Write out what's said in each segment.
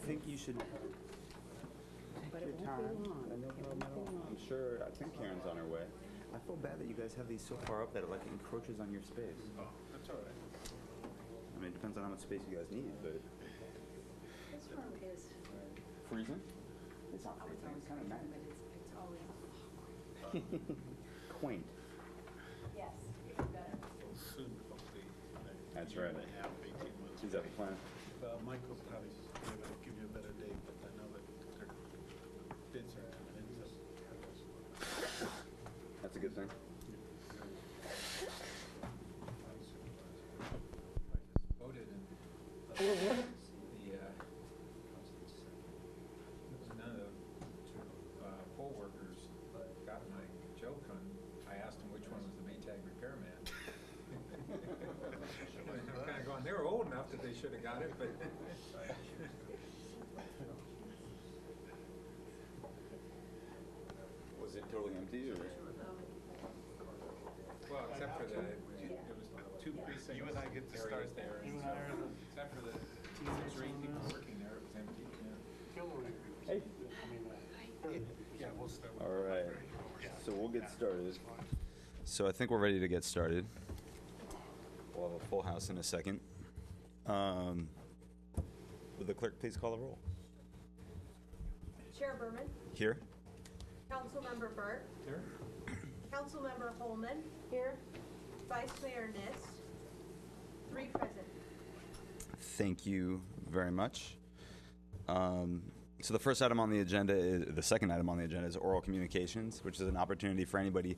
think you should take your time. No problem at all. I'm sure, I think Karen's on her way. I feel bad that you guys have these so far up that it like encroaches on your space. Oh, that's all right. I mean, it depends on how much space you guys need, but. This room is Freezing? It's not freezing, it's kind of nice. it's always Quaint. yes, better. Soon, hopefully. That's year right. and a half, 18 months. Is that the plan? Mike will probably be able to give you a better date, but I know that their bids are coming in, so. That's a good thing. Voted and the, none of the poll workers got my joke on, I asked them which one was the Maytag repairman. I'm kind of going, they were old enough that they should have got it, but. Was it totally empty or? Well, except for there was two precincts. You and I get to start there. You and I are the Except for the 6 or 8 people working there, it was empty, yeah. Hey. Yeah, we'll start with. All right, so we'll get started. So I think we're ready to get started. We'll have a full house in a second. Would the clerk please call the roll? Chair Berman, Here? Councilmember Burt, Here? Councilmember Holman. Here. Vice Mayor Nist. 3 present. Thank you very much. So the first item on the agenda is, the second item on the agenda is oral communications, which is an opportunity for anybody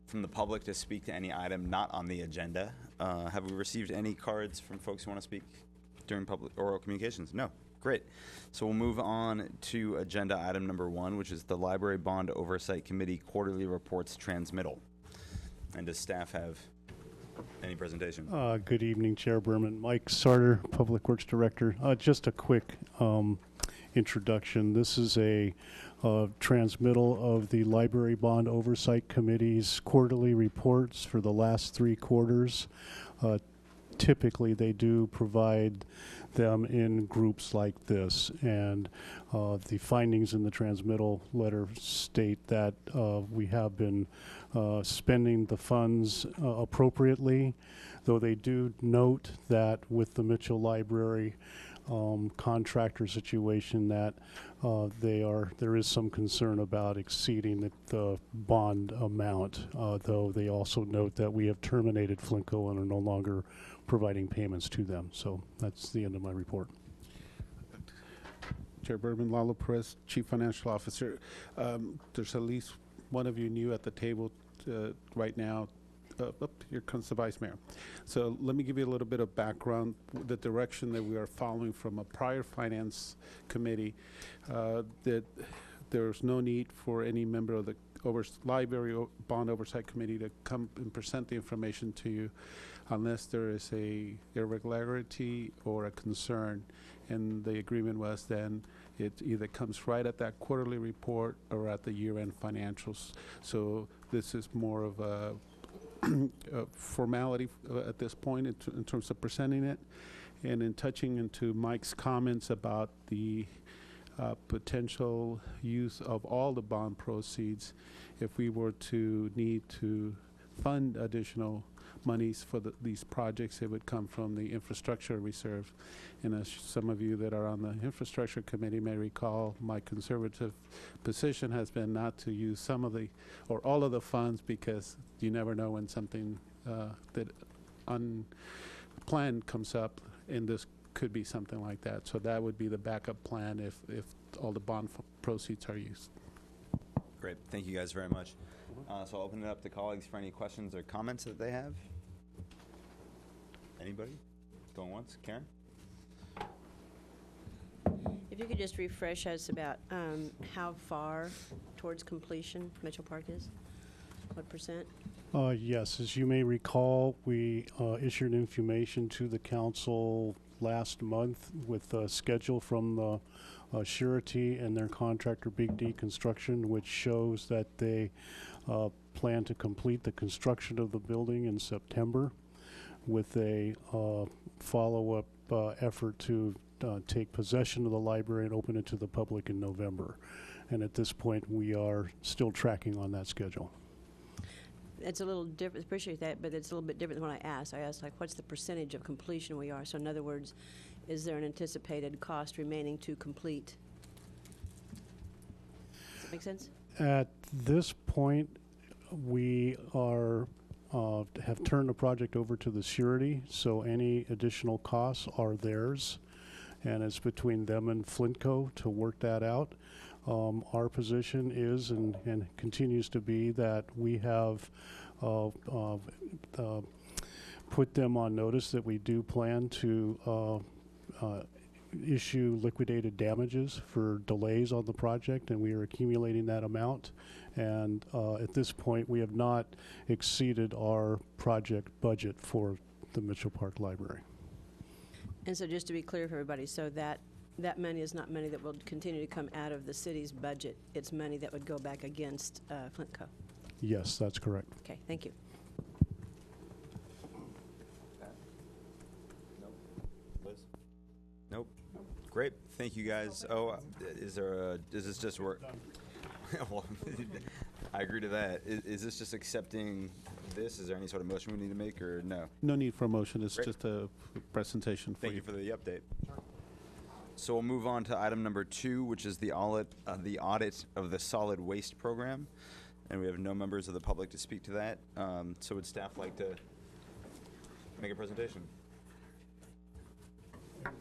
from the public to speak to any item not on the agenda. Have we received any cards from folks who want to speak during public oral communications? No. Great. So we'll move on to agenda item number 1, which is the Library Bond Oversight Committee Quarterly Reports Transmittal. And does staff have any presentation? Good evening, Chair Berman. Mike Sarter, Public Works Director. Just a quick introduction. This is a transmittal of the Library Bond Oversight Committee's quarterly reports for the last 3 quarters. Typically, they do provide them in groups like this, and the findings in the transmittal letter state that we have been spending the funds appropriately, though they do note that with the Mitchell Library contractor situation that there is some concern about exceeding the bond amount, though they also note that we have terminated Flinco and are no longer providing payments to them. So that's the end of my report. Chair Berman, Lalo Perez, Chief Financial Officer. There's at least one of you new at the table right now. Here comes the Vice Mayor. So let me give you a little bit of background, the direction that we are following from a prior Finance Committee, that there's no need for any member of the Library Bond Oversight Committee to come and present the information to you unless there is a irregularity or a concern. And the agreement was then it either comes right at that quarterly report or at the year-end financials. So this is more of a formality at this point in terms of presenting it. And in touching into Mike's comments about the potential use of all the bond proceeds, if we were to need to fund additional monies for these projects, it would come from the infrastructure reserve. And as some of you that are on the infrastructure committee may recall, my conservative position has been not to use some of the or all of the funds, because you never know when something that unplanned comes up, and this could be something like that. So that would be the backup plan if all the bond proceeds are used. Great. Thank you guys very much. So I'll open it up to colleagues for any questions or comments that they have. Anybody? Going once? Karen? If you could just refresh us about how far towards completion Mitchell Park is? What percent? Yes, as you may recall, we issued information to the council last month with a schedule from the surety and their contractor Big D Construction, which shows that they plan to complete the construction of the building in September, with a follow-up effort to take possession of the library and open it to the public in November. And at this point, we are still tracking on that schedule. It's a little different, appreciate that, but it's a little bit different than what I asked. I asked, like, what's the percentage of completion we are? So in other words, is there an anticipated cost remaining to complete? Does that make sense? At this point, we are have turned the project over to the surety, so any additional costs are theirs, and it's between them and Flintco to work that out. Our position is and continues to be that we have put them on notice that we do plan to issue liquidated damages for delays on the project, and we are accumulating that amount. And at this point, we have not exceeded our project budget for the Mitchell Park Library. And so just to be clear for everybody, so that money is not money that will continue to come out of the city's budget. It's money that would go back against Flintco. Yes, that's correct. Okay, thank you. Liz? Nope. Great. Thank you, guys. Oh, is this just work? Well, I agree to that. Is this just accepting this? Is there any sort of motion we need to make, or no? No need for a motion. It's Great. just a presentation for Thank you for the update. So we'll move on to item number 2, which is the audit of the solid waste program. And we have no members of the public to speak to that. So would staff like to make a presentation? All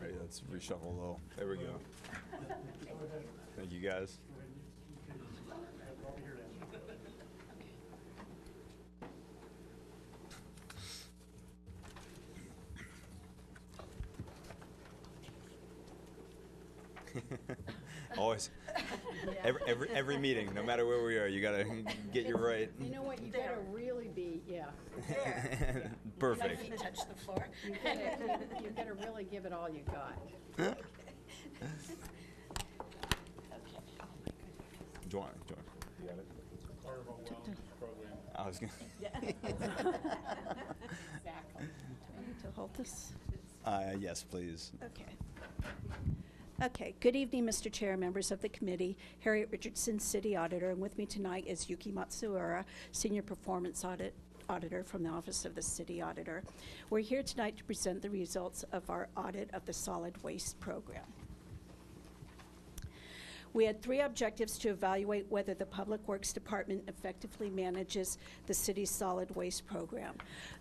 right, let's reshuffle a little. There we go. Thank you, guys. Always, every meeting, no matter where we are, you gotta get your right. You know what, you gotta really be, yeah. Perfect. My feet touch the floor. You gotta really give it all you got. Join. You got it? Part of our wellness program. I was gonna. Exactly. Do I need to hold this? Yes, please. Okay. Okay, good evening, Mr. Chair, members of the committee. Harriet Richardson, City Auditor, and with me tonight is Yuki Matsuura, Senior Performance Auditor from the Office of the City Auditor. We're here tonight to present the results of our audit of the solid waste program. We had 3 objectives to evaluate whether the Public Works Department effectively manages the city's solid waste program.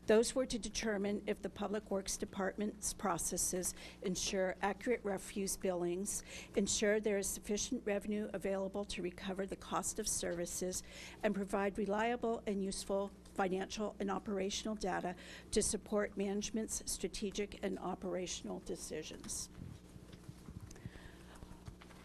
Those were to determine if the Public Works Department's processes ensure accurate refuse billings, ensure there is sufficient revenue available to recover the cost of services, and provide reliable and useful financial and operational data to support management's strategic and operational decisions.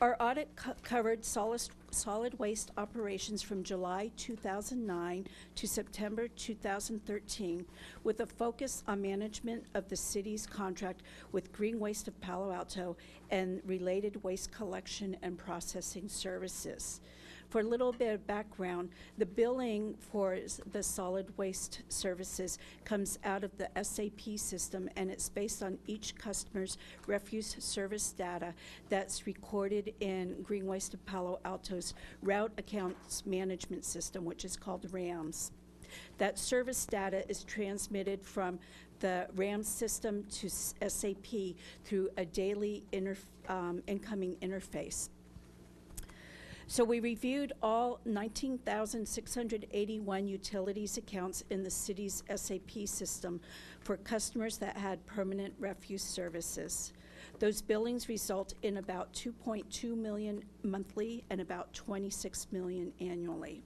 Our audit covered solid waste operations from July 2009 to September 2013, with a focus on management of the city's contract with Green Waste of Palo Alto and related waste collection and processing services. For a little bit of background, the billing for the solid waste services comes out of the SAP system, and it's based on each customer's refuse service data that's recorded in Green Waste of Palo Alto's Route Accounts Management System, which is called RAMS. That service data is transmitted from the RAMS system to SAP through a daily incoming interface. So we reviewed all 19,681 utilities accounts in the city's SAP system for customers that had permanent refuse services. Those billings result in about 2.2 million monthly and about 26 million annually.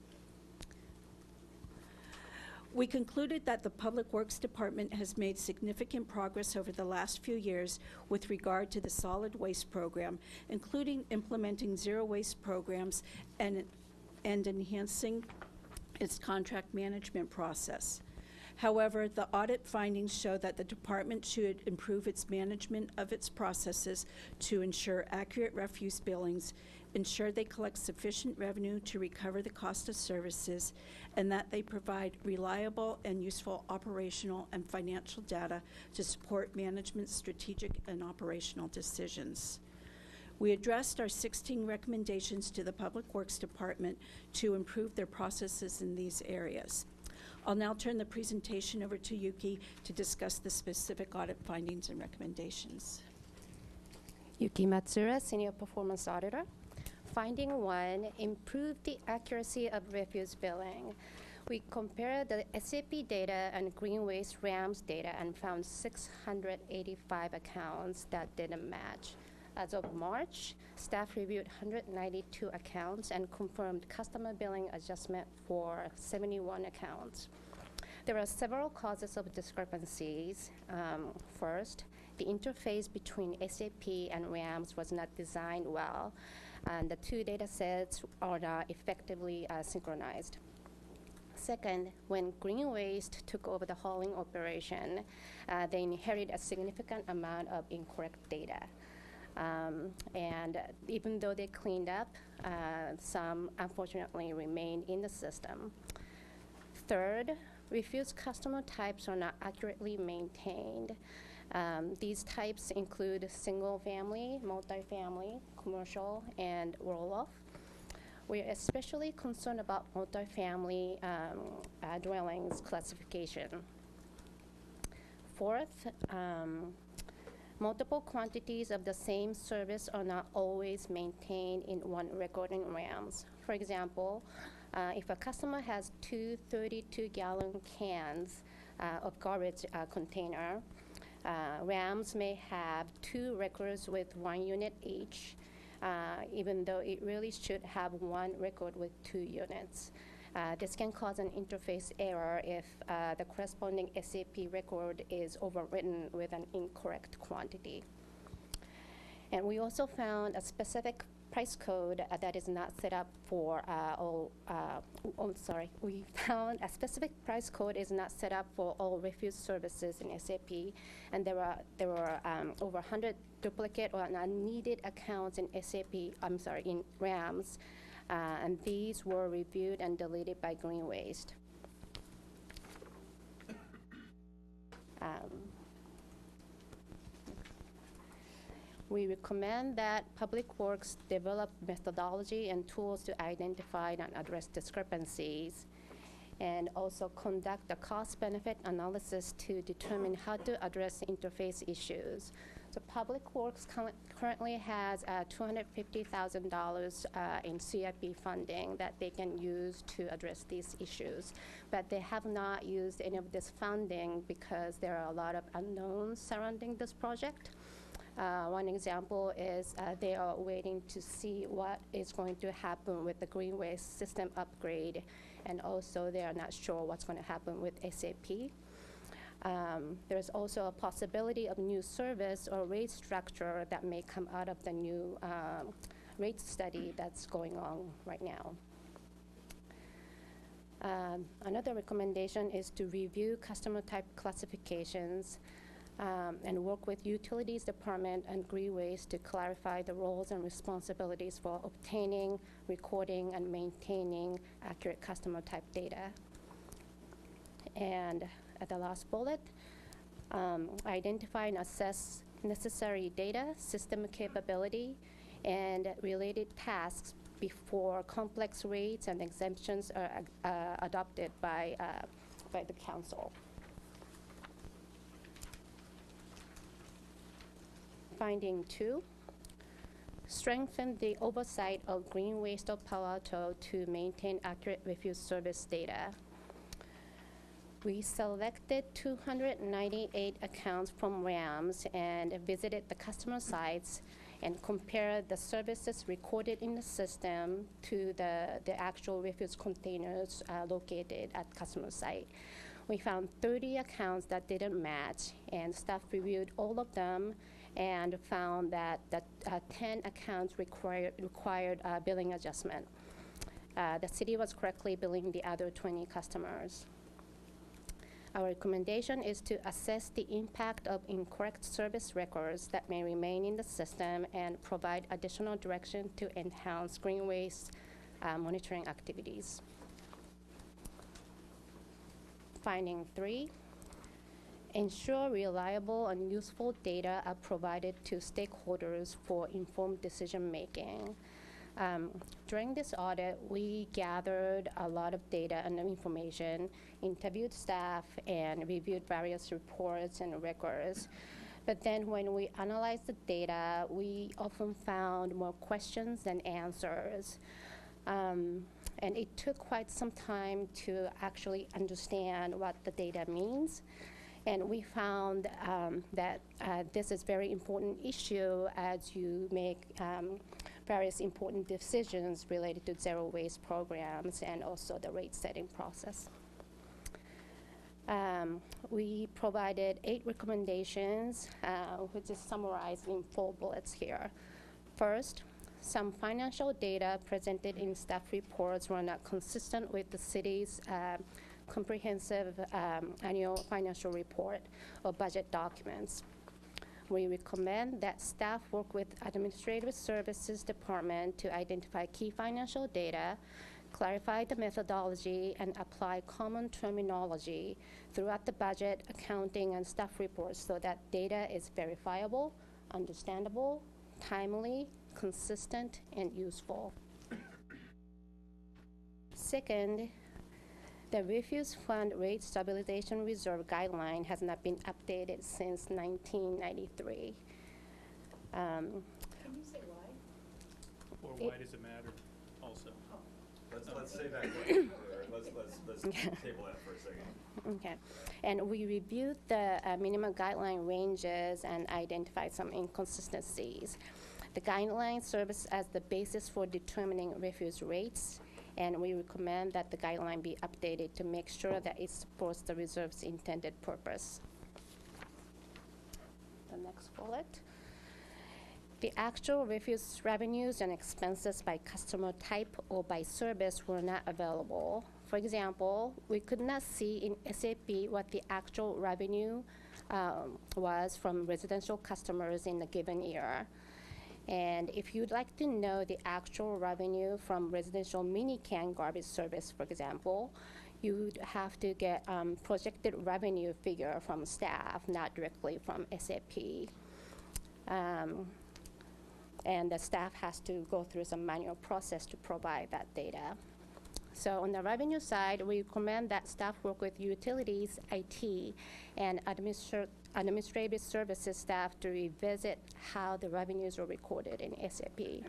We concluded that the Public Works Department has made significant progress over the last few years with regard to the solid waste program, including implementing zero waste programs and enhancing its contract management process. However, the audit findings show that the department should improve its management of its processes to ensure accurate refuse billings, ensure they collect sufficient revenue to recover the cost of services, and that they provide reliable and useful operational and financial data to support management's strategic and operational decisions. We addressed our 16 recommendations to the Public Works Department to improve their processes in these areas. I'll now turn the presentation over to Yuki to discuss the specific audit findings and recommendations. Yuki Matsura, Senior Performance Auditor. Finding 1, improve the accuracy of refuse billing. We compared the SAP data and green waste RAMS data and found 685 accounts that didn't match. As of March, staff reviewed 192 accounts and confirmed customer billing adjustment for 71 accounts. There are several causes of discrepancies. First, the interface between SAP and RAMS was not designed well, and the two data sets are not effectively synchronized. Second, when Green Waste took over the hauling operation, they inherited a significant amount of incorrect data. And even though they cleaned up, some unfortunately remained in the system. Third, refuse customer types are not accurately maintained. These types include single-family, multifamily, commercial, and roll-off. We are especially concerned about multifamily dwellings classification. Fourth, multiple quantities of the same service are not always maintained in one record in RAMS. For example, if a customer has two 32-gallon cans of garbage container, RAMS may have 2 records with 1 unit each, even though it really should have 1 record with 2 units. This can cause an interface error if the corresponding SAP record is overwritten with an incorrect quantity. And we also found a specific price code that is not set up for we found a specific price code is not set up for all refuse services in SAP, and there were over 100 duplicate or unneeded accounts in in RAMS, and these were reviewed and deleted by Green Waste. We recommend that Public Works develop methodology and tools to identify and address discrepancies, and also conduct a cost-benefit analysis to determine how to address interface issues. So Public Works currently has $250,000 in CIP funding that they can use to address these issues. But they have not used any of this funding because there are a lot of unknowns surrounding this project. One example is they are waiting to see what is going to happen with the green waste system upgrade, and also they are not sure what's going to happen with SAP. There's also a possibility of new service or rate structure that may come out of the new rate study that's going on right now. Another recommendation is to review customer type classifications and work with Utilities Department and Green Waste to clarify the roles and responsibilities for obtaining, recording, and maintaining accurate customer type data. And at the last bullet, identify and assess necessary data, system capability, and related tasks before complex rates and exemptions are adopted by the council. Finding 2, strengthen the oversight of Green Waste of Palo Alto to maintain accurate refuse service data. We selected 298 accounts from RAMS and visited the customer sites and compared the services recorded in the system to the actual refuse containers located at customer site. We found 30 accounts that didn't match, and staff reviewed all of them and found that 10 accounts required billing adjustment. The city was correctly billing the other 20 customers. Our recommendation is to assess the impact of incorrect service records that may remain in the system and provide additional direction to enhance green waste monitoring activities. Finding 3, ensure reliable and useful data are provided to stakeholders for informed decision making. During this audit, we gathered a lot of data and information, interviewed staff, and reviewed various reports and records. But then when we analyzed the data, we often found more questions than answers. And it took quite some time to actually understand what the data means. And we found that this is a very important issue as you make various important decisions related to zero waste programs and also the rate setting process. We provided 8 recommendations, which is summarized in 4 bullets here. First, some financial data presented in staff reports were not consistent with the city's comprehensive annual financial report or budget documents. We recommend that staff work with Administrative Services Department to identify key financial data, clarify the methodology, and apply common terminology throughout the budget, accounting, and staff reports so that data is verifiable, understandable, timely, consistent, and useful. Second, the Refuse Fund Rate Stabilization Reserve Guideline has not been updated since 1993. Can you say why? Or why does it matter also? Let's say that question. Let's table that for a second. Okay. And we reviewed the minimum guideline ranges and identified some inconsistencies. The guidelines serve as the basis for determining refuse rates, and we recommend that the guideline be updated to make sure that it supports the reserve's intended purpose. The next bullet. The actual refuse revenues and expenses by customer type or by service were not available. For example, we could not see in SAP what the actual revenue was from residential customers in a given year. And if you'd like to know the actual revenue from residential mini can garbage service, for example, you'd have to get projected revenue figure from staff, not directly from SAP. And the staff has to go through some manual process to provide that data. So on the revenue side, we recommend that staff work with utilities, IT, and administrative services staff to revisit how the revenues are recorded in SAP.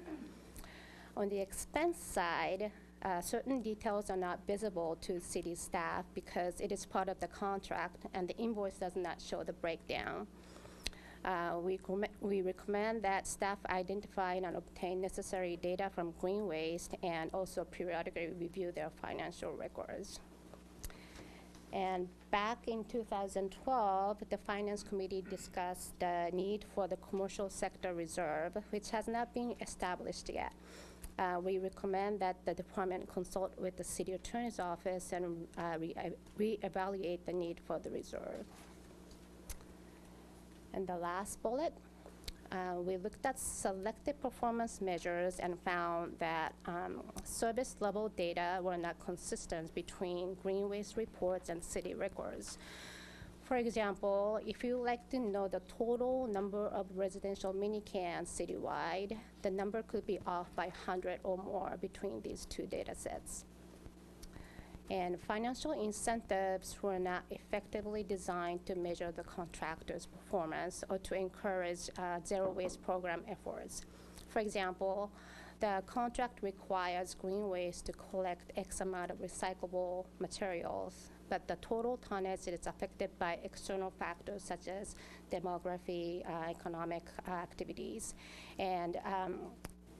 On the expense side, certain details are not visible to city staff because it is part of the contract and the invoice does not show the breakdown. We recommend that staff identify and obtain necessary data from green waste and also periodically review their financial records. And back in 2012, the Finance Committee discussed the need for the commercial sector reserve, which has not been established yet. We recommend that the department consult with the City Attorney's Office and reevaluate the need for the reserve. And the last bullet, we looked at selected performance measures and found that service level data were not consistent between green waste reports and city records. For example, if you like to know the total number of residential mini cans citywide, the number could be off by 100 or more between these 2 data sets. And financial incentives were not effectively designed to measure the contractor's performance or to encourage zero waste program efforts. For example, the contract requires green waste to collect X amount of recyclable materials, but the total tonnage is affected by external factors such as demography, economic activities, and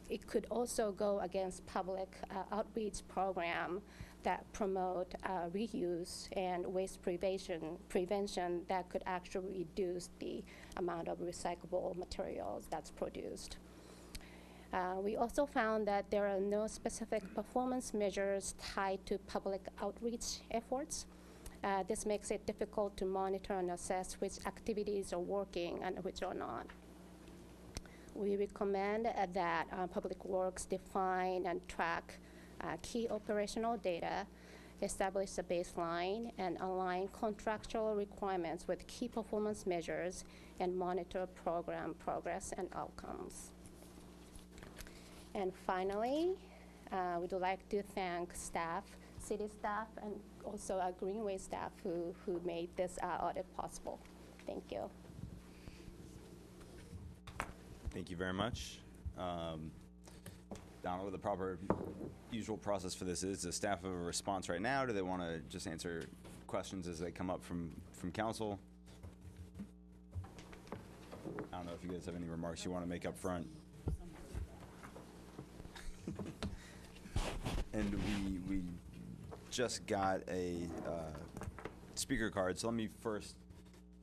it could also go against public outreach program that promote reuse and waste prevention that could actually reduce the amount of recyclable materials that's produced. We also found that there are no specific performance measures tied to public outreach efforts. This makes it difficult to monitor and assess which activities are working and which are not. We recommend that Public Works define and track key operational data, establish a baseline, and align contractual requirements with key performance measures, and monitor program progress and outcomes. And finally, we'd like to thank staff, city staff, and also our Greenway staff who made this audit possible. Thank you. Thank you very much. Donna, what the proper usual process for this is? Does staff have a response right now? Do they want to just answer questions as they come up from council? I don't know if you guys have any remarks you want to make up front. And we just got a speaker card, so let me first,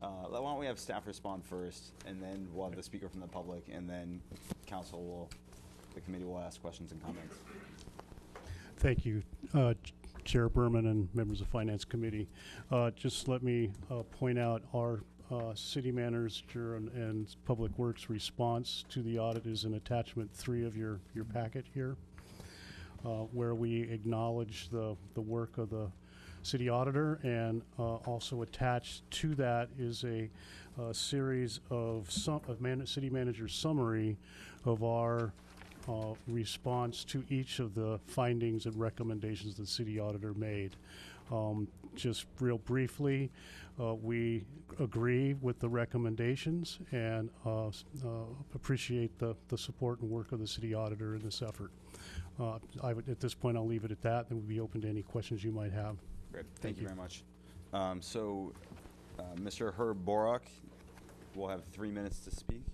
why don't we have staff respond first, and then we'll have the speaker from the public, and then the committee will ask questions and comments. Thank you, Chair Berman and members of Finance Committee. Just let me point out our city manager and Public Works response to the audit is in attachment 3 of your packet here, where we acknowledge the work of the city auditor, and also attached to that is a series of city manager's summary of our response to each of the findings and recommendations the city auditor made. Just real briefly, we agree with the recommendations and appreciate the support and work of the city auditor in this effort. At this point, I'll leave it at that, and we'll be open to any questions you might have. Great. Thank you very much. Mr. Herb Borak will have 3 minutes to speak.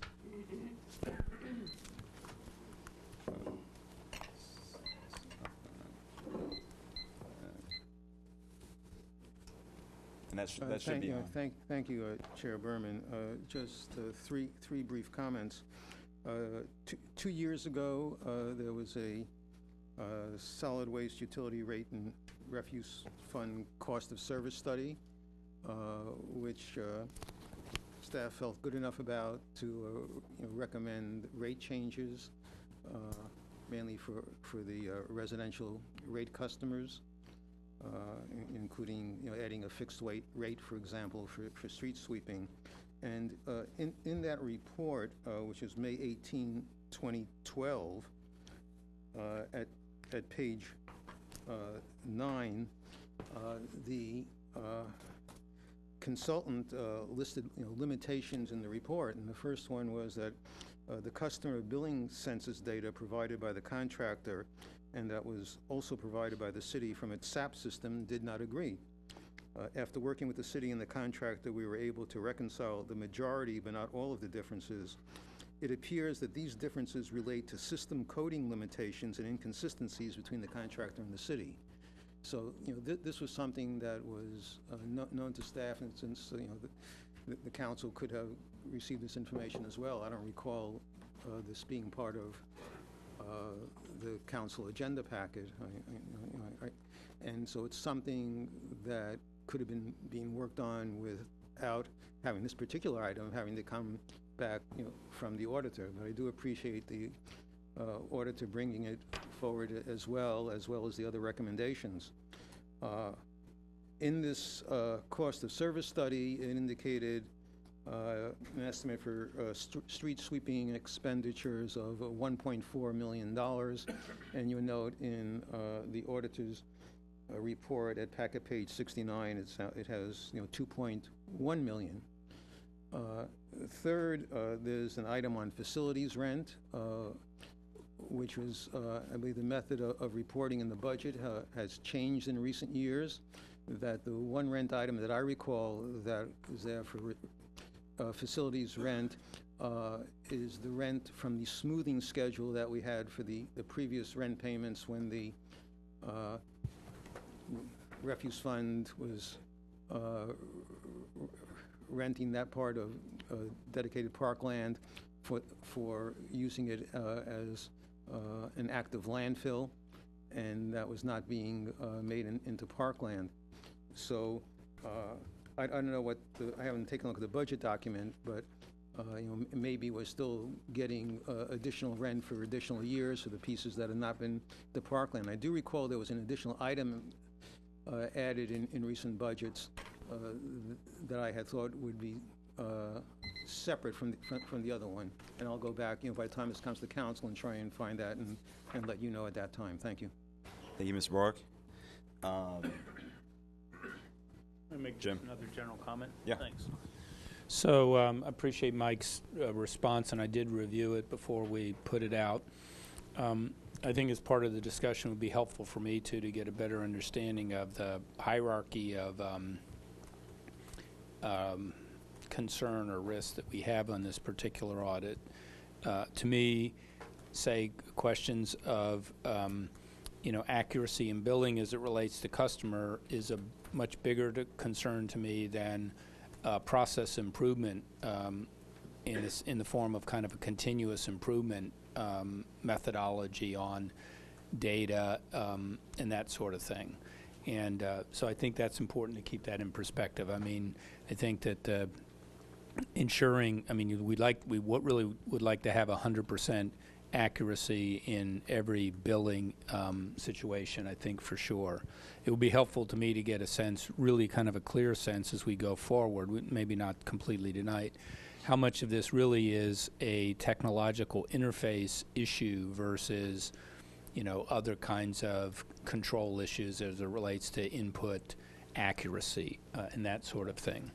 And that should be on. Thank you, Chair Berman. Just three brief comments. 2 years ago, there was a solid waste utility rate and refuse fund cost of service study, which staff felt good enough about to recommend rate changes, mainly for the residential rate customers, including adding a fixed rate, for example, for street sweeping. And in that report, which is May 18, 2012, at page 9, the consultant listed limitations in the report, and the first one was that the customer billing census data provided by the contractor and that was also provided by the city from its SAP system did not agree. After working with the city and the contractor, we were able to reconcile the majority, but not all of the differences. It appears that these differences relate to system coding limitations and inconsistencies between the contractor and the city. So, this was something that was known to staff, and since the council could have received this information as well, I don't recall this being part of the council agenda packet. And so it's something that could have been being worked on without having this particular item having to come back from the auditor. But I do appreciate the auditor bringing it forward as well as the other recommendations. In this cost of service study, it indicated an estimate for street sweeping expenditures of $1.4 million, and you'll note in the auditor's report at packet page 69, it has $2.1 million. Third, there's an item on facilities rent, which was, I believe, the method of reporting in the budget has changed in recent years. That the one rent item that I recall that is there for facilities rent is the rent from the smoothing schedule that we had for the previous rent payments when the refuse fund was renting that part of dedicated parkland for using it as an active landfill, and that was not being made into parkland. So I don't know what I haven't taken a look at the budget document, but maybe we're still getting additional rent for additional years for the pieces that have not been the parkland. I do recall there was an additional item added in recent budgets that I had thought would be separate from the other one. And I'll go back, by the time this comes to council, and try and find that and let you know at that time. Thank you. Thank you, Mr. Rourke. Let me make Jim. just another general comment. Yeah. Thanks. So I appreciate Mike's response, and I did review it before we put it out. I think as part of the discussion, it would be helpful for me to get a better understanding of the hierarchy of concern or risk that we have on this particular audit. To me, say questions of accuracy in billing as it relates to customer is a much bigger concern to me than process improvement in the form of kind of a continuous improvement methodology on data and that sort of thing. And so I think that's important to keep that in perspective. I mean, I think that ensuring, we really would like to have 100% accuracy in every billing situation, I think, for sure. It would be helpful to me to get a sense, really kind of a clear sense as we go forward, maybe not completely tonight, how much of this really is a technological interface issue versus, other kinds of control issues as it relates to input accuracy and that sort of thing.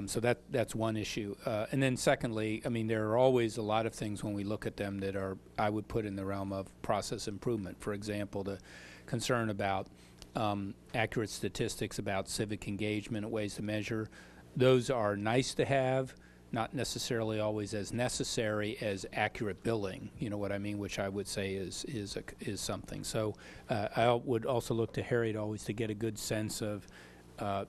So that's one issue. And then secondly, there are always a lot of things when we look at them that are, I would put in the realm of process improvement. For example, the concern about accurate statistics about civic engagement, ways to measure. Those are nice to have, not necessarily always as necessary as accurate billing, you know what I mean, which I would say is something. So I would also look to Harriet always to get a good sense of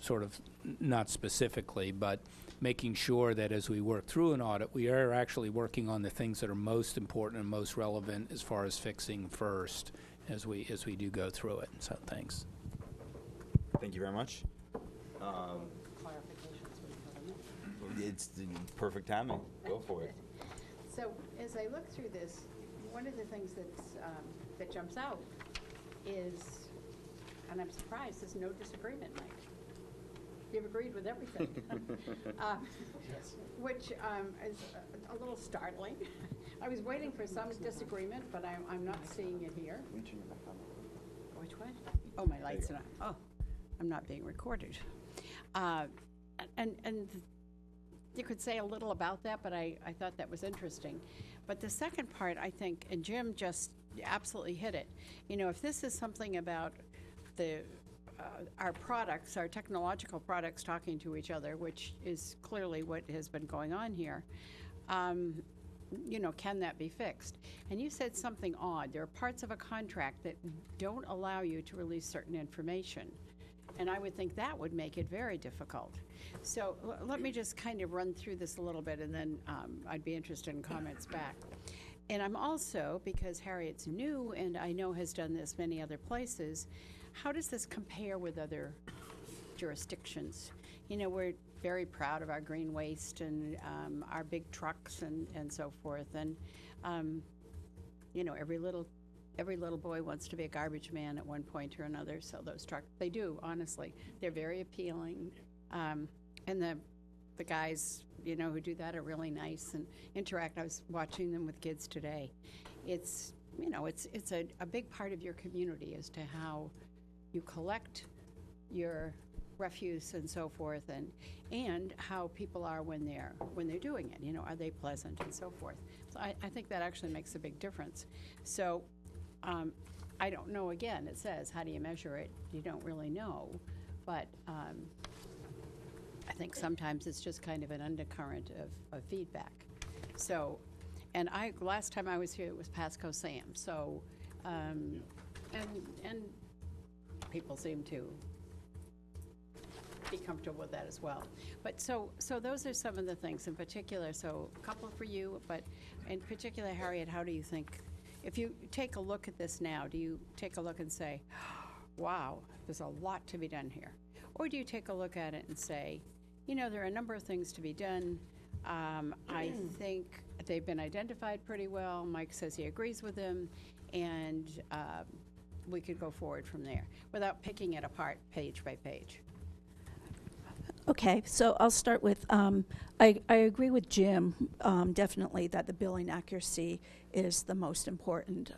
sort of, not specifically, but making sure that as we work through an audit, we are actually working on the things that are most important and most relevant as far as fixing first as we do go through it. So thanks. Thank you very much. It's the perfect timing. Go for it. So as I look through this, one of the things that jumps out is, and I'm surprised, there's no disagreement, Mike. You've agreed with everything, which is a little startling. I was waiting for some disagreement, but I'm not seeing it here. Which one? Oh, my lights are on. Oh, I'm not being recorded. And you could say a little about that, but I thought that was interesting. But the second part, I think, and Jim just absolutely hit it. If this is something about our products, our technological products talking to each other, which is clearly what has been going on here, can that be fixed? And you said something odd. There are parts of a contract that don't allow you to release certain information. And I would think that would make it very difficult. So let me just kind of run through this a little bit, and then I'd be interested in comments back. And I'm also, because Harriet's new and I know has done this many other places, how does this compare with other jurisdictions? We're very proud of our green waste and our big trucks and so forth. And, every little boy wants to be a garbage man at one point or another, so those trucks, they do, honestly. They're very appealing. And the guys, who do that are really nice and interact. I was watching them with kids today. It's a big part of your community as to how you collect your refuse and so forth, and how people are when they're doing it. Are they pleasant and so forth. So I think that actually makes a big difference. So I don't know, again, it says, how do you measure it? You don't really know, but I think sometimes it's just kind of an undercurrent of feedback. So, and last time I was here, it was Pasco Sam. So, and people seem to be comfortable with that as well. But so those are some of the things in particular. So a couple for you, but in particular, Harriet, how do you think, if you take a look at this now, do you take a look and say, wow, there's a lot to be done here? Or do you take a look at it and say, you know, there are a number of things to be done. I think they've been identified pretty well. Mike says he agrees with them, and we could go forward from there without picking it apart page by page. Okay, so I'll start with, I agree with Jim, definitely that the billing accuracy is the most important.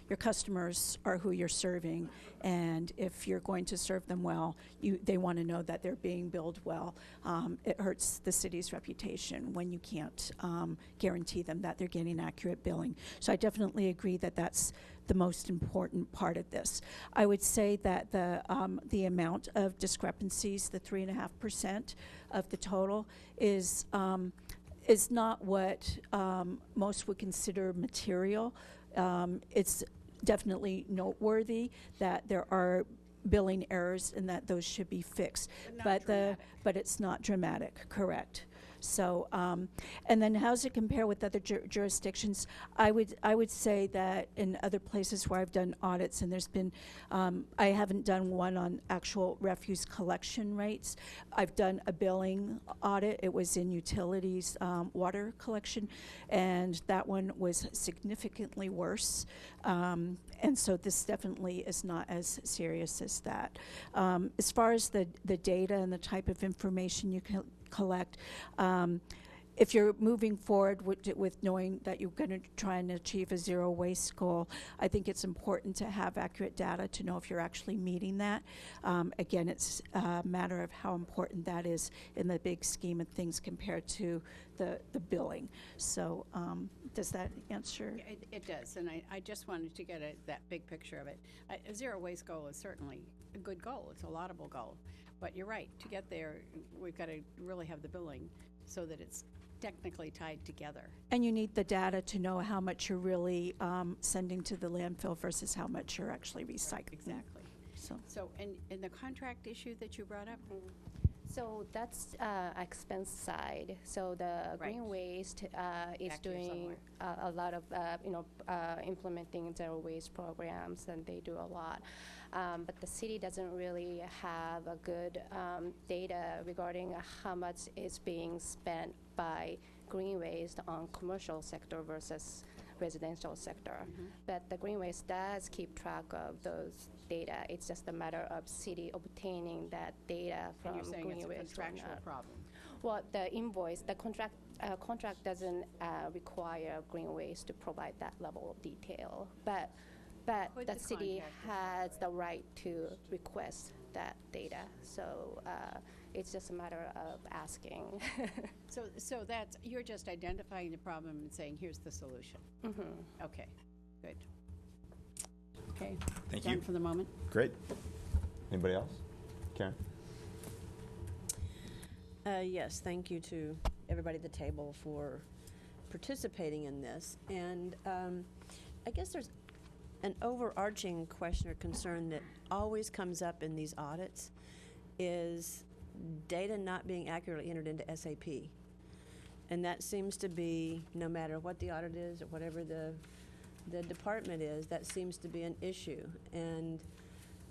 Your customers are who you're serving, and if you're going to serve them well, they want to know that they're being billed well. It hurts the city's reputation when you can't guarantee them that they're getting accurate billing. So I definitely agree that that's the most important part of this. I would say that the amount of discrepancies, the 3.5% of the total, is not what most would consider material. It's definitely noteworthy that there are billing errors and that those should be fixed. But it's not dramatic, correct. So, and then how does it compare with other jurisdictions? I would say that in other places where I've done audits, and there's been, I haven't done one on actual refuse collection rates. I've done a billing audit. It was in utilities, water collection, and that one was significantly worse. And so this definitely is not as serious as that. As far as the data and the type of information you can collect, if you're moving forward with knowing that you're going to try and achieve a zero waste goal, I think it's important to have accurate data to know if you're actually meeting that. Again, it's a matter of how important that is in the big scheme of things compared to the billing. So does that answer? It does, and I just wanted to get that big picture of it. A zero waste goal is certainly a good goal. It's a laudable goal. But you're right, to get there, we've got to really have the billing so that it's technically tied together. And you need the data to know how much you're really sending to the landfill versus how much you're actually recycling. Exactly. So and the contract issue that you brought up? So that's expense side. So the Green Waste is doing a lot of, implementing zero waste programs, and they do a lot. But the city doesn't really have a good data regarding how much is being spent by green waste on commercial sector versus residential sector. But the Green Waste does keep track of those data. It's just a matter of city obtaining that data from and you're saying Green it's a Waste. contractual problem. Well, the invoice, the contract doesn't require Green Waste to provide that level of detail, but Could the the city contractor has the right to request that data. So it's just a matter of asking. So that's, you're just identifying the problem and saying, here's the solution. Okay, good. Okay. Thank Done you. for the moment. Great. Anybody else? Karen? Yes, thank you to everybody at the table for participating in this. And I guess there's an overarching question or concern that always comes up in these audits is data not being accurately entered into SAP. And that seems to be, no matter what the audit is or whatever the department is, that seems to be an issue. And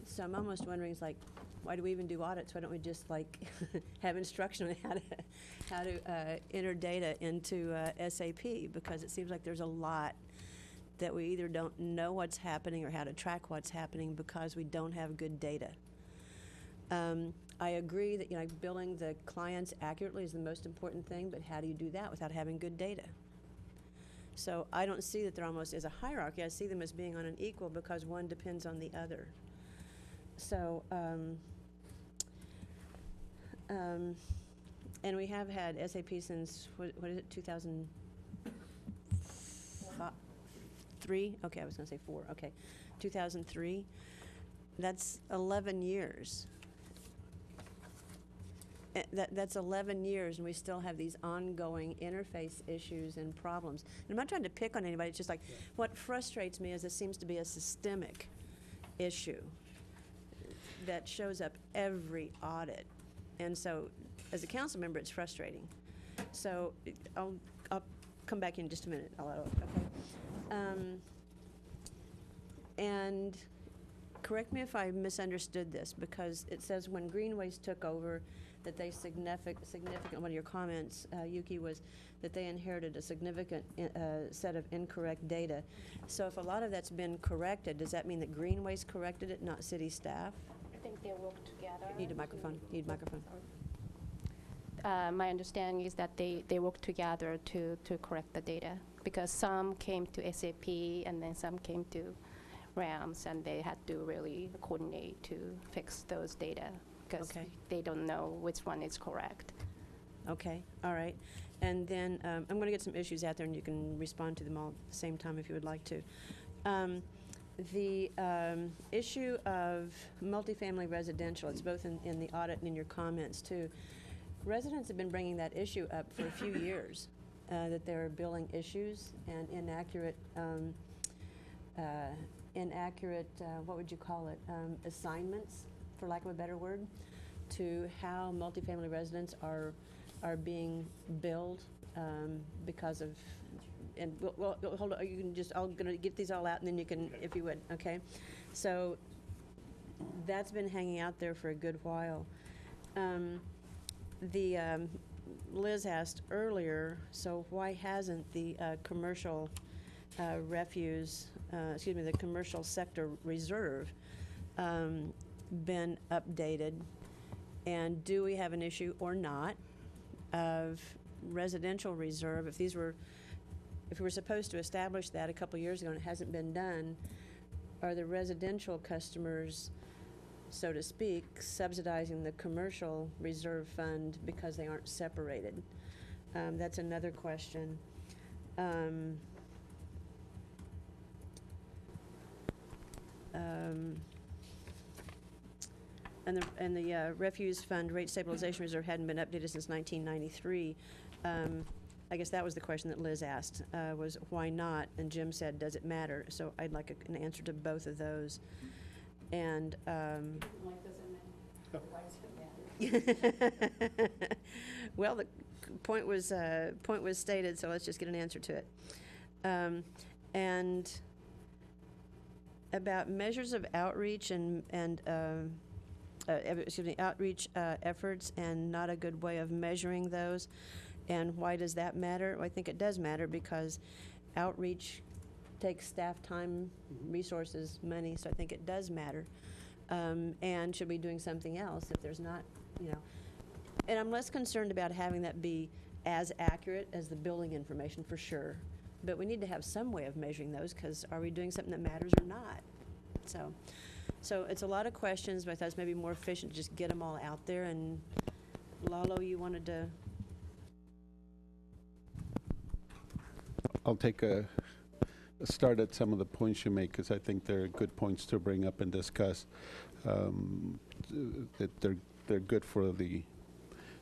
so I'm almost wondering, it's like, why do we even do audits? Why don't we just like have instruction on how to enter data into SAP? Because it seems like there's a lot that we either don't know what's happening or how to track what's happening because we don't have good data. I agree that billing the clients accurately is the most important thing, but how do you do that without having good data? So I don't see that there almost is a hierarchy. I see them as being on an equal because one depends on the other. So, and we have had SAP since, what is it, 2003? Okay, I was going to say 4. Okay, 2003. That's 11 years. That's 11 years, and we still have these ongoing interface issues and problems. And I'm not trying to pick on anybody. It's just like what frustrates me is it seems to be a systemic issue that shows up every audit. And so as a council member, it's frustrating. So I'll come back in just a minute. Okay. And correct me if I misunderstood this, because it says when Greenways took over, that they significant, one of your comments, Yuki, was that they inherited a significant set of incorrect data. So if a lot of that's been corrected, does that mean that Greenways corrected it, not city staff? I think they work together. Need a microphone, need a microphone. My understanding is that they work together to correct the data, because some came to SAP and then some came to RAMS, and they had to really coordinate to fix those data, because Okay. they don't know which one is correct. Okay, all right. And then I'm going to get some issues out there, and you can respond to them all at the same time if you would like to. The issue of multifamily residential, it's both in the audit and in your comments too. Residents have been bringing that issue up for a few years, that there are billing issues and inaccurate, what would you call it, assignments, for lack of a better word, to how multifamily residents are being billed because of, and well, hold on, you can just, I'm going to get these all out, and then you can, if you would, okay? So that's been hanging out there for a good while. Liz asked earlier, so why hasn't the commercial refuse, the commercial sector reserve been updated? And do we have an issue or not of residential reserve? If we were supposed to establish that a couple years ago and it hasn't been done, are the residential customers, so to speak, subsidizing the commercial reserve fund because they aren't separated? That's another question. And the refuse fund rate stabilization reserve hadn't been updated since 1993. I guess that was the question that Liz asked, was why not? And Jim said, does it matter? So I'd like an answer to both of those. And well, the point was stated, so let's just get an answer to it. And about measures of outreach and outreach efforts, and not a good way of measuring those. And why does that matter? Well, I think it does matter because outreach takes staff time, resources, money, so I think it does matter. And should we be doing something else if there's not, And I'm less concerned about having that be as accurate as the building information, for sure. But we need to have some way of measuring those, because are we doing something that matters or not? So it's a lot of questions, but I thought it was maybe more efficient to just get them all out there. And Lalo, you wanted to? I'll take a start at some of the points you make, because I think they're good points to bring up and discuss. They're good for the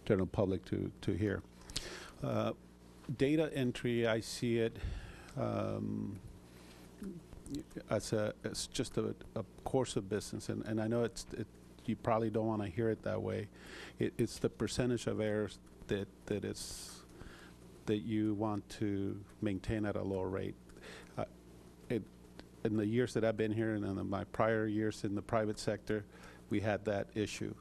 general public to hear. Data entry, I see it as just a course of business, and I know you probably don't want to hear it that way. It's the percentage of errors that you want to maintain at a lower rate. In the years that I've been here and in my prior years in the private sector, we had that issue.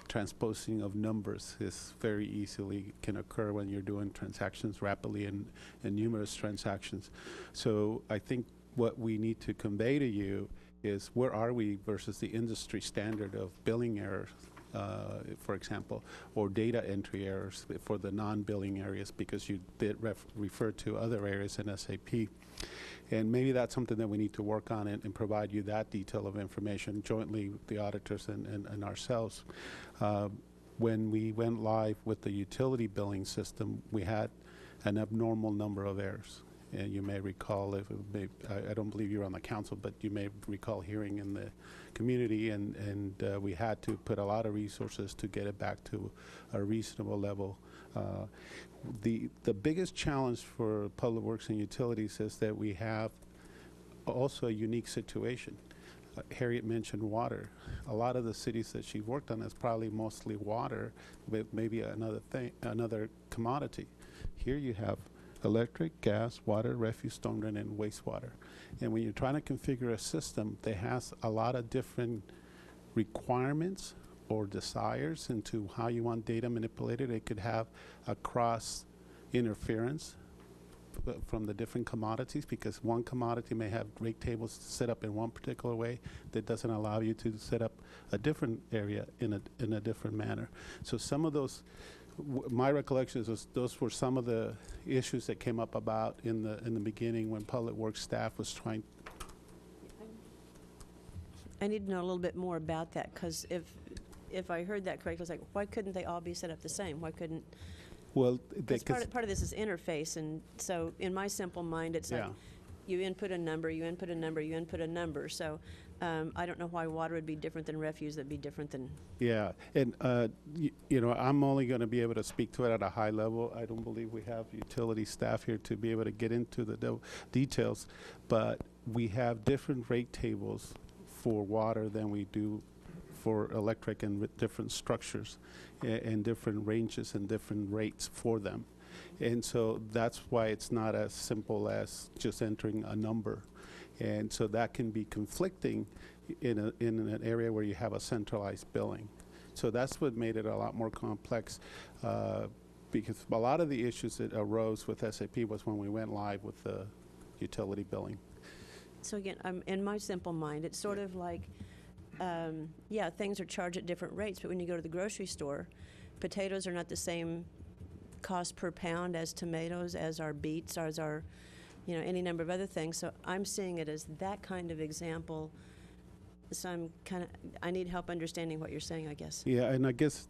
Transposing of numbers is very easily can occur when you're doing transactions rapidly and numerous transactions. So I think what we need to convey to you is where are we versus the industry standard of billing errors, for example, or data entry errors for the non-billing areas, because you did refer to other areas in SAP. And maybe that's something that we need to work on and provide you that detail of information jointly with the auditors and ourselves. When we went live with the utility billing system, we had an abnormal number of errors. And you may recall, I don't believe you were on the council, but you may recall hearing in the community, and we had to put a lot of resources to get it back to a reasonable level. The biggest challenge for Public Works and Utilities is that we have also a unique situation. Harriet mentioned water. A lot of the cities that she worked on is probably mostly water, with maybe another commodity. Here you have electric, gas, water, refuse, storm drain, and wastewater. And when you're trying to configure a system that has a lot of different requirements or desires into how you want data manipulated, it could have a cross interference from the different commodities, because one commodity may have rate tables set up in one particular way that doesn't allow you to set up a different area in a different manner. So some of those, my recollection is those were some of the issues that came up about in the beginning when Public Works staff was trying. I need to know a little bit more about that, because if I heard that correctly, I was like, why couldn't they all be set up the same? Why couldn't? Well, Because part of this is interface, and so in my simple mind, it's like you input a number, you input a number, you input a number. So I don't know why water would be different than refuse. That'd be different than. Yeah, and you know, I'm only going to be able to speak to it at a high level. I don't believe we have utility staff here to be able to get into the details, but we have different rate tables for water than we do for electric, and with different structures and different ranges and different rates for them. And so that's why it's not as simple as just entering a number. And so that can be conflicting in an area where you have a centralized billing. So that's what made it a lot more complex, because a lot of the issues that arose with SAP was when we went live with the utility billing. So again, in my simple mind, it's sort of like, yeah, things are charged at different rates, but when you go to the grocery store, potatoes are not the same cost per pound as tomatoes, as our beets, as our, you know, any number of other things. So I'm seeing it as that kind of example. So I need help understanding what you're saying, I guess. Yeah, and I guess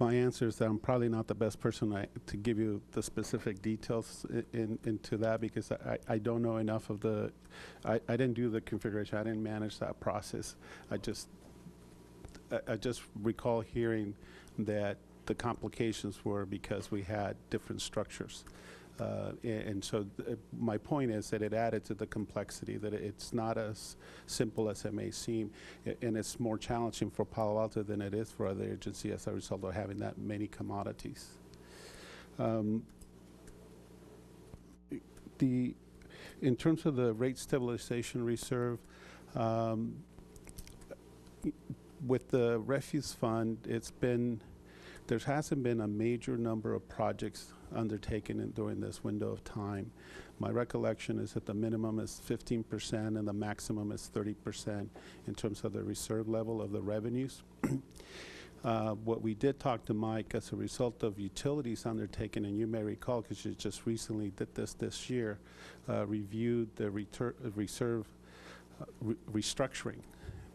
my answer is that I'm probably not the best person to give you the specific details into that, because I don't know enough of the, I didn't do the configuration, I didn't manage that process. I just recall hearing that the complications were because we had different structures. And so my point is that it added to the complexity, that it's not as simple as it may seem, and it's more challenging for Palo Alto than it is for other agencies as a result of having that many commodities. In terms of the rate stabilization reserve, with the refuse fund, there hasn't been a major number of projects undertaken during this window of time. My recollection is that the minimum is 15% and the maximum is 30% in terms of the reserve level of the revenues. What we did talk to Mike as a result of utilities undertaken, and you may recall because you just recently did this year, reviewed the reserve restructuring,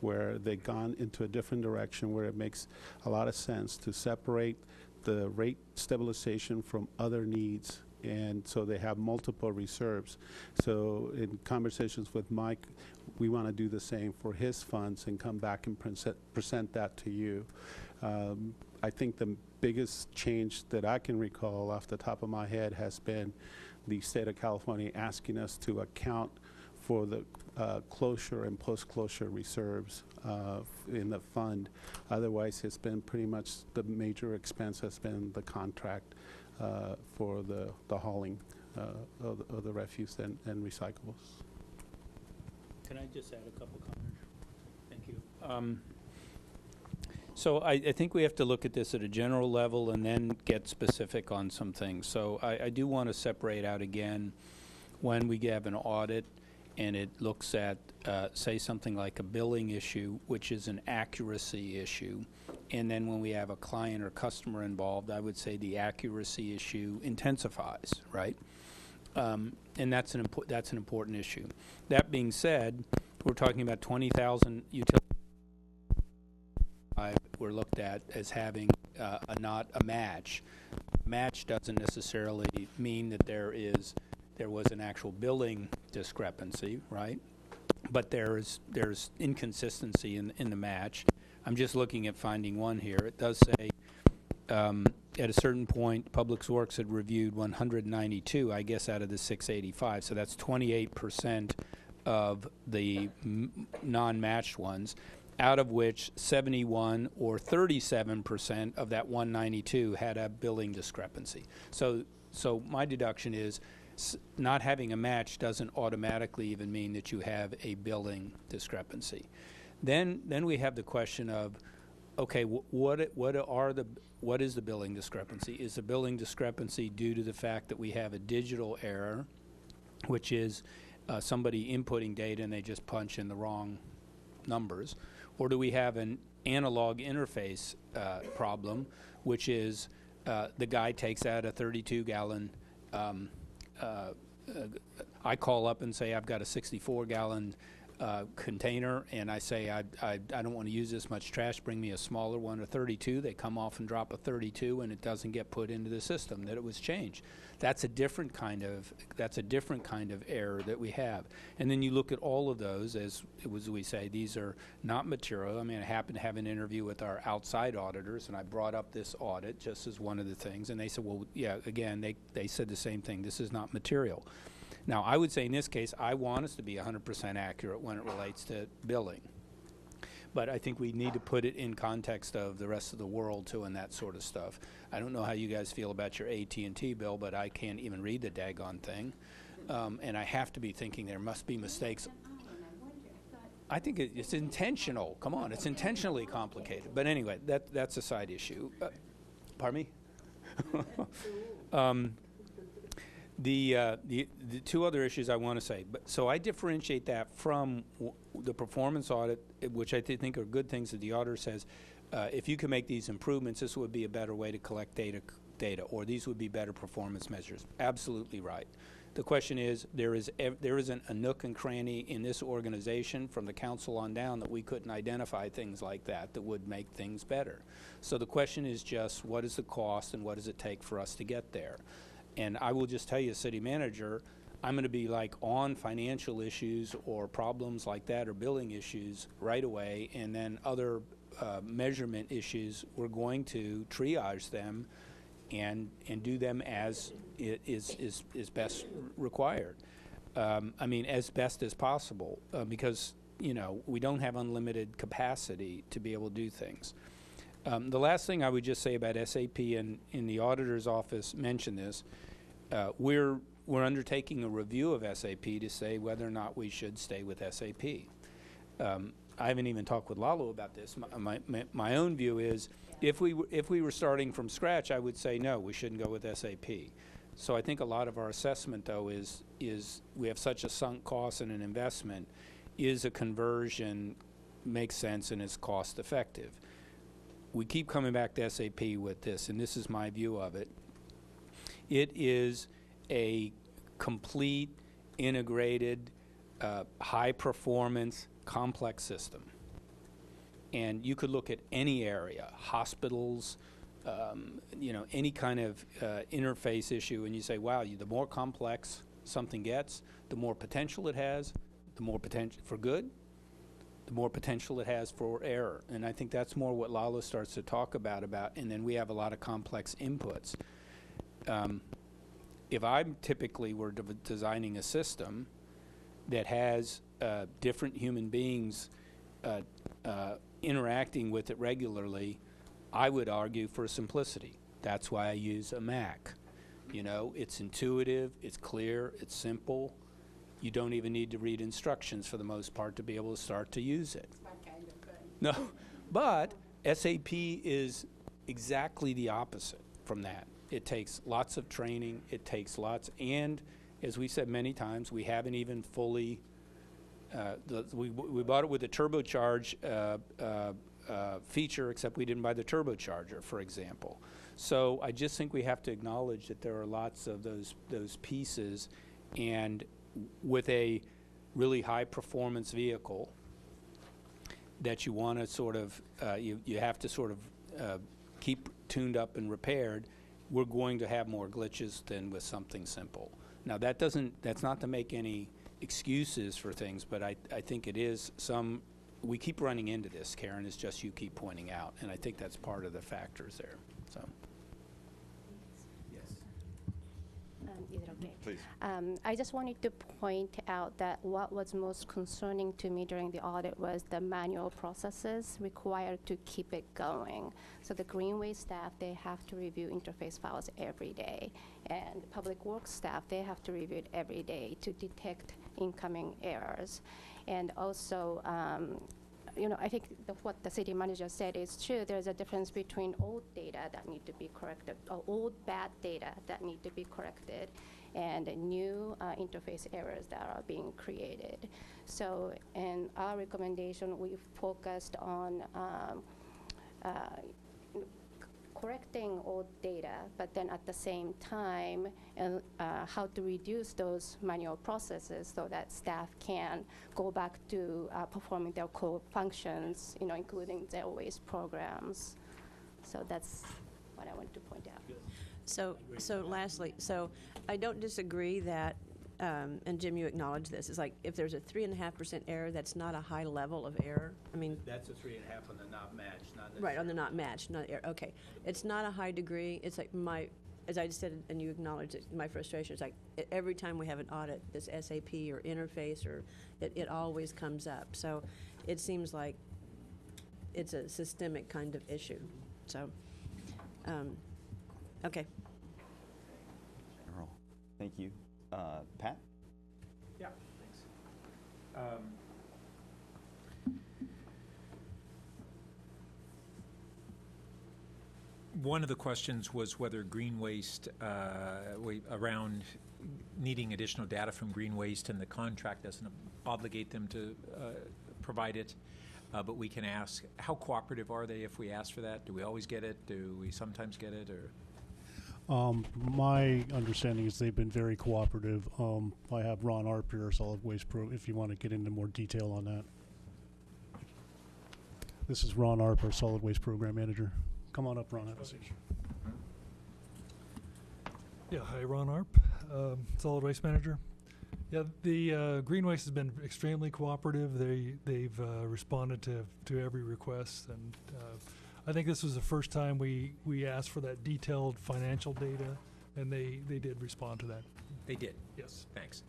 where they've gone into a different direction where it makes a lot of sense to separate the rate stabilization from other needs, and so they have multiple reserves. So in conversations with Mike, we want to do the same for his funds and come back and present that to you. I think the biggest change that I can recall off the top of my head has been the state of California asking us to account for the closure and post-closure reserves in the fund. Otherwise, it's been pretty much the major expense has been the contract for the hauling of the refuse and recyclables. Can I just add a couple comments? Thank you. So I think we have to look at this at a general level and then get specific on some things. So I do want to separate out again when we have an audit and it looks at, say, something like a billing issue, which is an accuracy issue. And then when we have a client or customer involved, I would say the accuracy issue intensifies, right? And that's an important issue. That being said, we're talking about 20,000 utilities were looked at as having not a match. Match doesn't necessarily mean that there was an actual billing discrepancy, right? But there's inconsistency in the match. I'm just looking at finding one here. It does say at a certain point, Public Works had reviewed 192, I guess, out of the 685. So that's 28% of the non-matched ones, out of which 71 or 37% of that 192 had a billing discrepancy. So my deduction is not having a match doesn't automatically even mean that you have a billing discrepancy. Then we have the question of, okay, what is the billing discrepancy? Is the billing discrepancy due to the fact that we have a digital error, which is somebody inputting data and they just punch in the wrong numbers, or do we have an analog interface problem, which is the guy takes out a 32-gallon. I call up and say I've got a 64-gallon container, and I say I don't want to use this much trash. Bring me a smaller one, a 32. They come off and drop a 32, and it doesn't get put into the system that it was changed. That's a different kind of error that we have. And then you look at all of those, as we say, these are not material. I mean, I happened to have an interview with our outside auditors, and I brought up this audit just as one of the things, and they said, well, yeah, again, they said the same thing. This is not material. Now, I would say in this case, I want us to be 100% accurate when it relates to billing. But I think we need to put it in context of the rest of the world, too, and that sort of stuff. I don't know how you guys feel about your AT&T bill, but I can't even read the daggone thing. And I have to be thinking there must be mistakes. I think it's intentional. Come on, it's intentionally complicated. But anyway, that's a side issue. Pardon me? The two other issues I want to say, so I differentiate that from the performance audit, which I think are good things that the auditor says, if you can make these improvements, this would be a better way to collect data, or these would be better performance measures. Absolutely right. The question is, there isn't a nook and cranny in this organization from the council on down that we couldn't identify things like that would make things better. So the question is just, what is the cost and what does it take for us to get there? And I will just tell you, as city manager, I'm going to be like on financial issues or problems like that or billing issues right away, and then other measurement issues, we're going to triage them and do them as is best required. I mean, as best as possible, because we don't have unlimited capacity to be able to do things. The last thing I would just say about SAP, and in the auditor's office mentioned this, we're undertaking a review of SAP to say whether or not we should stay with SAP. I haven't even talked with Lalo about this. My own view is, if we were starting from scratch, I would say no, we shouldn't go with SAP. So I think a lot of our assessment, though, is we have such a sunk cost and an investment. Is a conversion makes sense and is cost effective? We keep coming back to SAP with this, and this is my view of it. It is a complete, integrated, high-performance, complex system. And you could look at any area, hospitals, any kind of interface issue, and you say, wow, the more complex something gets, the more potential it has, the more potential for good, the more potential it has for error. And I think that's more what Lalo starts to talk about, and then we have a lot of complex inputs. If I'm typically were designing a system that has different human beings interacting with it regularly, I would argue for simplicity. That's why I use a Mac. It's intuitive, it's clear, it's simple. You don't even need to read instructions for the most part to be able to start to use it. That kind of thing. No, but SAP is exactly the opposite from that. It takes lots of training, it takes lots, and as we said many times, we haven't even fully, we bought it with a turbocharge feature, except we didn't buy the turbocharger, for example. So I just think we have to acknowledge that there are lots of those pieces, and with a really high performance vehicle that you want to sort of, you have to sort of keep tuned up and repaired, we're going to have more glitches than with something simple. Now that's not to make any excuses for things, but I think it is we keep running into this, Karen, it's just you keep pointing out, and I think that's part of the factors there, so. Yes. Okay. Please. I just wanted to point out that what was most concerning to me during the audit was the manual processes required to keep it going. So the Greenway staff, they have to review interface files every day. And Public Works staff, they have to review it every day to detect incoming errors. And also, I think what the city manager said is true. There's a difference between old data that need to be corrected, or old bad data that need to be corrected, and new interface errors that are being created. So in our recommendation, we focused on correcting old data, but then at the same time, how to reduce those manual processes so that staff can go back to performing their core functions, including zero waste programs. So that's what I want to point out. So lastly, I don't disagree that, and Jim, you acknowledge this, it's like if there's a 3.5% error, that's not a high level of error. I mean, That's a 3.5 on the not matched, not right, on the not matched, not error. Okay. It's not a high degree. It's like as I just said, and you acknowledge it, my frustration is like every time we have an audit, this SAP or interface, or it always comes up. So it seems like it's a systemic kind of issue. So, okay. Earl, thank you. Pat? Yeah, thanks. One of the questions was whether green waste, around needing additional data from green waste, and the contract doesn't obligate them to provide it. But we can ask, how cooperative are they if we ask for that? Do we always get it? Do we sometimes get it? Or My understanding is they've been very cooperative. I have Ron Arp here, Solid Waste Pro, if you want to get into more detail on that. This is Ron Arp, our Solid Waste Program Manager. Come on up, Ron. Have a seat. Yeah, hi, Ron Arp, Solid Waste Manager. Yeah, the Green Waste has been extremely cooperative. They've responded to every request, and I think this was the first time we asked for that detailed financial data, and they did respond to that. they did? Yes. Thanks.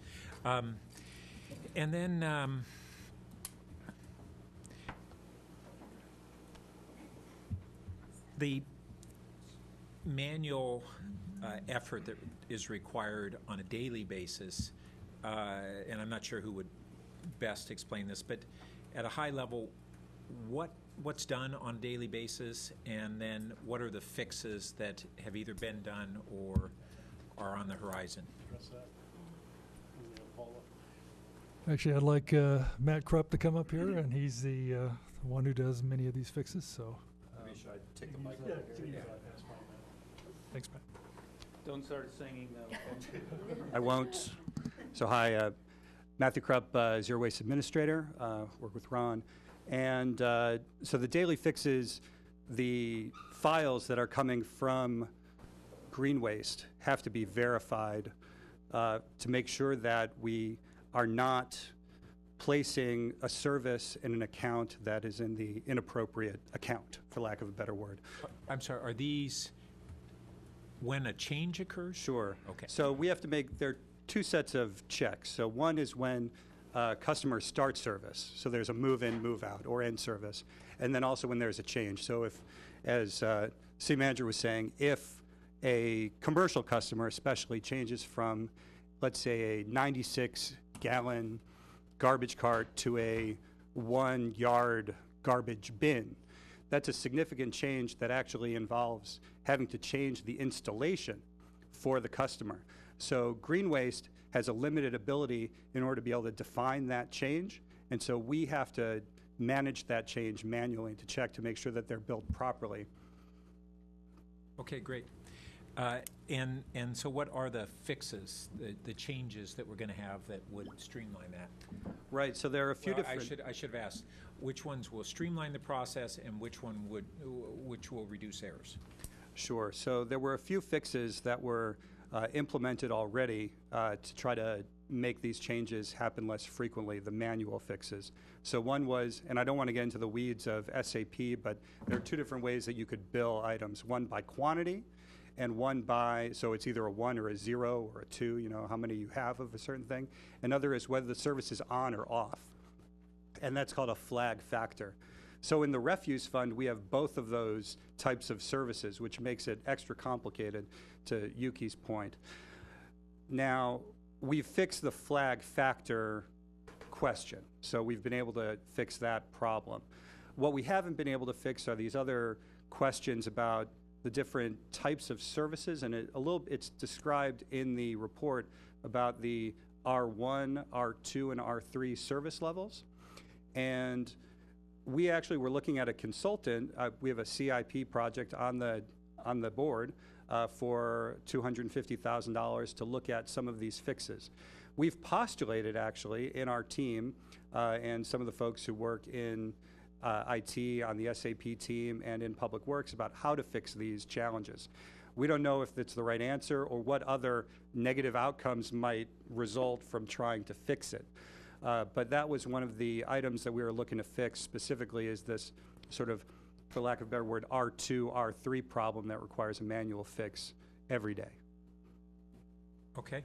And then the manual effort that is required on a daily basis, and I'm not sure who would best explain this, but at a high level, what's done on a daily basis, and then what are the fixes that have either been done or are on the horizon? Actually, I'd like Matt Krupp to come up here, and he's the one who does many of these fixes. So, Maybe should I take the mic? thanks, Matt. Don't start singing. I won't. So hi, Matthew Krupp, Zero Waste Administrator, work with Ron. And so the daily fixes, the files that are coming from Green Waste have to be verified to make sure that we are not placing a service in an account that is in the inappropriate account, for lack of a better word. I'm sorry, are these when a change occurs? Sure. Okay. So we have to make, there are two sets of checks. So one is when customers start service. So there's a move-in, move-out, or end service. And then also when there's a change. So if, as city manager was saying, if a commercial customer especially changes from, let's say, a 96-gallon garbage cart to a 1-yard garbage bin, that's a significant change that actually involves having to change the installation for the customer. So Green Waste has a limited ability in order to be able to define that change, and so we have to manage that change manually to check to make sure that they're built properly. Okay, great. And so what are the fixes, the changes that we're going to have that would streamline that? Right, so there are a few Well, different... I should have asked, which ones will streamline the process and which will reduce errors? Sure. So there were a few fixes that were implemented already to try to make these changes happen less frequently, the manual fixes. So one was, and I don't want to get into the weeds of SAP, but there are two different ways that you could bill items. One by quantity, and one by, so it's either a 1 or a 0 or a 2, you know, how many you have of a certain thing. Another is whether the service is on or off, and that's called a flag factor. So in the refuse fund, we have both of those types of services, which makes it extra complicated, to Yuki's point. Now, we've fixed the flag factor question, so we've been able to fix that problem. What we haven't been able to fix are these other questions about the different types of services, and it's described in the report about the R1, R2, and R3 service levels. And we actually were looking at a consultant. We have a CIP project on the board for $250,000 to look at some of these fixes. We've postulated actually in our team and some of the folks who work in IT on the SAP team and in Public Works about how to fix these challenges. We don't know if it's the right answer or what other negative outcomes might result from trying to fix it. But that was one of the items that we were looking to fix specifically, is this sort of, for lack of a better word, R2, R3 problem that requires a manual fix every day. Okay.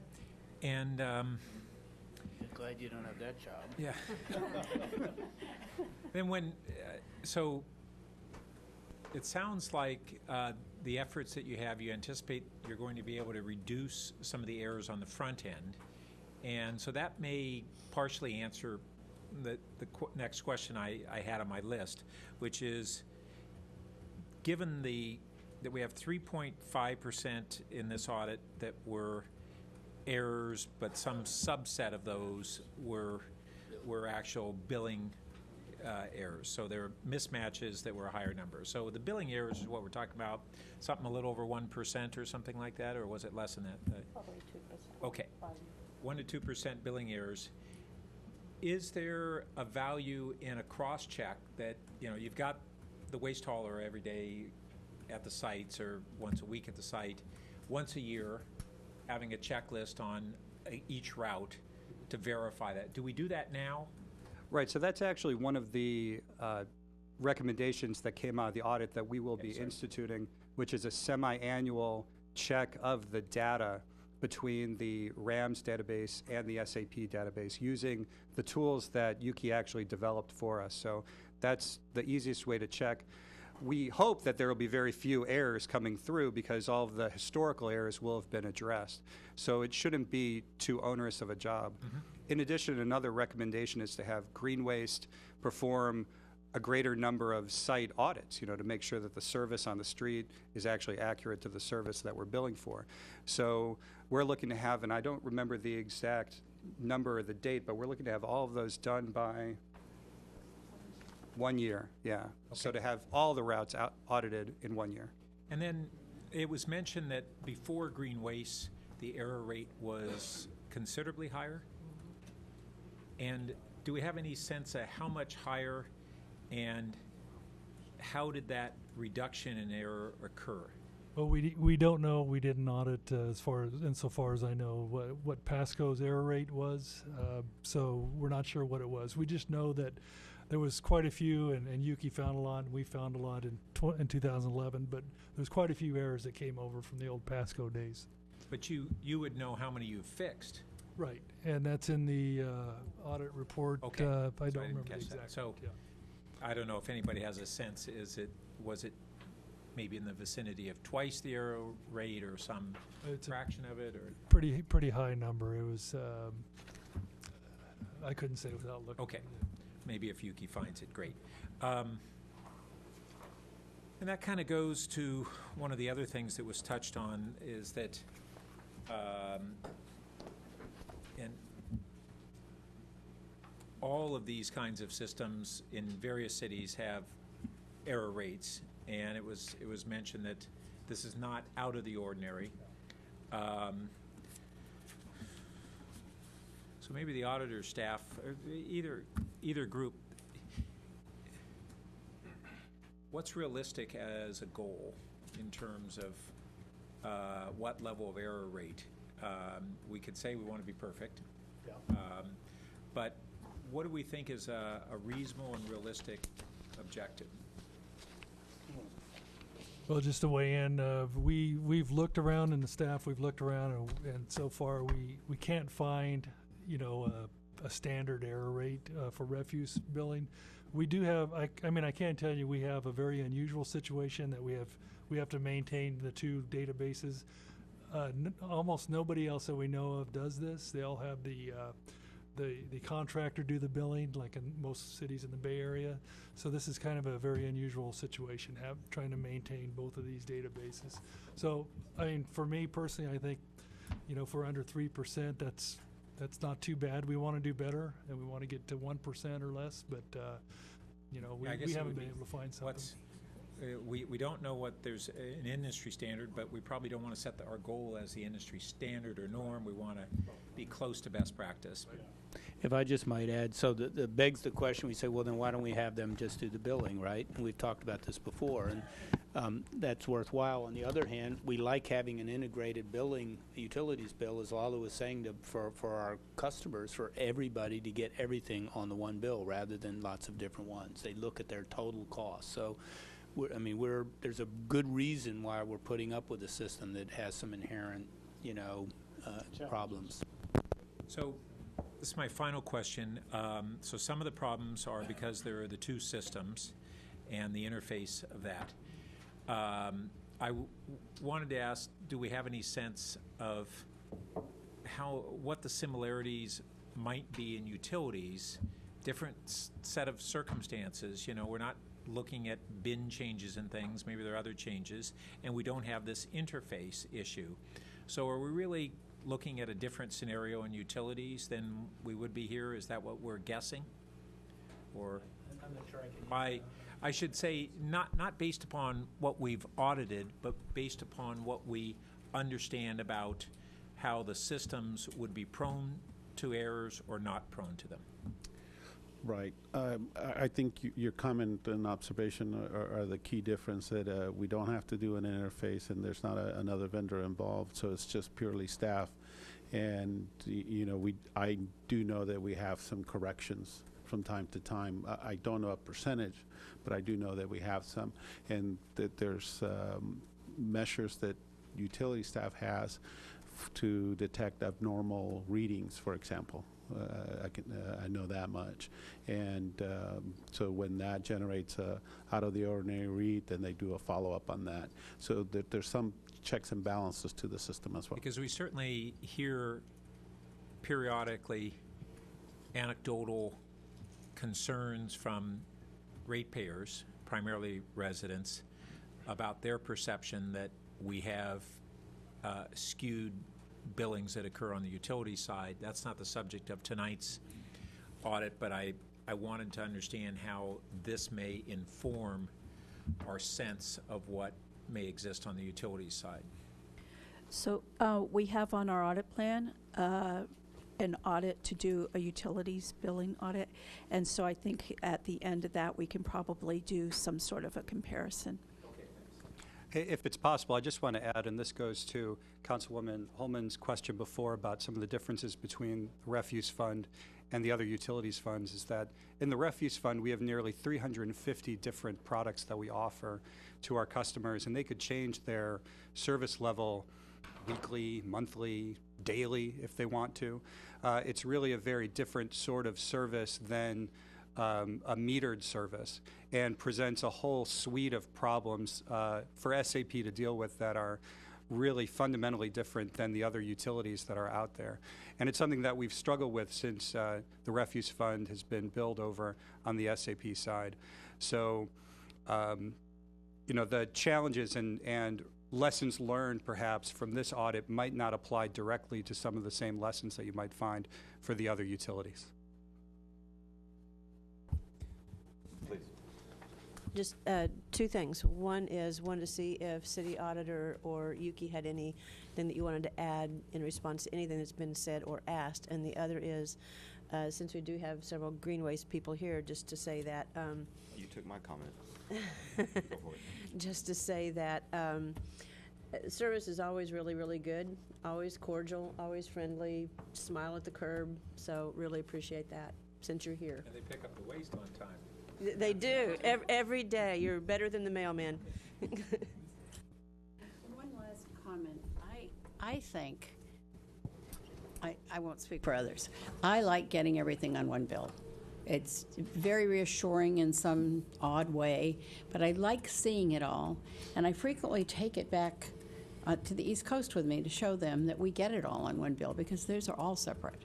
And glad you don't have that job. yeah. Then when, so it sounds like the efforts that you have, you anticipate you're going to be able to reduce some of the errors on the front end. And so that may partially answer the next question I had on my list, which is, given that we have 3.5% in this audit that were errors, but some subset of those were actual billing errors. So there were mismatches that were a higher number. So the billing errors is what we're talking about, something a little over 1% or something like that, or was it less than that? Probably 2%. Okay. 1 to 2% billing errors. Is there a value in a cross-check that, you know, you've got the waste hauler every day at the sites or once a week at the site, once a year having a checklist on each route to verify that? Do we do that now? Right, so that's actually one of the recommendations that came out of the audit that we will be instituting, which is a semi-annual check of the data between the RAMS database and the SAP database using the tools that Yuki actually developed for us. So that's the easiest way to check. We hope that there will be very few errors coming through because all of the historical errors will have been addressed. So it shouldn't be too onerous of a job. Mm-hmm. In addition, another recommendation is to have Green Waste perform a greater number of site audits, you know, to make sure that the service on the street is actually accurate to the service that we're billing for. So we're looking to have, and I don't remember the exact number or the date, but we're looking to have all of those done by 1 year, yeah. Okay. So to have all the routes audited in 1 year. And then it was mentioned that before Green Waste, the error rate was considerably higher. And do we have any sense of how much higher, and how did that reduction in error occur? Well, we don't know. We didn't audit insofar as I know what Pasco's error rate was. So we're not sure what it was. We just know that there was quite a few, and Yuki found a lot, and we found a lot in 2011. But there was quite a few errors that came over from the old Pasco days. But you would know how many you've fixed. Right, and that's in the audit report. Okay, I don't remember the exact. So, yeah. I don't know if anybody has a sense. Was it maybe in the vicinity of twice the error rate, or some fraction of it, or pretty high number? It was. I couldn't say without looking. Okay, maybe if Yuki finds it, great. And that kind of goes to one of the other things that was touched on, is that. And all of these kinds of systems in various cities have error rates, and it was mentioned that this is not out of the ordinary. So maybe the auditor staff, or either group, what's realistic as a goal in terms of what level of error rate? We could say we want to be perfect, but what do we think is a reasonable and realistic objective? Well, just to weigh in, we've looked around, and the staff, we've looked around, and so far we can't find, a standard error rate for refuse billing. We do have, I can't tell you, we have a very unusual situation that we have to maintain the two databases. Almost nobody else that we know of does this. They all have the contractor do the billing, like in most cities in the Bay Area. So this is kind of a very unusual situation, trying to maintain both of these databases. So, for me personally, I think, for under 3%, that's not too bad. We want to do better, and we want to get to 1% or less, but, we haven't been able to find something. We don't know what there's an industry standard, but we probably don't want to set our goal as the industry standard or norm. We want to be close to best practice. If I just might add, so that begs the question, we say, well, then why don't we have them just do the billing, right? And we've talked about this before, and that's worthwhile. On the other hand, we like having an integrated billing, utilities bill, as Lalo was saying, for our customers, for everybody to get everything on the one bill rather than lots of different ones. They look at their total cost. So, there's a good reason why we're putting up with a system that has some inherent, problems. So this is my final question. So some of the problems are because there are the two systems and the interface of that. I wanted to ask, do we have any sense of what the similarities might be in utilities, different set of circumstances? We're not looking at bin changes and things, maybe there are other changes, and we don't have this interface issue. So are we really looking at a different scenario in utilities than we would be here? Is that what we're guessing? Or I'm not sure I can. I should say not based upon what we've audited, but based upon what we understand about how the systems would be prone to errors or not prone to them. Right. I think your comment and observation are the key difference, that we don't have to do an interface and there's not another vendor involved, so it's just purely staff. And, I do know that we have some corrections from time to time. I don't know a percentage, but I do know that we have some, and that there's measures that utility staff has to detect abnormal readings, for example. I know that much, and so when that generates a out of the ordinary read, then they do a follow-up on that. So there's some checks and balances to the system as well. Because we certainly hear periodically anecdotal concerns from ratepayers, primarily residents, about their perception that we have skewed billings that occur on the utility side. That's not the subject of tonight's audit, but I wanted to understand how this may inform our sense of what may exist on the utility side. So we have on our audit plan an audit to do a utilities billing audit, and so I think at the end of that we can probably do some sort of a comparison. If it's possible, I just want to add, and this goes to Councilwoman Holman's question before about some of the differences between the refuse fund and the other utilities funds, is that in the refuse fund we have nearly 350 different products that we offer to our customers, and they could change their service level weekly, monthly, daily if they want to. It's really a very different sort of service than a metered service, and presents a whole suite of problems for SAP to deal with that are really fundamentally different than the other utilities that are out there. And it's something that we've struggled with since the refuse fund has been billed over on the SAP side. So, the challenges and lessons learned perhaps from this audit might not apply directly to some of the same lessons that you might find for the other utilities. Just two things. One is, wanted to see if City Auditor or Yuki had anything that you wanted to add in response to anything that's been said or asked. And the other is, since we do have several green waste people here, just to say that... you took my comment. Go for it. Just to say that service is always really, really good, always cordial, always friendly, smile at the curb. So really appreciate that since you're here. And they pick up the waste on time. They do. Every day. You're better than the mailman. I think, I won't speak for others, I like getting everything on one bill. It's very reassuring in some odd way, but I like seeing it all. And I frequently take it back to the East Coast with me to show them that we get it all on one bill, because those are all separate.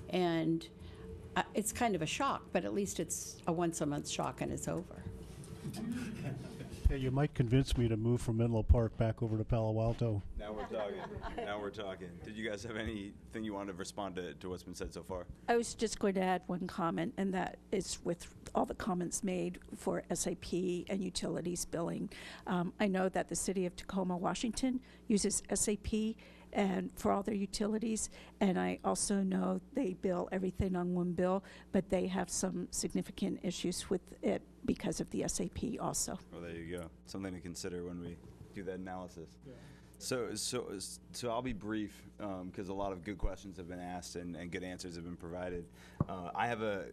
And it's kind of a shock, but at least it's a once-a-month shock and it's over. Yeah, you might convince me to move from Menlo Park back over to Palo Alto. Now we're talking. Now we're talking. Did you guys have anything you wanted to respond to what's been said so far? I was just going to add one comment, and that is with all the comments made for SAP and utilities billing. I know that the city of Tacoma, Washington uses SAP and for all their utilities, and I also know they bill everything on one bill, but they have some significant issues with it because of the SAP also. Well, there you go. Something to consider when we do that analysis. Yeah. So I'll be brief because a lot of good questions have been asked and good answers have been provided. I have a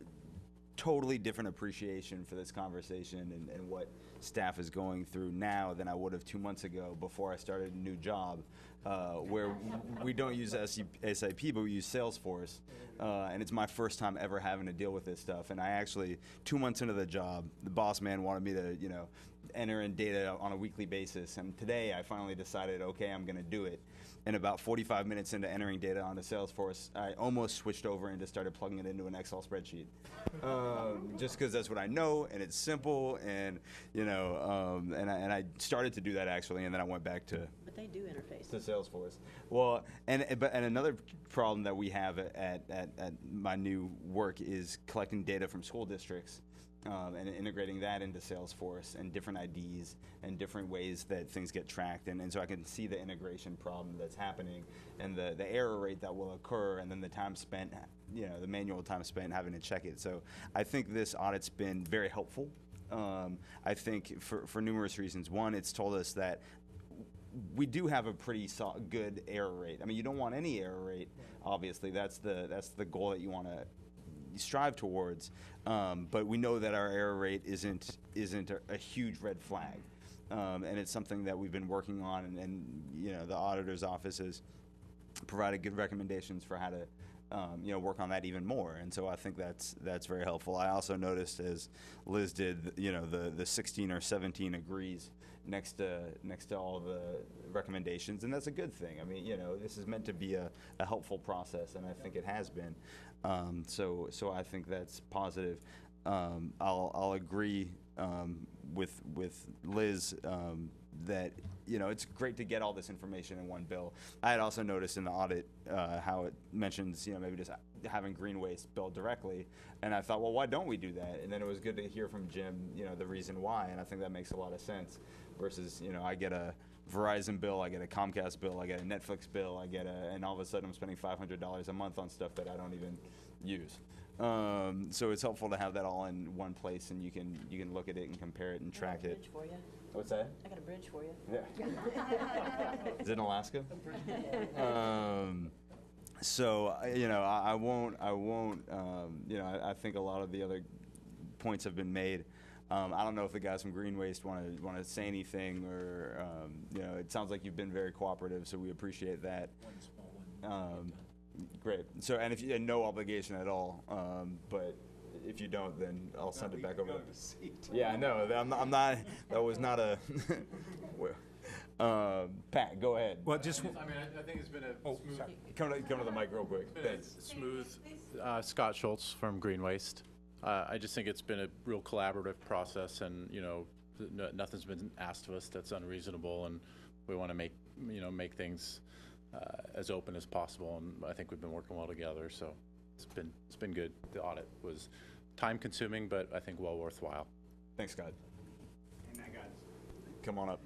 totally different appreciation for this conversation and what staff is going through now than I would have 2 months ago before I started a new job, where we don't use SAP, but we use Salesforce. And it's my first time ever having to deal with this stuff. And I actually, 2 months into the job, the boss man wanted me to, enter in data on a weekly basis. And today I finally decided, okay, I'm going to do it. And about 45 minutes into entering data onto Salesforce, I almost switched over and just started plugging it into an Excel spreadsheet. Just because that's what I know, and it's simple, and and I started to do that actually, and then I went back to. But they do interface to Salesforce. Well, and another problem that we have at my new work is collecting data from school districts. And integrating that into Salesforce and different IDs and different ways that things get tracked. And so I can see the integration problem that's happening and the error rate that will occur, and then the time spent, the manual time spent having to check it. So I think this audit's been very helpful. I think for numerous reasons. One, it's told us that we do have a pretty good error rate. I mean, you don't want any error rate, obviously. That's the goal that you want to strive towards, but we know that our error rate isn't a huge red flag, and it's something that we've been working on, and the auditor's office has provided good recommendations for how to work on that even more, and so I think that's very helpful. I also noticed, as Liz did, the 16 or 17 agrees next to all the recommendations, and that's a good thing. I mean, this is meant to be a helpful process, and I think it has been. So I think that's positive. I'll agree with Liz that it's great to get all this information in one bill. I had also noticed in the audit how it mentions maybe just having green waste billed directly, and I thought, well, why don't we do that? And then it was good to hear from Jim the reason why, and I think that makes a lot of sense. Versus I get a Verizon bill, I get a Comcast bill, I get a Netflix bill, and all of a sudden I'm spending $500 a month on stuff that I don't even use. So it's helpful to have that all in one place, and you can look at it and compare it and track it. Bridge for you. What's that? I got a bridge for you. Yeah. Is it in Alaska? So I won't. I think a lot of the other points have been made. I don't know if the guys from Green Waste want to say anything, or it sounds like you've been very cooperative, so we appreciate that. One small one. Great. So, and if you had no obligation at all, but if you don't, then I'll send it back over. Yeah, I know. I'm not. That was not a. Pat, go ahead. Well, just. I think it's been a smooth. Come to the mic real quick. Thanks. Smooth. Scott Schultz from Green Waste. I just think it's been a real collaborative process, and nothing's been asked of us that's unreasonable, and we want to make things as open as possible. And I think we've been working well together, so it's been good. The audit was time consuming, but I think well worthwhile. Thanks, Scott. Come on up.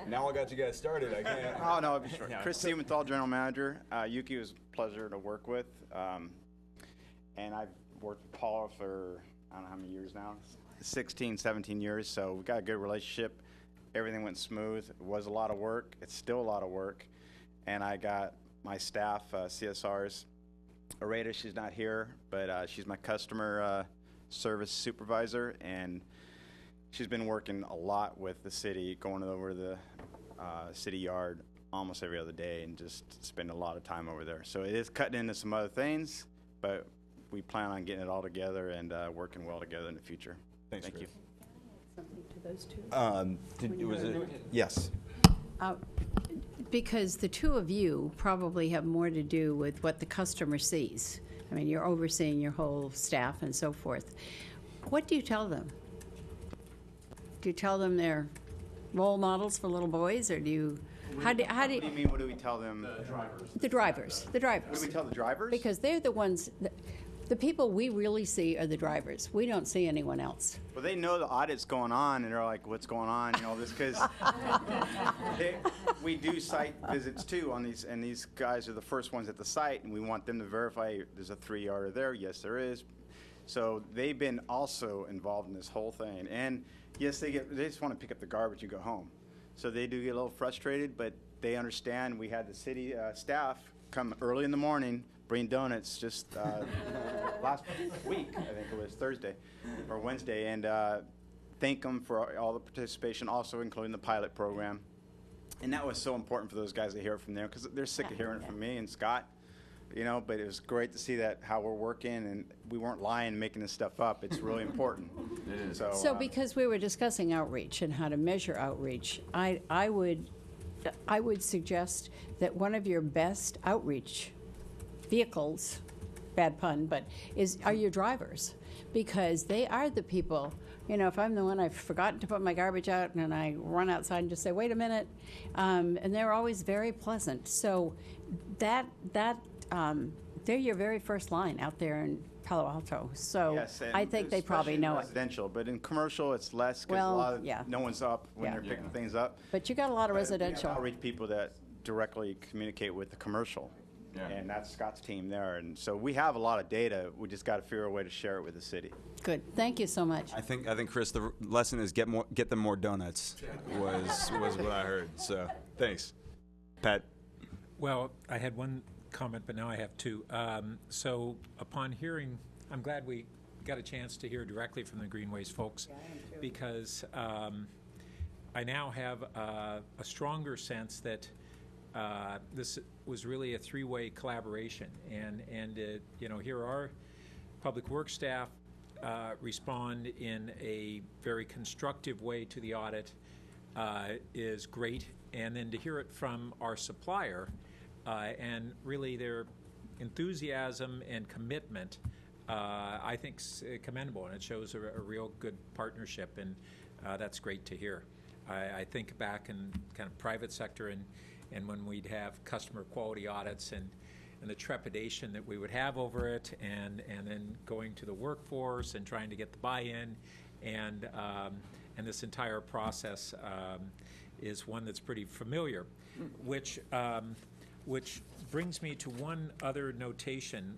Now I got you guys started. I can't. Oh no, sure. Chris Siementhal, General Manager. Yuki was a pleasure to work with, and I've worked with Palo for I don't know how many years now, 16, 17 years. So we've got a good relationship. Everything went smooth. It was a lot of work. It's still a lot of work, and I got my staff, CSRs. Areta, she's not here, but she's my customer service supervisor, and she's been working a lot with the city, going over the city yard almost every other day and just spend a lot of time over there. So it is cutting into some other things, but we plan on getting it all together and working well together in the future. Thanks, Thank you. Something to those two? Was it? Yes. Because the two of you probably have more to do with what the customer sees. I mean, you're overseeing your whole staff and so forth. What do you tell them? Do you tell them they're role models for little boys, or do you? What do you mean? What do we tell them? The drivers. The drivers. What do we tell the drivers? Because they're the ones. The people we really see are the drivers. We don't see anyone else. Well, they know the audit's going on, and they're like, "What's going on?" You know, this because we do site visits too on these, and these guys are the first ones at the site, and we want them to verify there's a 3-yarder there. Yes, there is. So they've been also involved in this whole thing, and yes, they just want to pick up the garbage and go home. So they do get a little frustrated, but they understand. We had the city staff come early in the morning, bring donuts just last week, I think it was Thursday or Wednesday, and thank them for all the participation, also including the pilot program. And that was so important for those guys to hear it from them, because they're sick of hearing it from me and Scott, you know, but it was great to see that how we're working, and we weren't lying, making this stuff up. It's really important. It is. So because we were discussing outreach and how to measure outreach, I would suggest that one of your best outreach vehicles, bad pun, but are your drivers, because they are the people. You know, if I'm the one I've forgotten to put my garbage out and I run outside and just say, wait a minute, and they're always very pleasant. So they're your very first line out there in Palo Alto. So yes, I think they probably know it. Residential, but in commercial it's less because no one's up when they're picking things up. But you got a lot of residential. We have outreach people that directly communicate with the commercial. Yeah. And that's Scott's team there. And so we have a lot of data. We just got to figure a way to share it with the city. Good. Thank you so much. I think Chris, the lesson is get them more donuts was what I heard. So thanks, Pat. Well, I had one comment, but now I have two. So upon hearing, I'm glad we got a chance to hear directly from the Green Waste folks, because I now have a stronger sense that this was really a three-way collaboration, and you know, here our public works staff respond in a very constructive way to the audit is great, and then to hear it from our supplier and really their enthusiasm and commitment, I think is commendable, and it shows a real good partnership, and that's great to hear. I think back in kind of private sector and when we'd have customer quality audits and the trepidation that we would have over it, and then going to the workforce and trying to get the buy-in, and this entire process is one that's pretty familiar, which brings me to one other notation,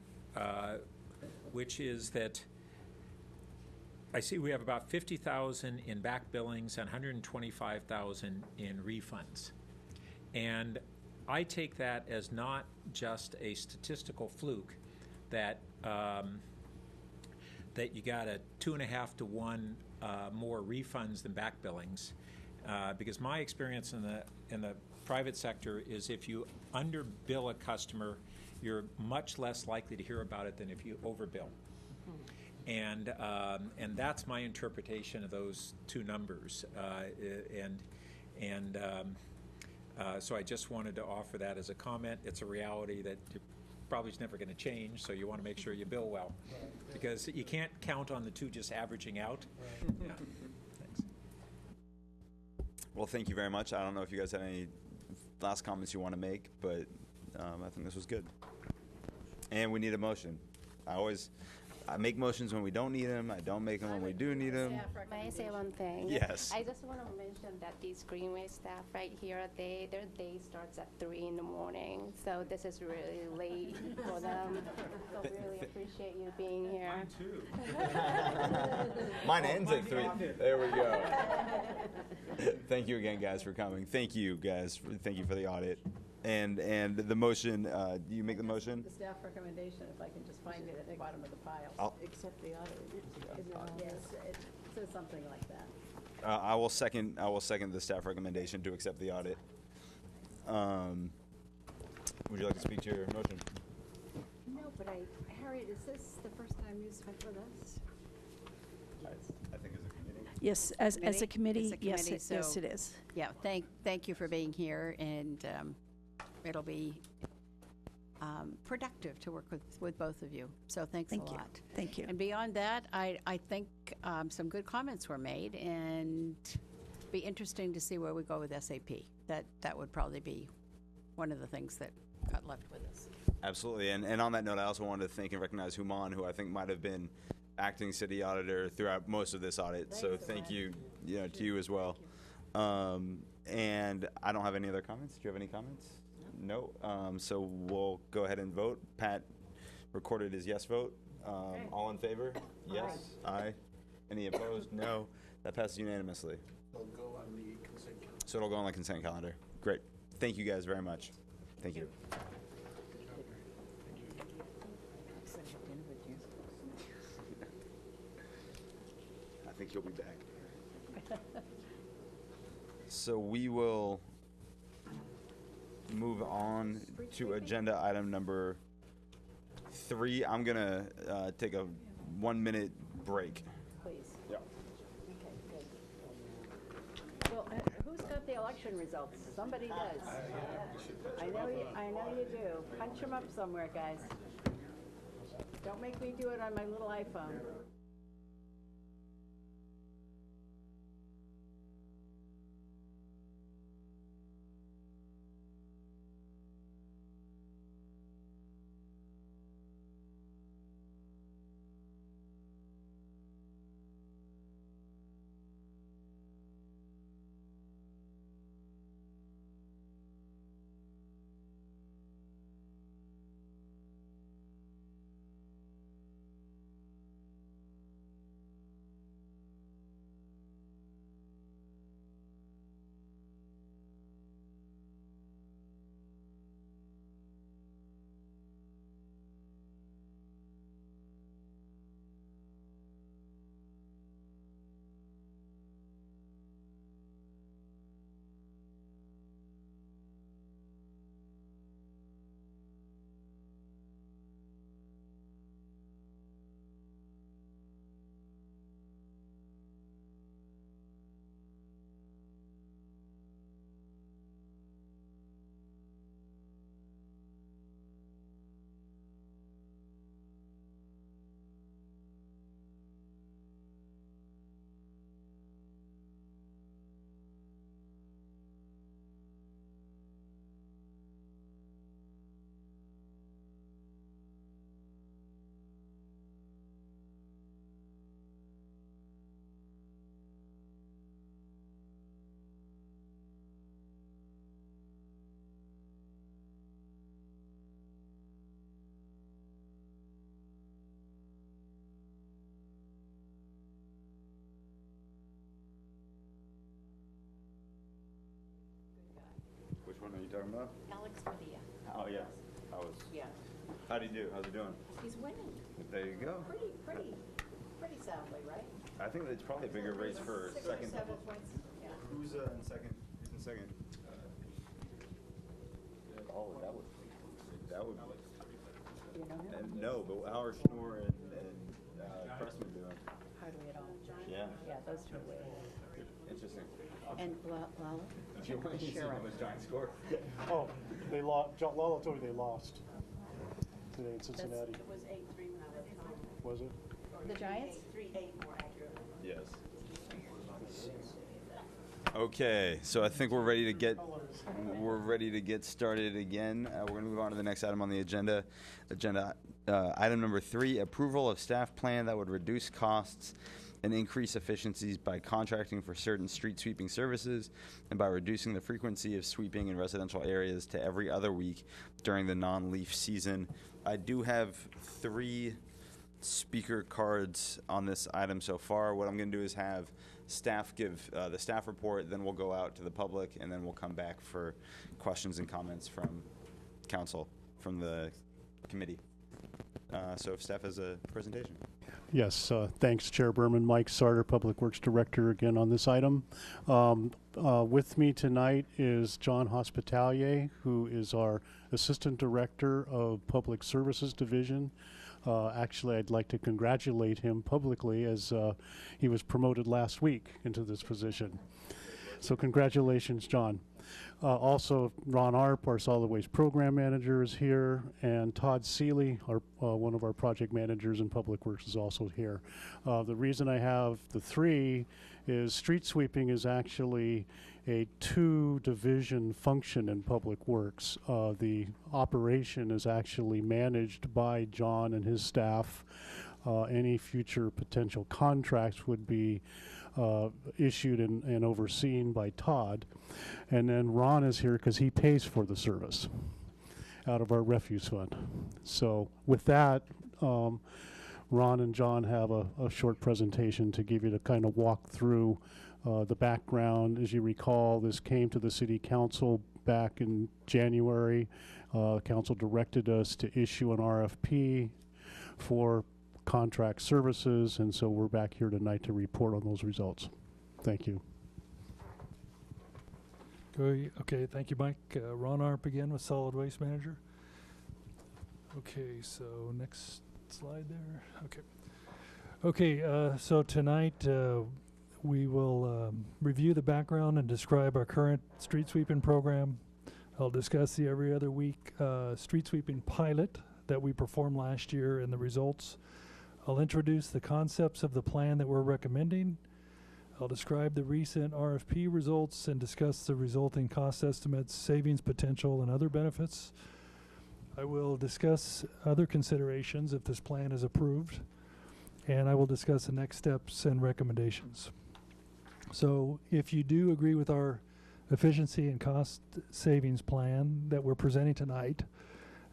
which is that I see we have about 50,000 in back billings and 125,000 in refunds. And I take that as not just a statistical fluke that that you got a 2.5 to 1 more refunds than back billings, because my experience in the private sector is if you underbill a customer, you're much less likely to hear about it than if you overbill. And that's my interpretation of those two numbers, so I just wanted to offer that as a comment. It's a reality that probably is never going to change, so you want to make sure you bill well, because you can't count on the two just averaging out. Yeah. Thanks. Well, thank you very much. I don't know if you guys have any last comments you want to make, but I think this was good. And we need a motion. I make motions when we don't need them. I don't make them when we do need them. May I say one thing? Yes. I just want to mention that these Greenway staff right here, their day starts at 3 in the morning, so this is really late for them. So really appreciate you being here. Mine too. Mine ends at 3. There we go. Thank you again, guys, for coming. Thank you, guys. Thank you for the audit. And the motion, do you make the motion? The staff recommendation, if I can just find it at the bottom of the pile. Accept the audit. Yes, it says something like that. I will second the staff recommendation to accept the audit. Would you like to speak to your motion? No, but Harriet, is this the first time you've spent with us? I think as a committee. Yes, as a committee, As a yes, committee, yes, so- it is. Yeah, thank you for being here, and it'll be productive to work with both of you. So thanks Thank a you. lot. Thank you. And beyond that, I think some good comments were made, and be interesting to see where we go with SAP. That would probably be one of the things that got left with us. Absolutely. And on that note, I also wanted to thank and recognize Human, who I think might have been acting city auditor throughout most of this audit. So thank you, to you as well. And I don't have any other comments. Do you have any comments? No. So we'll go ahead and vote. Pat recorded his yes vote. All in favor? Yes. Aye. Any opposed? No. That passes unanimously. It'll go on the consent calendar. So it'll go on the consent calendar. Great. Thank you guys very much. Thank you. I think he'll be back. So we will move on to agenda item number 3. I'm going to take a 1-minute break. Please. Yeah. Okay, good. Well, who's got the election results? Somebody does. I know you do. Punch them up somewhere, guys. Don't make me do it on my little iPhone. Which one are you talking about? Alex Padilla. Oh, yeah. Yeah. How'd he do? How's he doing? He's winning. There you go. Pretty soundly, right? I think it's probably a bigger race for 6 or second. 7 points. Yeah. Who's in second? Who's in second? Oh, that would. Do you know him? No, but how are Schnorr and Pressman doing? Hardly at all. Yeah. Yeah, those two are way. Interesting. And Lala? Do you want to see how much Giants score? Oh, they lost. Lala told me they lost today in Cincinnati. It was 8-3 when I was home. Was it? The Giants? 3-8 more accurately. Yes. Okay, so I think we're ready to get started again. We're going to move on to the next item on the agenda. Item number 3: approval of staff plan that would reduce costs and increase efficiencies by contracting for certain street sweeping services and by reducing the frequency of sweeping in residential areas to every other week during the non-leaf season. I do have 3 speaker cards on this item so far. What I'm going to do is have staff give the staff report, then we'll go out to the public, and then we'll come back for questions and comments from council, from the committee. So if staff has a presentation. Yes, thanks, Chair Berman. Mike Sarter, Public Works Director, again on this item. With me tonight is John Hospitalier, who is our Assistant Director of Public Services Division. Actually, I'd like to congratulate him publicly as he was promoted last week into this position. So congratulations, John. Also, Ron Arp, our Solid Waste Program Manager, is here, and Todd Seeley, our, one of our project managers in Public Works, is also here. The reason I have the three is street sweeping is actually a two-division function in Public Works. The operation is actually managed by John and his staff. Any future potential contracts would be issued and overseen by Todd. And then Ron is here because he pays for the service out of our refuse fund. So with that, Ron and John have a short presentation to give you to kind of walk through the background. As you recall, this came to the City Council back in January. Council directed us to issue an RFP for contract services, and so we're back here tonight to report on those results. Thank you. Okay, thank you, Mike. Ron Arp again with Solid Waste Manager. Okay, so next slide there. Okay, so tonight we will review the background and describe our current street sweeping program. I'll discuss the every other week street sweeping pilot that we performed last year and the results. I'll introduce the concepts of the plan that we're recommending. I'll describe the recent RFP results and discuss the resulting cost estimates, savings potential, and other benefits. I will discuss other considerations if this plan is approved, and I will discuss the next steps and recommendations. So if you do agree with our efficiency and cost savings plan that we're presenting tonight,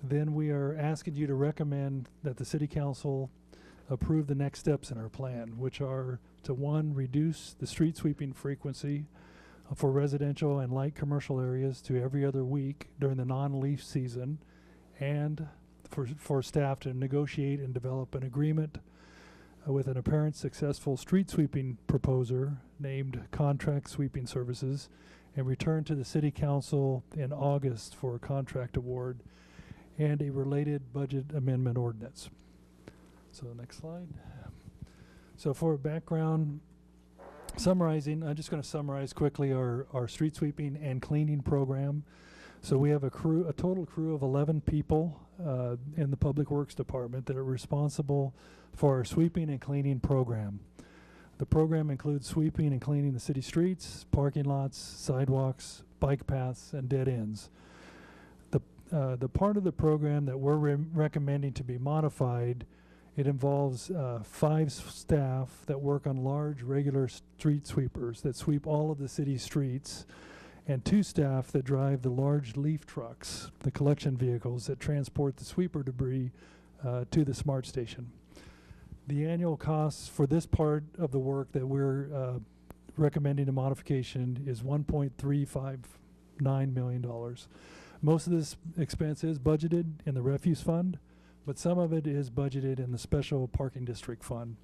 then we are asking you to recommend that the City Council approve the next steps in our plan, which are to, one, reduce the street sweeping frequency for residential and light commercial areas to every other week during the non-leaf season, and for staff to negotiate and develop an agreement with an apparent successful street sweeping proposer named Contract Sweeping Services, and return to the City Council in August for a contract award and a related budget amendment ordinance. So next slide. So for background, summarizing, I'm just going to summarize quickly our street sweeping and cleaning program. So we have a total crew of 11 people in the Public Works Department that are responsible for our sweeping and cleaning program. The program includes sweeping and cleaning the city streets, parking lots, sidewalks, bike paths, and dead ends. The part of the program that we're recommending to be modified, it involves 5 staff that work on large regular street sweepers that sweep all of the city streets, and 2 staff that drive the large leaf trucks, the collection vehicles that transport the sweeper debris to the smart station. The annual costs for this part of the work that we're recommending a modification is $1.359 million. Most of this expense is budgeted in the refuse fund, but some of it is budgeted in the Special Parking District Fund.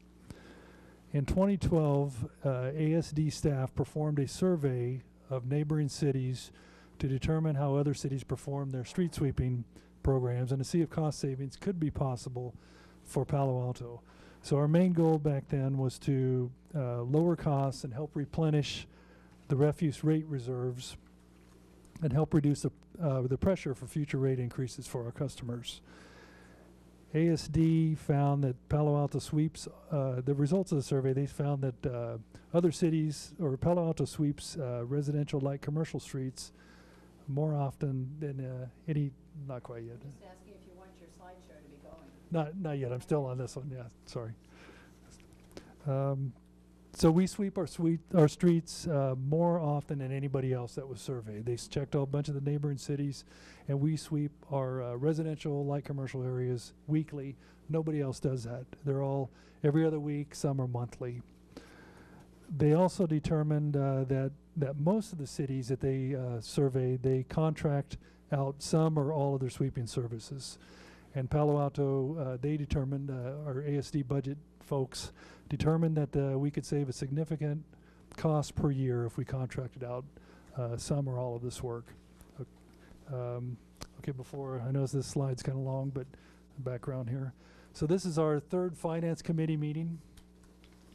In 2012, ASD staff performed a survey of neighboring cities to determine how other cities perform their street sweeping programs and to see if cost savings could be possible for Palo Alto. So our main goal back then was to lower costs and help replenish the refuse rate reserves and help reduce the pressure for future rate increases for our customers. ASD found that Palo Alto sweeps, the results of the survey, they found that other cities, or Palo Alto sweeps residential light commercial streets more often than any, not quite yet. Just asking if you want your slideshow to be going. Not yet, I'm still on this one, yeah, sorry. So we sweep our streets more often than anybody else that was surveyed. They checked a bunch of the neighboring cities, and we sweep our residential light commercial areas weekly. Nobody else does that. They're all every other week, some are monthly. They also determined that most of the cities that they surveyed, they contract out some or all of their sweeping services. And Palo Alto, they determined, our ASD budget folks determined that we could save a significant cost per year if we contracted out some or all of this work. Okay, before, I know this slide's kind of long, but background here. So this is our third Finance Committee meeting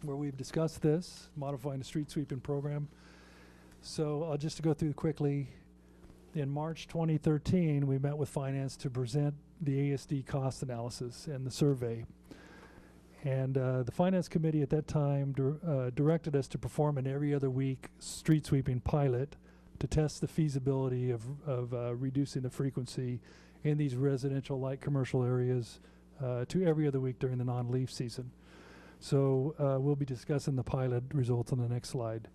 where we've discussed this, modifying the street sweeping program. So just to go through quickly, in March 2013, we met with Finance to present the ASD cost analysis and the survey. And the Finance Committee at that time directed us to perform an every other week street sweeping pilot to test the feasibility of reducing the frequency in these residential light commercial areas to every other week during the non-leaf season. So we'll be discussing the pilot results on the next slide.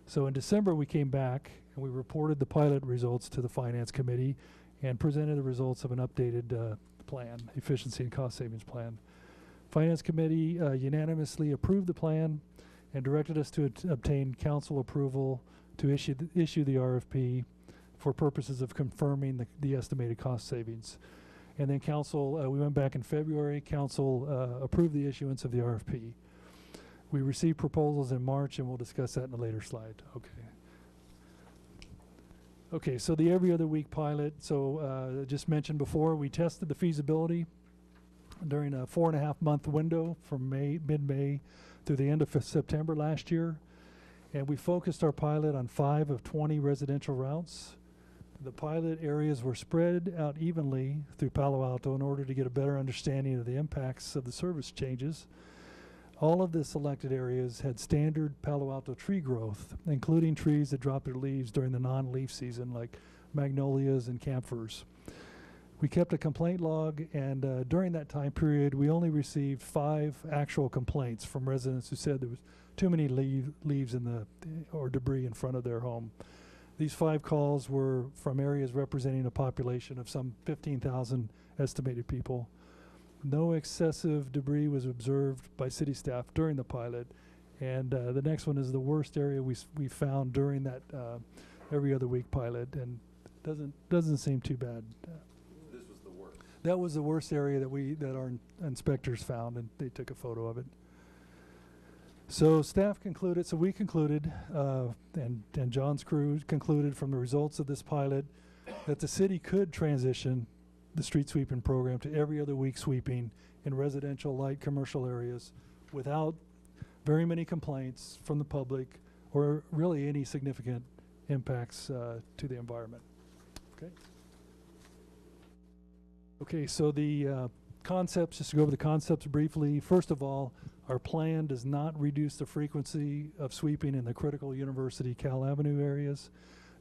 So in December, we came back and we reported the pilot results to the Finance Committee and presented the results of an updated plan, efficiency and cost savings plan. Finance Committee unanimously approved the plan and directed us to obtain council approval to issue the RFP for purposes of confirming the estimated cost savings. And then council, we went back in February, council approved the issuance of the RFP. We received proposals in March, and we'll discuss that in a later slide. Okay, so the every other week pilot, so just mentioned before, we tested the feasibility during a 4.5 month window from mid-May through the end of September last year. And we focused our pilot on 5 of 20 residential routes. The pilot areas were spread out evenly through Palo Alto in order to get a better understanding of the impacts of the service changes. All of the selected areas had standard Palo Alto tree growth, including trees that drop their leaves during the non-leaf season, like magnolias and camphors. We kept a complaint log, and during that time period, we only received 5 actual complaints from residents who said there was too many leaves in or debris in front of their home. These 5 calls were from areas representing a population of some 15,000 estimated people. No excessive debris was observed by city staff during the pilot, and the next one is the worst area we found during that every other week pilot, and doesn't seem too bad. This was the worst. That was the worst area that our inspectors found, and they took a photo of it. So staff concluded, we concluded, and John's crew concluded from the results of this pilot that the city could transition the street sweeping program to every other week sweeping in residential light commercial areas without very many complaints from the public or really any significant impacts to the environment. Okay, so the concepts, just to go over the concepts briefly. First of all, our plan does not reduce the frequency of sweeping in the critical University Cal Avenue areas.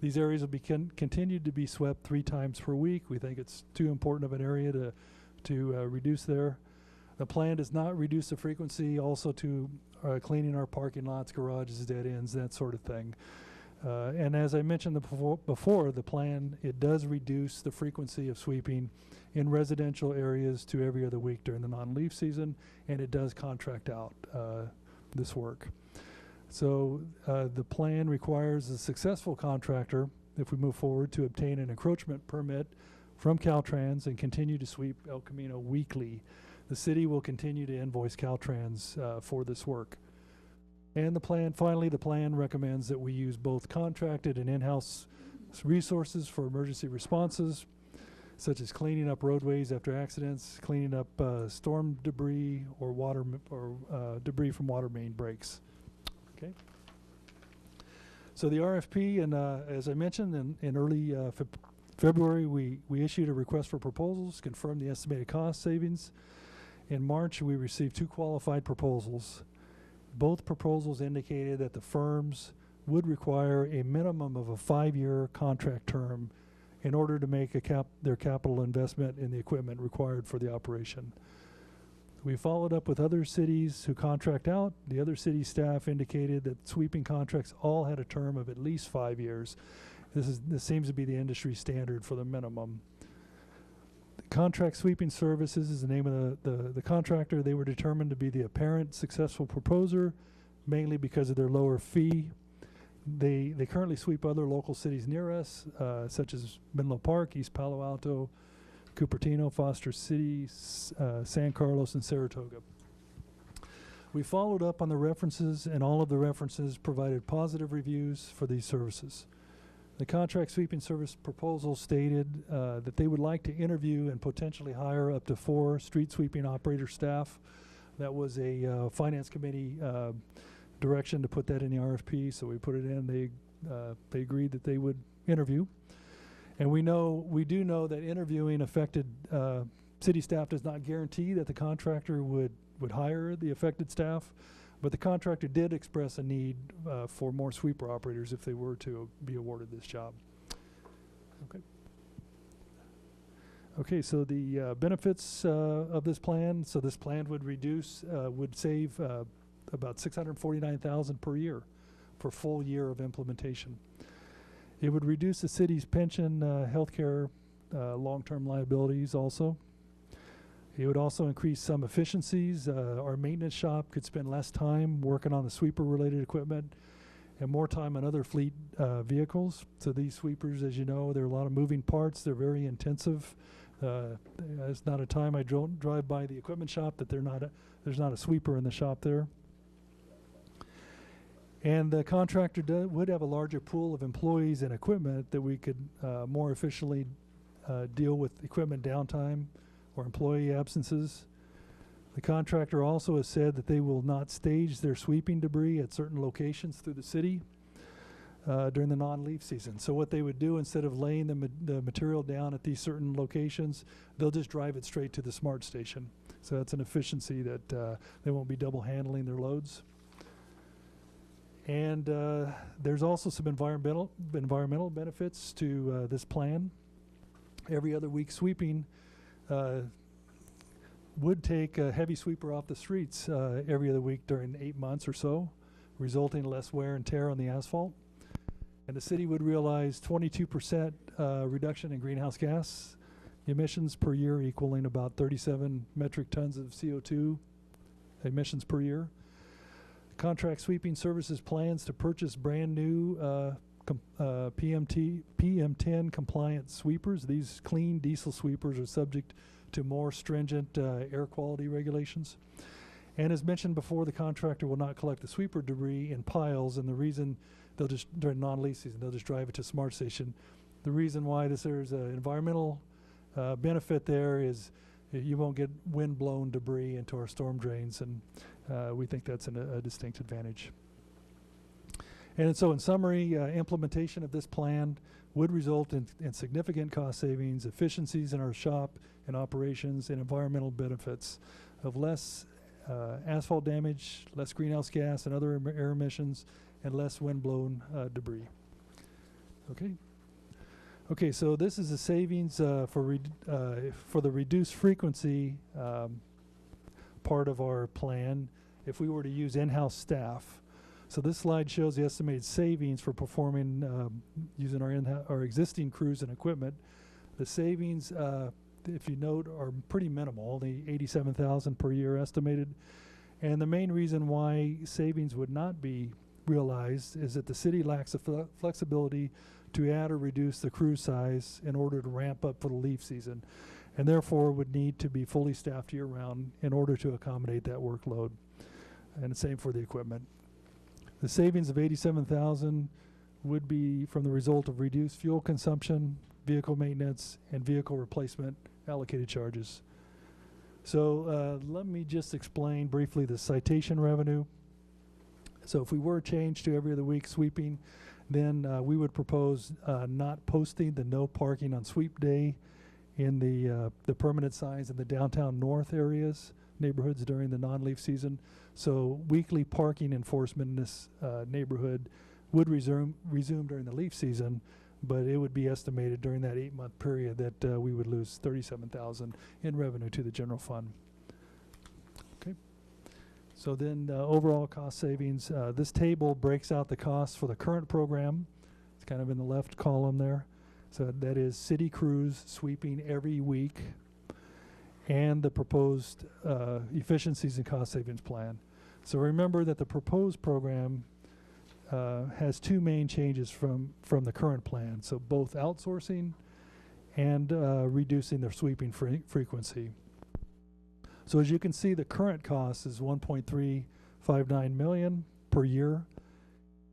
These areas will be continued to be swept 3 times per week. We think it's too important of an area to reduce there. The plan does not reduce the frequency also to cleaning our parking lots, garages, dead ends, that sort of thing. And as I mentioned before, the plan, it does reduce the frequency of sweeping in residential areas to every other week during the non-leaf season, and it does contract out this work. So the plan requires a successful contractor, if we move forward, to obtain an encroachment permit from Caltrans and continue to sweep El Camino weekly. The city will continue to invoice Caltrans for this work. And the plan, finally, the plan recommends that we use both contracted and in-house resources for emergency responses, such as cleaning up roadways after accidents, cleaning up storm debris or debris from water main breaks. Okay. So the RFP, and as I mentioned, in early February, we issued a request for proposals, confirmed the estimated cost savings. In March, we received 2 qualified proposals. Both proposals indicated that the firms would require a minimum of a 5-year contract term in order to make their capital investment in the equipment required for the operation. We followed up with other cities who contract out. The other city staff indicated that sweeping contracts all had a term of at least 5 years. This seems to be the industry standard for the minimum. Contract Sweeping Services is the name of the contractor. They were determined to be the apparent successful proposer, mainly because of their lower fee. They currently sweep other local cities near us, such as Menlo Park, East Palo Alto, Cupertino, Foster City, San Carlos, and Saratoga. We followed up on the references, and all of the references provided positive reviews for these services. The contract sweeping service proposal stated that they would like to interview and potentially hire up to 4 street sweeping operator staff. That was a finance committee direction to put that in the RFP, so we put it in. They agreed that they would interview. And we do know that interviewing affected city staff does not guarantee that the contractor would hire the affected staff, but the contractor did express a need for more sweeper operators if they were to be awarded this job. Okay, so the benefits of this plan. So this plan would save about $649,000 per year for full year of implementation. It would reduce the city's pension, healthcare, long-term liabilities also. It would also increase some efficiencies. Our maintenance shop could spend less time working on the sweeper-related equipment and more time on other fleet vehicles. So these sweepers, as you know, there are a lot of moving parts. They're very intensive. It's not a time I don't drive by the equipment shop that there's not a sweeper in the shop there. And the contractor would have a larger pool of employees and equipment that we could more efficiently deal with equipment downtime or employee absences. The contractor also has said that they will not stage their sweeping debris at certain locations through the city during the non-leaf season. So what they would do, instead of laying the material down at these certain locations, they'll just drive it straight to the smart station. So that's an efficiency that they won't be double handling their loads. And there's also some environmental benefits to this plan. Every other week sweeping would take a heavy sweeper off the streets every other week during 8 months or so, resulting in less wear and tear on the asphalt. And the city would realize 22% reduction in greenhouse gas emissions per year, equaling about 37 metric tons of CO2 emissions per year. Contract Sweeping Services plans to purchase brand new PM10 compliant sweepers. These clean diesel sweepers are subject to more stringent air quality regulations. And as mentioned before, the contractor will not collect the sweeper debris in piles, and the reason they'll just, during non-lease season, they'll just drive it to Smart Station. The reason why there's an environmental benefit there is you won't get wind-blown debris into our storm drains, and we think that's a distinct advantage. And so in summary, implementation of this plan would result in significant cost savings, efficiencies in our shop and operations, and environmental benefits of less asphalt damage, less greenhouse gas and other air emissions, and less wind-blown debris. Okay, so this is a savings for the reduced frequency part of our plan if we were to use in-house staff. So this slide shows the estimated savings for performing using our existing crews and equipment. The savings, if you note, are pretty minimal, only $87,000 per year estimated. And the main reason why savings would not be realized is that the city lacks the flexibility to add or reduce the crew size in order to ramp up for the leaf season, and therefore would need to be fully staffed year-round in order to accommodate that workload. And the same for the equipment. The savings of $87,000 would be from the result of reduced fuel consumption, vehicle maintenance, and vehicle replacement allocated charges. So let me just explain briefly the citation revenue. So if we were changed to every other week sweeping, then we would propose not posting the no parking on sweep day in the permanent signs in the downtown north neighborhoods during the non-leaf season. So weekly parking enforcement in this neighborhood would resume during the leaf season, but it would be estimated during that 8-month period that we would lose $37,000 in revenue to the general fund. Okay. So then overall cost savings, this table breaks out the costs for the current program. It's kind of in the left column there. So that is city crews sweeping every week and the proposed efficiencies and cost savings plan. So remember that the proposed program has two main changes from the current plan. So both outsourcing and reducing their sweeping frequency. So as you can see, the current cost is $1.359 million per year,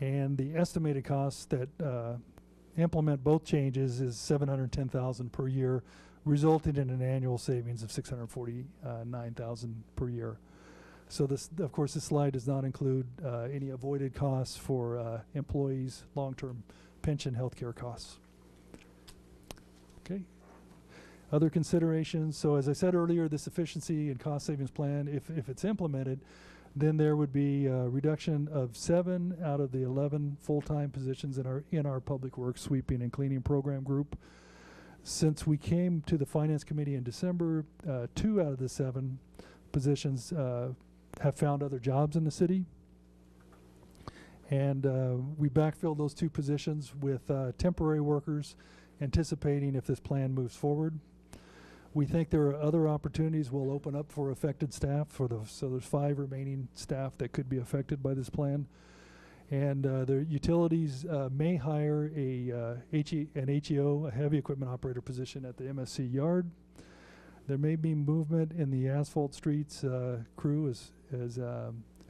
and the estimated cost that implement both changes is $710,000 per year, resulting in an annual savings of $649,000 per year. So this, of course, this slide does not include any avoided costs for employees' long-term pension healthcare costs. Okay. Other considerations. So as I said earlier, this efficiency and cost savings plan, if it's implemented, then there would be a reduction of 7 out of the 11 full-time positions in our Public Works Sweeping and Cleaning Program group. Since we came to the Finance Committee in December, 2 out of the 7 positions have found other jobs in the city. And we backfilled those 2 positions with temporary workers, anticipating if this plan moves forward. We think there are other opportunities we'll open up for affected staff, so there's 5 remaining staff that could be affected by this plan. And the utilities may hire an HEO, a heavy equipment operator position at the MSC yard. There may be movement in the asphalt streets crew as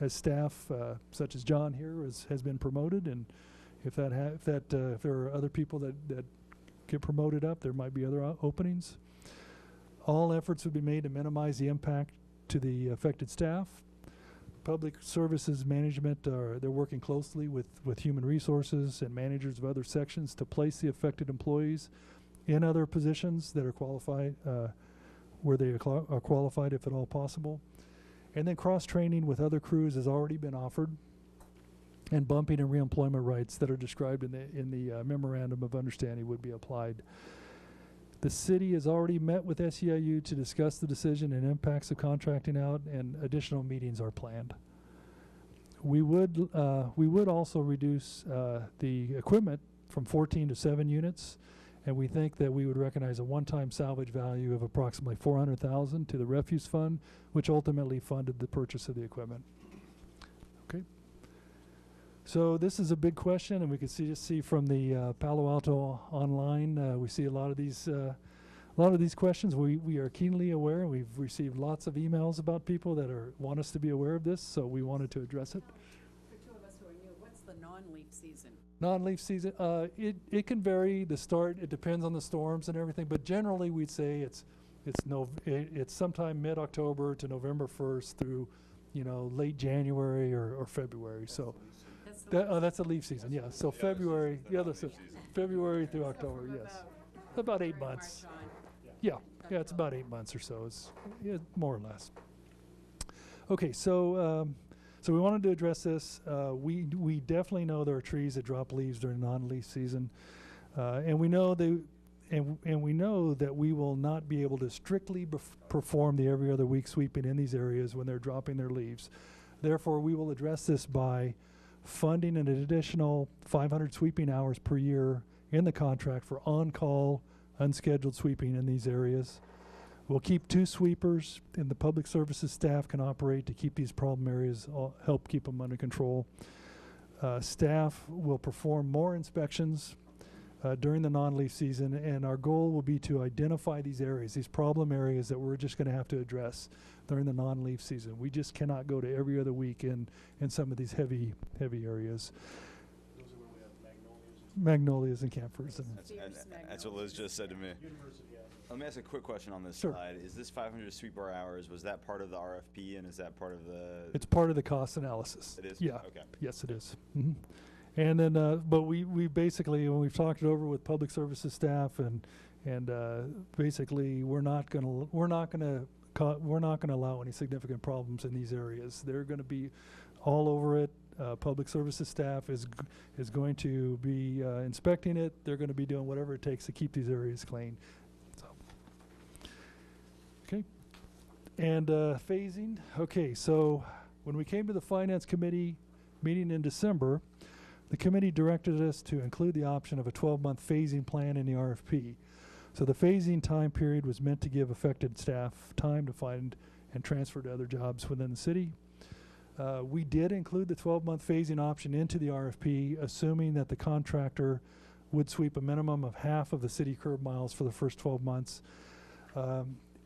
staff, such as John here, has been promoted. And if there are other people that get promoted up, there might be other openings. All efforts would be made to minimize the impact to the affected staff. Public Services Management, they're working closely with human resources and managers of other sections to place the affected employees in other positions that are qualified, where they are qualified if at all possible. And then cross-training with other crews has already been offered, and bumping and reemployment rights that are described in the Memorandum of Understanding would be applied. The city has already met with SEIU to discuss the decision and impacts of contracting out, and additional meetings are planned. We would also reduce the equipment from 14 to 7 units, and we think that we would recognize a one-time salvage value of approximately $400,000 to the refuse fund, which ultimately funded the purchase of the equipment. Okay. So this is a big question, and we can just see from the Palo Alto online. We see a lot of these questions. We are keenly aware. We've received lots of emails about people that want us to be aware of this, so we wanted to address it. For 2 of us who are new, what's the non-leaf season? Non-leaf season, it can vary. The start, it depends on the storms and everything, but generally we'd say it's sometime mid-October to November 1st through, late January or February. So. That's a leaf season, yeah. So February, February through October, yes. About 8 months. Yeah, it's about 8 months or so. It's more or less. Okay, so we wanted to address this. We definitely know there are trees that drop leaves during non-leaf season, and we know that we will not be able to strictly perform the every other week sweeping in these areas when they're dropping their leaves. Therefore, we will address this by funding an additional 500 sweeping hours per year in the contract for on-call, unscheduled sweeping in these areas. We'll keep 2 sweepers, and the public services staff can operate to keep these problem areas, help keep them under control. Staff will perform more inspections during the non-leaf season, and our goal will be to identify these areas, these problem areas that we're just going to have to address during the non-leaf season. We just cannot go to every other week in some of these heavy areas. Those are where we have Magnolias and camphors. That's what Liz just said to me. Let me ask a quick question on this slide. Is this 500 sweeper hours, was that part of the RFP, and is that part of the... It's part of the cost analysis. It is? Yeah. Okay. Yes, it is. Mm-hmm. And then, but we basically, when we've talked it over with public services staff, and basically we're not going to allow any significant problems in these areas. They're going to be all over it. Public services staff is going to be inspecting it. They're going to be doing whatever it takes to keep these areas clean. So, okay, and phasing. Okay, so when we came to the Finance Committee meeting in December, the committee directed us to include the option of a 12-month phasing plan in the RFP. So the phasing time period was meant to give affected staff time to find and transfer to other jobs within the city. We did include the 12-month phasing option into the RFP, assuming that the contractor would sweep a minimum of half of the city curb miles for the first 12 months.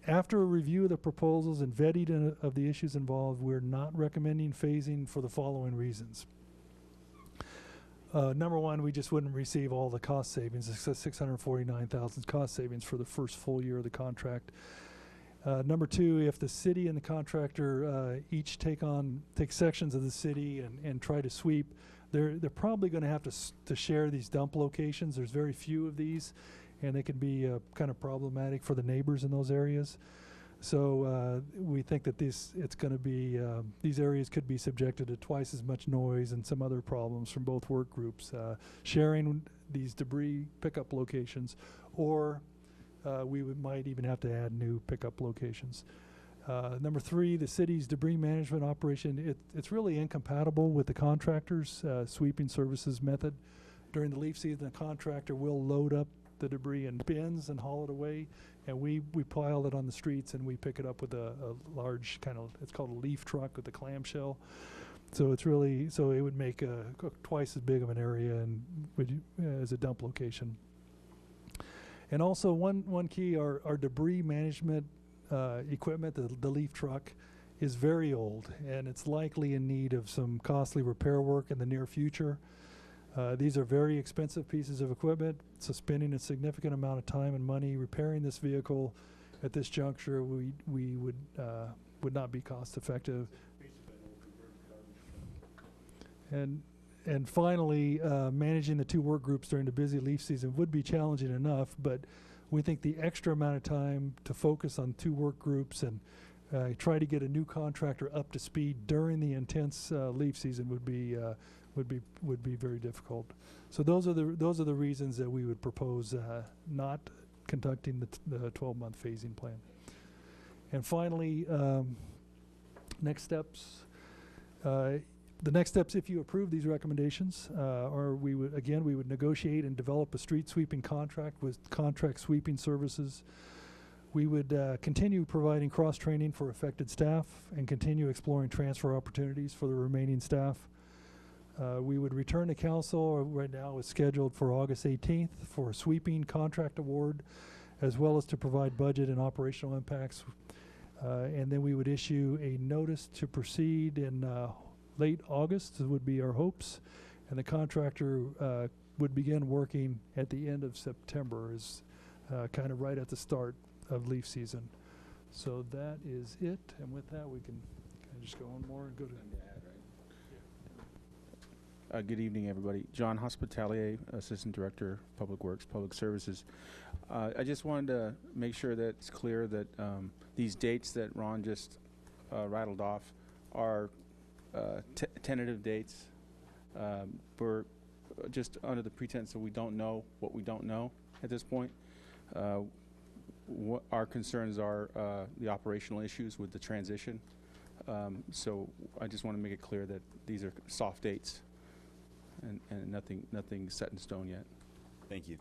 After a review of the proposals and vetting of the issues involved, we're not recommending phasing for the following reasons. Number one, we just wouldn't receive all the cost savings, $649,000 cost savings for the first full year of the contract. Number two, if the city and the contractor each take sections of the city and try to sweep, they're probably going to have to share these dump locations. There's very few of these, and they can be kind of problematic for the neighbors in those areas. So we think that these areas could be subjected to twice as much noise and some other problems from both work groups, sharing these debris pickup locations, or we might even have to add new pickup locations. Number three, the city's debris management operation, it's really incompatible with the contractor's sweeping services method. During the leaf season, the contractor will load up the debris in bins and haul it away, and we pile it on the streets and we pick it up with a large it's called a leaf truck with a clamshell. So it would make twice as big of an area as a dump location. And also one key, our debris management equipment, the leaf truck, is very old, and it's likely in need of some costly repair work in the near future. These are very expensive pieces of equipment, so spending a significant amount of time and money repairing this vehicle at this juncture, we would not be cost effective. And finally, managing the two work groups during the busy leaf season would be challenging enough, but we think the extra amount of time to focus on two work groups and try to get a new contractor up to speed during the intense leaf season would be very difficult. So those are the reasons that we would propose not conducting the 12-month phasing plan. And finally, next steps. The next steps, if you approve these recommendations, are we would negotiate and develop a street sweeping contract with contract sweeping services. We would continue providing cross-training for affected staff and continue exploring transfer opportunities for the remaining staff. We would return to council, right now it's scheduled for August 18th, for a sweeping contract award, as well as to provide budget and operational impacts. And then we would issue a notice to proceed in late August, would be our hopes. And the contractor would begin working at the end of September, is kind of right at the start of leaf season. So that is it. And with that, we can just go on more and go to... Good evening, everybody. John Hospitalier, Assistant Director, Public Works, Public Services. I just wanted to make sure that it's clear that these dates that Ron just rattled off are tentative dates. We're just under the pretense that we don't know what we don't know at this point. What our concerns are the operational issues with the transition. So I just want to make it clear that these are soft dates. And nothing set in stone yet. Thank you.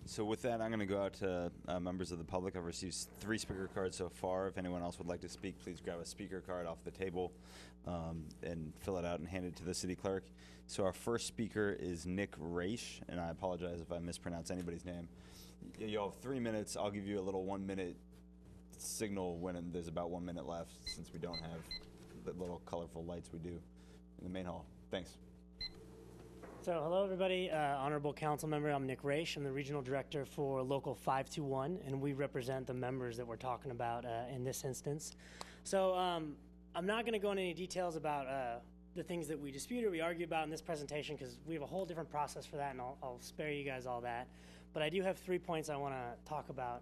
So with that, I'm going to go out to members of the public. I've received 3 speaker cards so far. If anyone else would like to speak, please grab a speaker card off the table and fill it out and hand it to the city clerk. So our first speaker is Nick Raish, and I apologize if I mispronounce anybody's name. You have 3 minutes. I'll give you a little 1-minute signal when there's about 1 minute left, since we don't have the little colorful lights we do in the main hall. Thanks. So hello everybody, Honorable Council Member, I'm Nick Raish. I'm the Regional Director for Local 521, and we represent the members that we're talking about in this instance. So I'm not going to go into any details about the things that we dispute or we argue about in this presentation, because we have a whole different process for that, and I'll spare you guys all that. But I do have 3 points I want to talk about.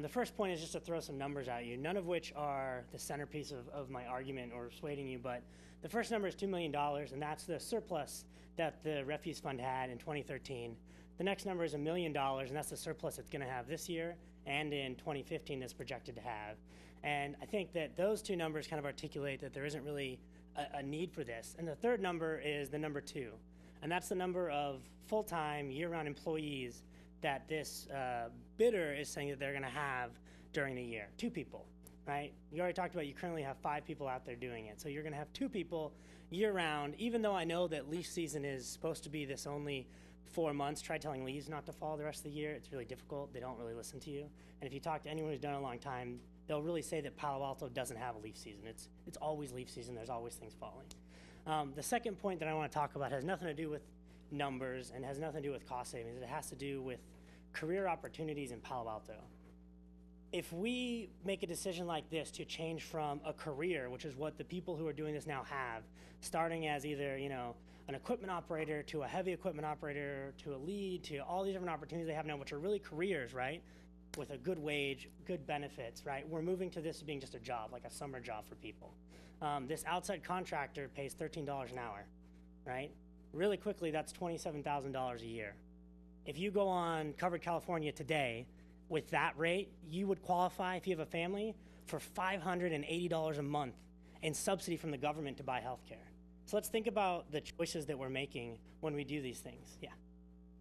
The first point is just to throw some numbers at you, none of which are the centerpiece of my argument or persuading you, but the first number is $2 million, and that's the surplus that the refuse fund had in 2013. The next number is $1 million, and that's the surplus it's going to have this year and in 2015 that's projected to have. And I think that those 2 numbers kind of articulate that there isn't really a need for this. And the third number is the number 2, and that's the number of full-time, year-round employees that this bidder is saying that they're going to have during the year. 2 people, right? You already talked about you currently have 5 people out there doing it. So you're going to have 2 people year-round, even though I know that leaf season is supposed to be this only 4 months, try telling leaves not to fall the rest of the year. It's really difficult. They don't really listen to you. And if you talk to anyone who's done it a long time, they'll really say that Palo Alto doesn't have a leaf season. It's always leaf season. There's always things falling. The second point that I want to talk about has nothing to do with numbers and has nothing to do with cost savings. It has to do with career opportunities in Palo Alto. If we make a decision like this to change from a career, which is what the people who are doing this now have, starting as either, an equipment operator to a heavy equipment operator to a lead to all these different opportunities they have now, which are really careers, right? With a good wage, good benefits, right? We're moving to this being just a job, like a summer job for people. This outside contractor pays $13 an hour, right? Really quickly, that's $27,000 a year. If you go on Covered California today, with that rate, you would qualify, if you have a family, for $580 a month in subsidy from the government to buy health care. So let's think about the choices that we're making when we do these things. Yeah.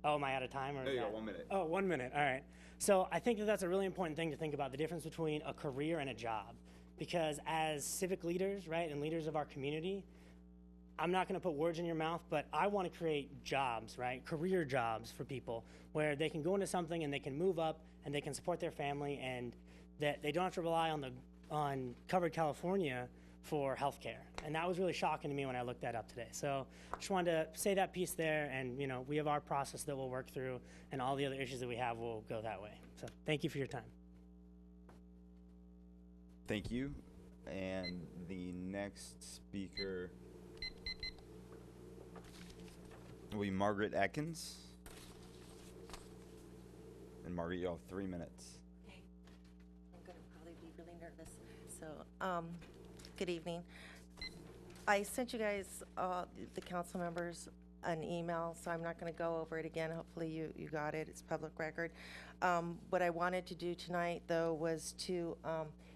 Oh, am I out of time? Or there you go, 1 minute. Oh, 1 minute. All right. So I think that that's a really important thing to think about, the difference between a career and a job. Because as civic leaders, right, and leaders of our community, I'm not going to put words in your mouth, but I want to create jobs, right, career jobs for people where they can go into something and they can move up and they can support their family and that they don't have to rely on Covered California for health care. And that was really shocking to me when I looked that up today. So just wanted to say that piece there, and we have our process that we'll work through, and all the other issues that we have will go that way. So thank you for your time. Thank you. And the next speaker will be Margaret Atkins. And Margaret, you have 3 minutes. Okay. I'm going to probably be really nervous. So, good evening. I sent you guys, the council members, an email, so I'm not going to go over it again. Hopefully you got it. It's public record. What I wanted to do tonight, though, was to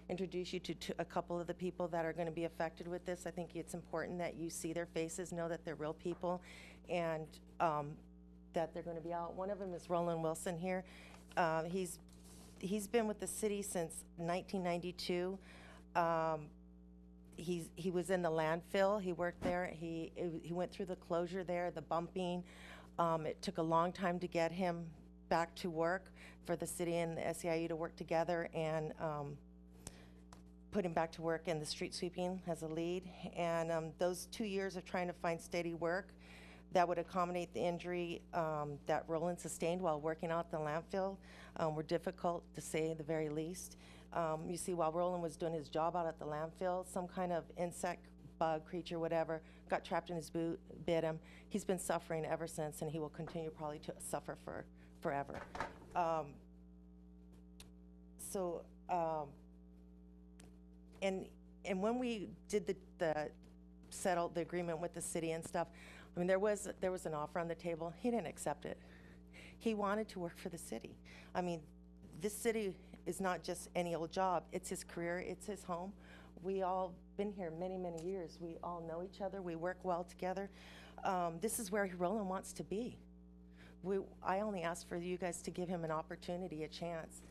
introduce you to a couple of the people that are going to be affected with this. I think it's important that you see their faces, know that they're real people, and that they're going to be out. One of them is Roland Wilson here. He's been with the city since 1992. He was in the landfill. He worked there. He went through the closure there, the bumping. It took a long time to get him back to work, for the city and the SEIU to work together and put him back to work in the street sweeping as a lead. And those 2 years of trying to find steady work that would accommodate the injury that Roland sustained while working out the landfill were difficult, to say the very least. You see, while Roland was doing his job out at the landfill, some kind of insect, bug, creature, whatever, got trapped in his boot, bit him. He's been suffering ever since, and he will continue probably to suffer forever. And when we did the settled the agreement with the city and stuff, I mean, there was an offer on the table. He didn't accept it. He wanted to work for the city. I mean, this city is not just any old job. It's his career. It's his home. We all been here many, many years. We all know each other. We work well together. This is where Roland wants to be. I only ask for you guys to give him an opportunity, a chance.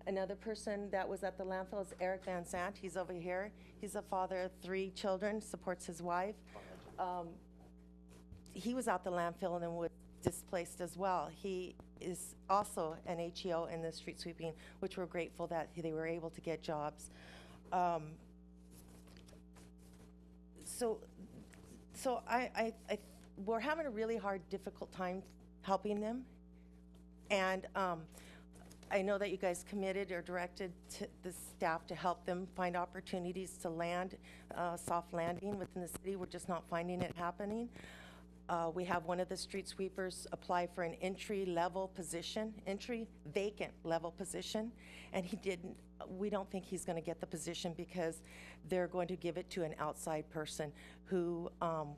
Another person that was at the landfill is Eric Van Sant. He's over here. He's a father of 3 children, supports his wife. He was out the landfill and then was displaced as well. He is also an HEO in the street sweeping, which we're grateful that they were able to get jobs. We're having a really hard, difficult time helping them. And I know that you guys committed or directed to the staff to help them find opportunities to land, soft landing within the city. We're just not finding it happening. We have one of the street sweepers apply for an entry vacant level position, and he didn't. We don't think he's going to get the position because they're going to give it to an outside person who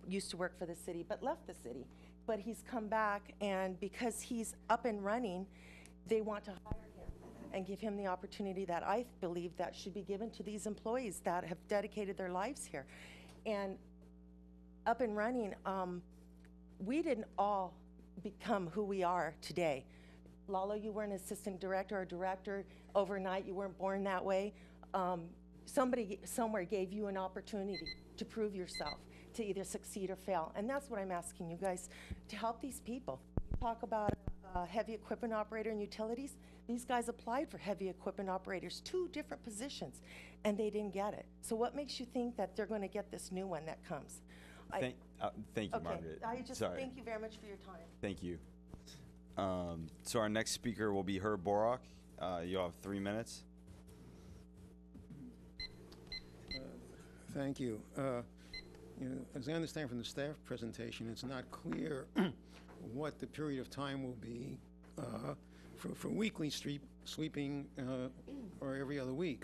used to work for the city but left the city. But he's come back, and because he's up and running, they want to hire him and give him the opportunity that I believe that should be given to these employees that have dedicated their lives here. And up and running, we didn't all become who we are today. Lalo, you weren't an assistant director or director overnight. You weren't born that way. Somebody somewhere gave you an opportunity to prove yourself, to either succeed or fail. And that's what I'm asking you guys, to help these people. You talk about heavy equipment operator and utilities. These guys applied for heavy equipment operators, 2 different positions, and they didn't get it. So what makes you think that they're going to get this new one that comes? Thank you, Okay, Margaret. I just Sorry. thank you very much for your time. Thank you. So our next speaker will be Herb Borok. You'll have 3 minutes. Thank you. As I understand from the staff presentation, it's not clear what the period of time will be for weekly sweeping or every other week.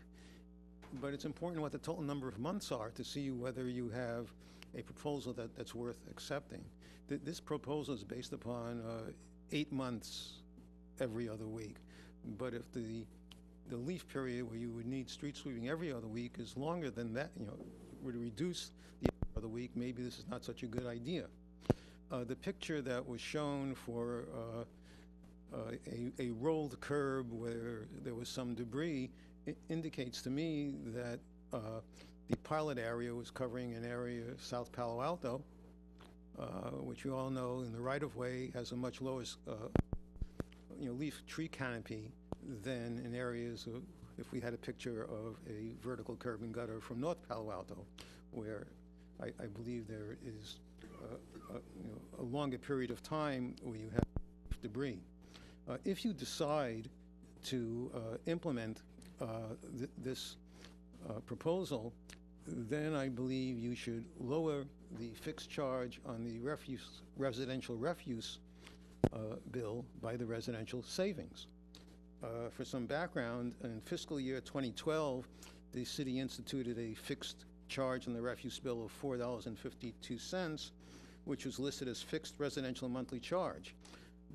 But it's important what the total number of months are to see whether you have a proposal that's worth accepting. This proposal is based upon 8 months every other week. But if the leaf period where you would need street sweeping every other week is longer than that, would reduce the other week, maybe this is not such a good idea. The picture that was shown for a rolled curb where there was some debris indicates to me that the pilot area was covering an area South Palo Alto, which you all know in the right-of-way has a much lower leaf tree canopy than in areas of, if we had a picture of a vertical curb and gutter from North Palo Alto, where I believe there is a longer period of time where you have debris. If you decide to implement this proposal, then I believe you should lower the fixed charge on the residential refuse bill by the residential savings. For some background, in fiscal year 2012, the city instituted a fixed charge on the refuse bill of $4.52, which was listed as fixed residential monthly charge.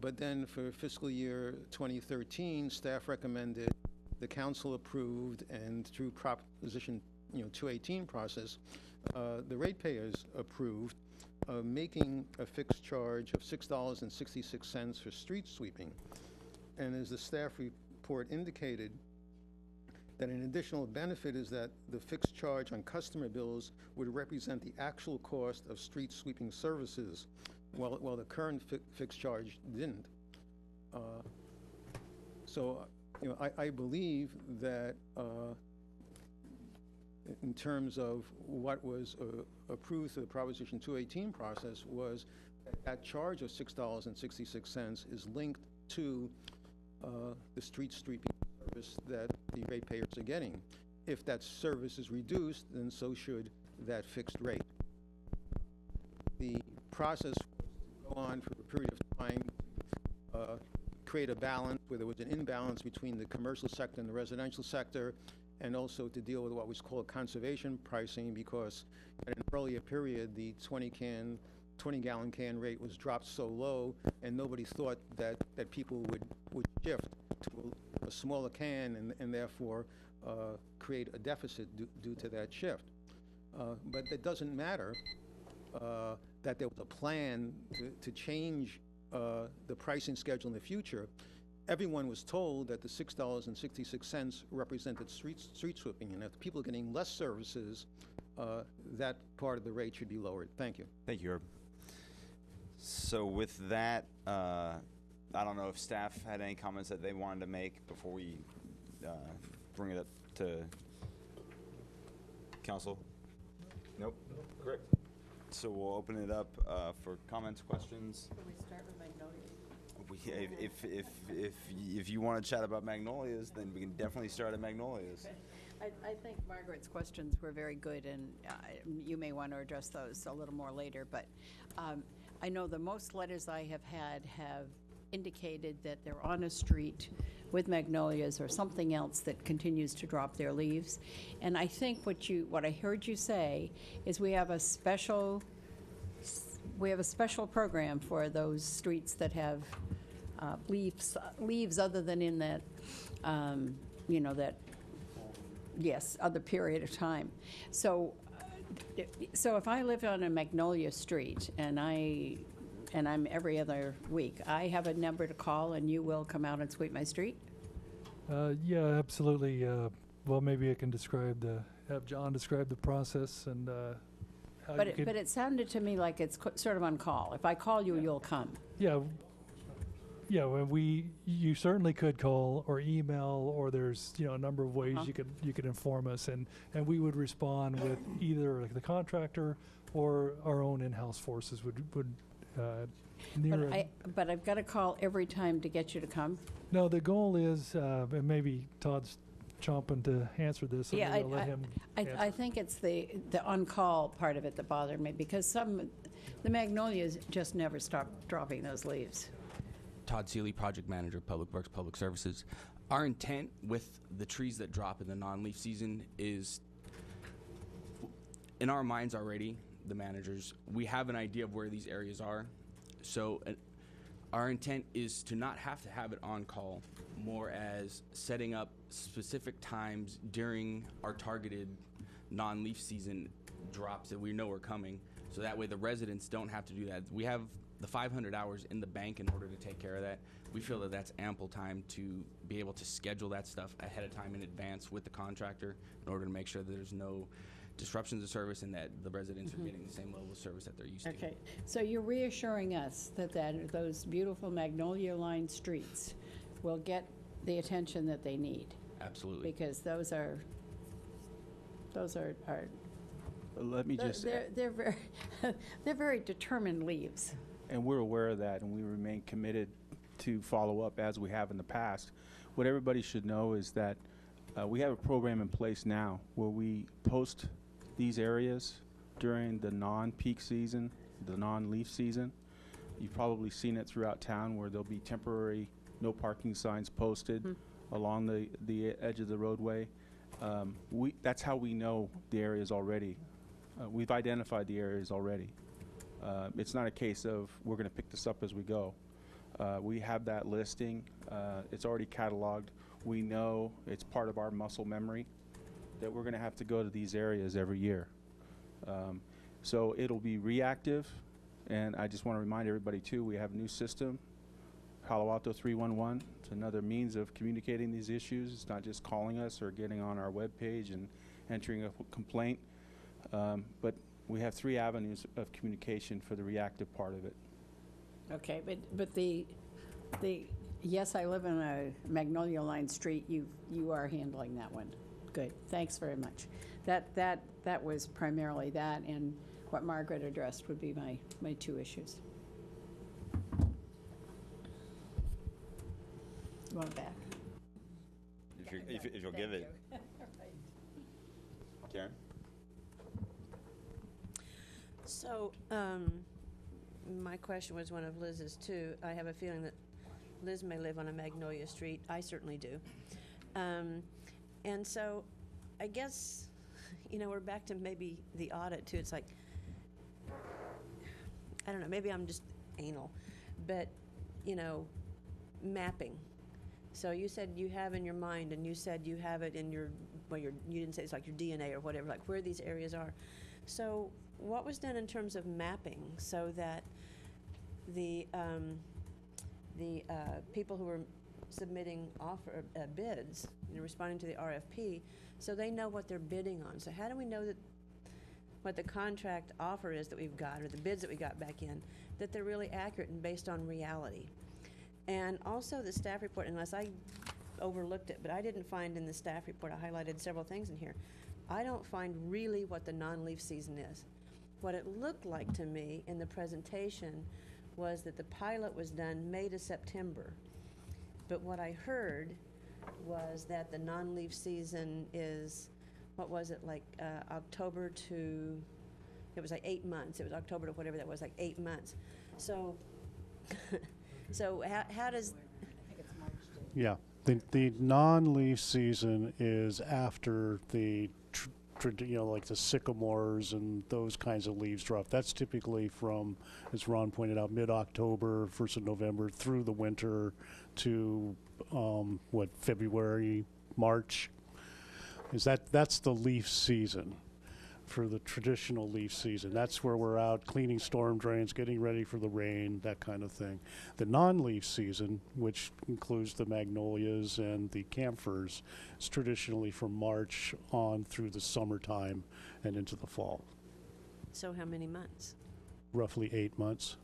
But then for fiscal year 2013, staff recommended, the council approved, and through Proposition 218 process, the ratepayers approved, making a fixed charge of $6.66 for street sweeping. And as the staff report indicated, that an additional benefit is that the fixed charge on customer bills would represent the actual cost of street sweeping services, while the current fixed charge didn't. So, I believe that in terms of what was approved through the Proposition 218 process was that charge of $6.66 is linked to the street sweeping service that the ratepayers are getting. If that service is reduced, then so should that fixed rate. The process will go on for a period of time to create a balance where there was an imbalance between the commercial sector and the residential sector, and also to deal with what was called conservation pricing, because at an earlier period, the 20-gallon can rate was dropped so low, and nobody thought that people would shift to a smaller can and therefore create a deficit due to that shift. But it doesn't matter that there was a plan to change the pricing schedule in the future. Everyone was told that the $6.66 represented street sweeping, and if people are getting less services, that part of the rate should be lowered. Thank you. Thank you, Herb. So with that, I don't know if staff had any comments that they wanted to make before we bring it up to council. Nope. Great. So we'll open it up for comments, questions. Can we start with Magnolia? If you want to chat about Magnolias, then we can definitely start at Magnolias. I think Margaret's questions were very good, and you may want to address those a little more later. But I know the most letters I have had have indicated that they're on a street with magnolias or something else that continues to drop their leaves. And I think what I heard you say is we have a special program for those streets that have leaves other than in that, other period of time. So if I lived on a Magnolia Street and I'm every other week, I have a number to call and you will come out and sweep my street? Yeah, absolutely. Well, maybe I can have John describe the process and how But it sounded to me like it's sort of on call. If I call you, you'll come. Yeah, Yeah, you certainly could call or email, or there's a number of ways you could inform us, and we would respond with either like the contractor or our own in-house forces would But I've got to call every time to get you to come. No, the goal is, and maybe Todd's chomping to answer this, so Yeah, maybe I'll let him I think it's the on-call part of it that bothered me, because the magnolias just never stop dropping those leaves. Todd Seeley, Project Manager, Public Works, Public Services. Our intent with the trees that drop in the non-leaf season is, in our minds already, the managers, we have an idea of where these areas are. So our intent is to not have to have it on call, more as setting up specific times during our targeted non-leaf season drops that we know are coming. So that way the residents don't have to do that. We have the 500 hours in the bank in order to take care of that. We feel that that's ample time to be able to schedule that stuff ahead of time in advance with the contractor in order to make sure that there's no disruptions of service and that the residents are getting the same level of service that they're used to. Okay, so you're reassuring us that those beautiful magnolia-lined streets will get the attention that they need? Absolutely. Because those are Let me just... They're very, they're very determined leaves. And we're aware of that, and we remain committed to follow up as we have in the past. What everybody should know is that we have a program in place now where we post these areas during the non-peak season, the non-leaf season. You've probably seen it throughout town where there'll be temporary no parking signs posted along the edge of the roadway. That's how we know the areas already. We've identified the areas already. It's not a case of we're going to pick this up as we go. We have that listing. It's already cataloged. We know it's part of our muscle memory that we're going to have to go to these areas every year. So it'll be reactive, and I just want to remind everybody too, we have a new system, Palo Alto 311. It's another means of communicating these issues. It's not just calling us or getting on our webpage and entering a complaint, but we have 3 avenues of communication for the reactive part of it. Okay, but the yes, I live in a magnolia-lined street. You are handling that one. Good. Thanks very much. That was primarily that, and what Margaret addressed would be my 2 issues. You want it back? If you'll give it. Karen? So, my question was one of Liz's too. I have a feeling that Liz may live on a Magnolia Street. I certainly do. And so, I guess, we're back to maybe the audit too. It's like, I don't know, maybe I'm just anal, but, mapping. So you said you have in your mind, and you said you have it in you didn't say it's like your DNA or whatever, like where these areas are. So what was done in terms of mapping so that the people who were submitting bids, responding to the RFP, so they know what they're bidding on? So how do we know that what the contract offer is that we've got, or the bids that we got back in, that they're really accurate and based on reality? And also the staff report, unless I overlooked it, but I didn't find in the staff report, I highlighted several things in here, I don't find really what the non-leaf season is. What it looked like to me in the presentation was that the pilot was done May to September. But what I heard was that the non-leaf season is, what was it, like October to, it was like 8 months. It was October to whatever that was, like 8 months. So, so how does... Yeah, the non-leaf season is after the like the sycamores and those kinds of leaves drop. That's typically from, as Ron pointed out, mid-October, 1st of November through the winter to February, March. That's the leaf season for the traditional leaf season. That's where we're out cleaning storm drains, getting ready for the rain, that kind of thing. The non-leaf season, which includes the magnolias and the camphors, is traditionally from March on through the summertime and into the fall. So how many months? Roughly 8 months.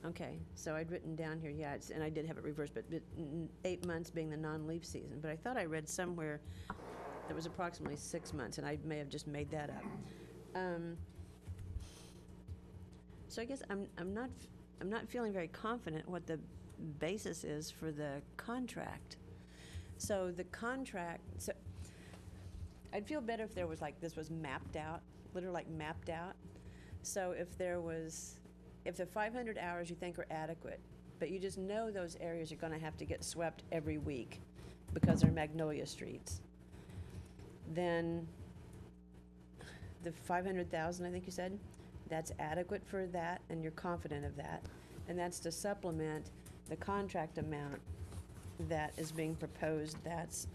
Okay, so I'd written down here, yeah, and I did have it reversed, but 8 months being the non-leaf season. But I thought I read somewhere that was approximately 6 months, and I may have just made that up. So I guess I'm not feeling very confident what the basis is for the contract. So the contract, so I'd feel better if there was this was mapped out, literally mapped out. So if the 500 hours you think are adequate, but you just know those areas are going to have to get swept every week because they're magnolia streets, then the 500,000, I think you said, that's adequate for that, and you're confident of that, and that's to supplement the contract amount that is being proposed. That's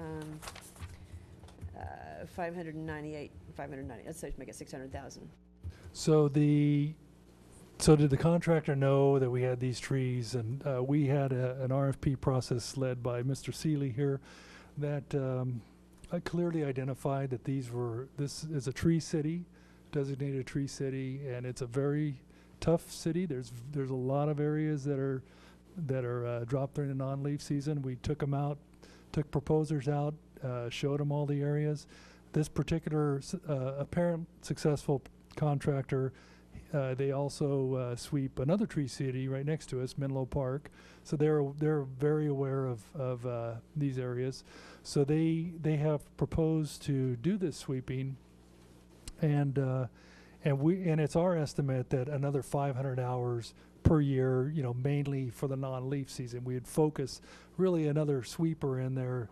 590. Let's say make it 600,000. So did the contractor know that we had these trees? And we had an RFP process led by Mr. Seeley here that I clearly identified that this is a tree city, designated tree city, and it's a very tough city. There's a lot of areas that are dropped during the non-leaf season. We took them out, took proposers out, showed them all the areas. This particular apparent successful contractor, they also sweep another tree city right next to us, Menlo Park. So they're very aware of these areas. So they have proposed to do this sweeping, and it's our estimate that another 500 hours per year, mainly for the non-leaf season. We'd focus really another sweeper in there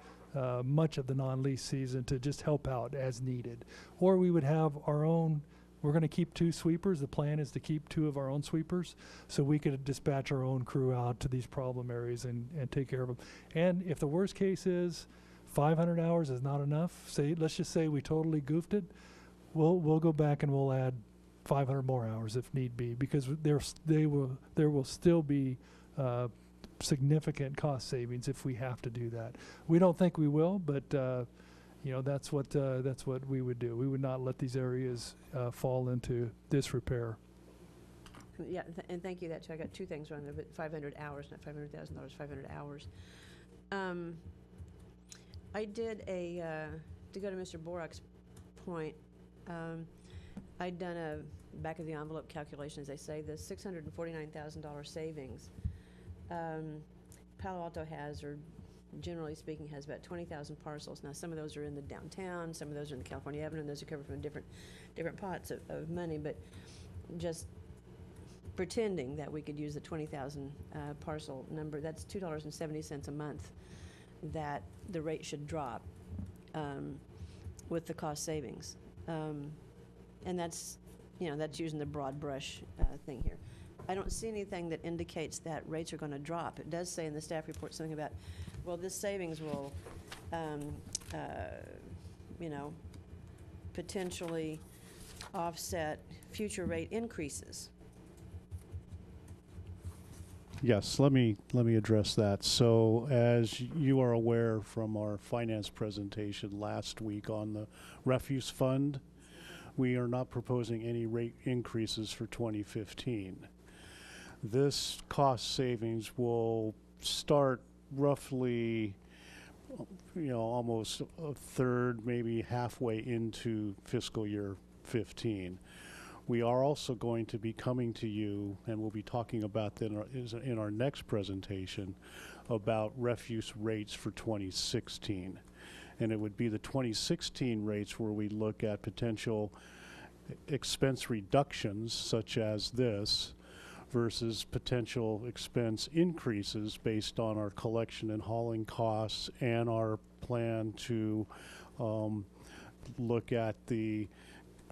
much of the non-leaf season to just help out as needed. Or we would have our own. We're going to keep 2 sweepers. The plan is to keep 2 of our own sweepers, so we could dispatch our own crew out to these problem areas and take care of them. And if the worst case is 500 hours is not enough, let's just say we totally goofed it, we'll go back and we'll add 500 more hours if need be, because there will still be significant cost savings if we have to do that. We don't think we will, but that's what we would do. We would not let these areas fall into disrepair. Yeah, and thank you. I got 2 things wrong there, but 500 hours, not $500,000, 500 hours. I did to go to Mr. Borak's point, I'd done a back of the envelope calculation, as they say, the $649,000 savings. Palo Alto has, or generally speaking, has about 20,000 parcels. Now, some of those are in the downtown, some of those are in the California Avenue, and those are covered from different pots of money. But just pretending that we could use the 20,000 parcel number, that's $2.70 a month that the rate should drop with the cost savings. And that's using the broad brush thing here. I don't see anything that indicates that rates are going to drop. It does say in the staff report something about, well, this savings will, potentially offset future rate increases. Yes, let me address that. So, as you are aware from our finance presentation last week on the refuse fund, we are not proposing any rate increases for 2015. This cost savings will start roughly, almost a third, maybe halfway into fiscal year 15. We are also going to be coming to you, and we'll be talking about that in our next presentation, about refuse rates for 2016. And it would be the 2016 rates where we look at potential expense reductions, such as this, versus potential expense increases based on our collection and hauling costs and our plan to look at the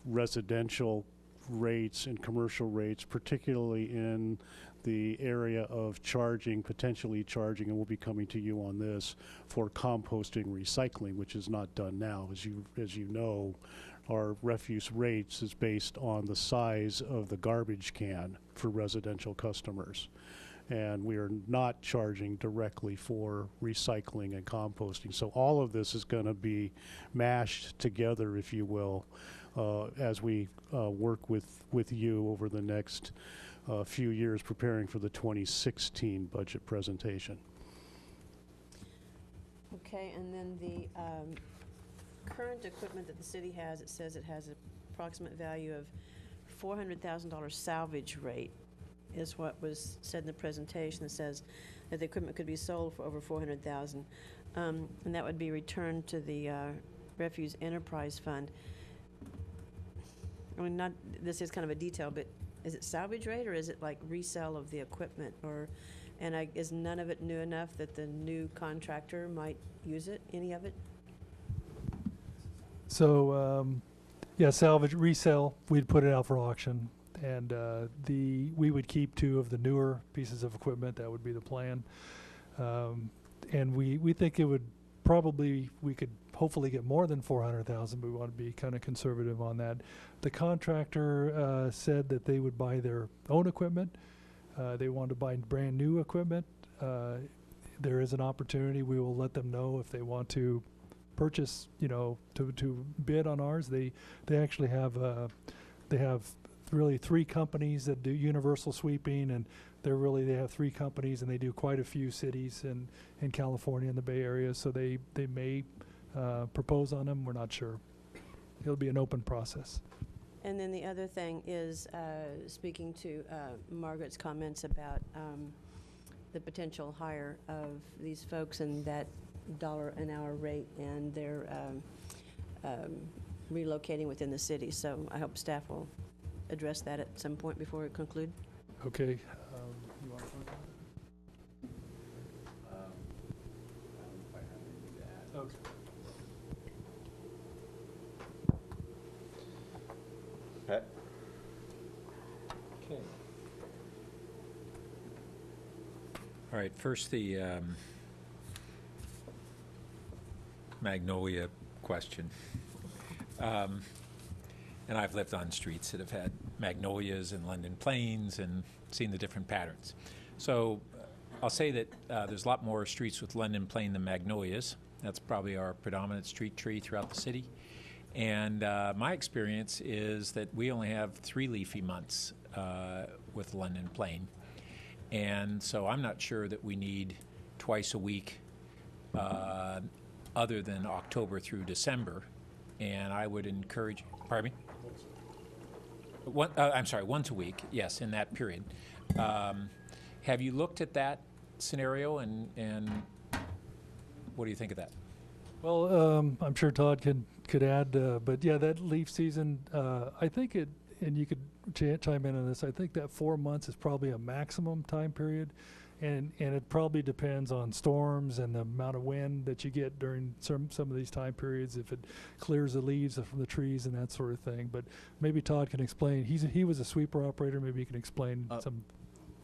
residential rates and commercial rates, particularly in the area of potentially charging, and we'll be coming to you on this, for composting recycling, which is not done now. As you know, our refuse rates is based on the size of the garbage can for residential customers. And we are not charging directly for recycling and composting. So all of this is going to be mashed together, if you will, as we work with you over the next a few years preparing for the 2016 budget presentation. Okay, and then the current equipment that the city has, it says it has an approximate value of $400,000 salvage rate, is what was said in the presentation. It says that the equipment could be sold for over $400,000, and that would be returned to the Refuse Enterprise Fund. I mean, this is kind of a detail, but is it salvage rate or is it like resale of the equipment, or? And is none of it new enough that the new contractor might use it, any of it? So, yeah, salvage, resale, we'd put it out for auction. And we would keep 2 of the newer pieces of equipment. That would be the plan. And we think it would probably, we could hopefully get more than 400,000, but we want to be kind of conservative on that. The contractor said that they would buy their own equipment. They want to buy brand new equipment. There is an opportunity. We will let them know if they want to purchase, to bid on ours. They actually have really 3 companies that do universal sweeping, and they have 3 companies, and they do quite a few cities in California and the Bay Area. So they may propose on them. We're not sure. It'll be an open process. And then the other thing is, speaking to Margaret's comments about the potential hire of these folks and that $1 an hour rate, and their relocating within the city. So I hope staff will address that at some point before we conclude. Okay. You want to talk about it? Okay. Pat? Okay. All right, first the Magnolia question. And I've lived on streets that have had magnolias and London planes and seen the different patterns. So I'll say that there's a lot more streets with London plane than magnolias. That's probably our predominant street tree throughout the city. And my experience is that we only have 3 leafy months with London plane. And so I'm not sure that we need twice a week other than October through December. And I would encourage, pardon me? I'm sorry, once a week, yes, in that period. Have you looked at that scenario, and what do you think of that? Well, I'm sure Todd could add, but yeah, that leaf season, I think it, and you could chime in on this, I think that 4 months is probably a maximum time period, and it probably depends on storms and the amount of wind that you get during some of these time periods, if it clears the leaves from the trees and that sort of thing. But maybe Todd can explain. He was a sweeper operator. Maybe he can explain some.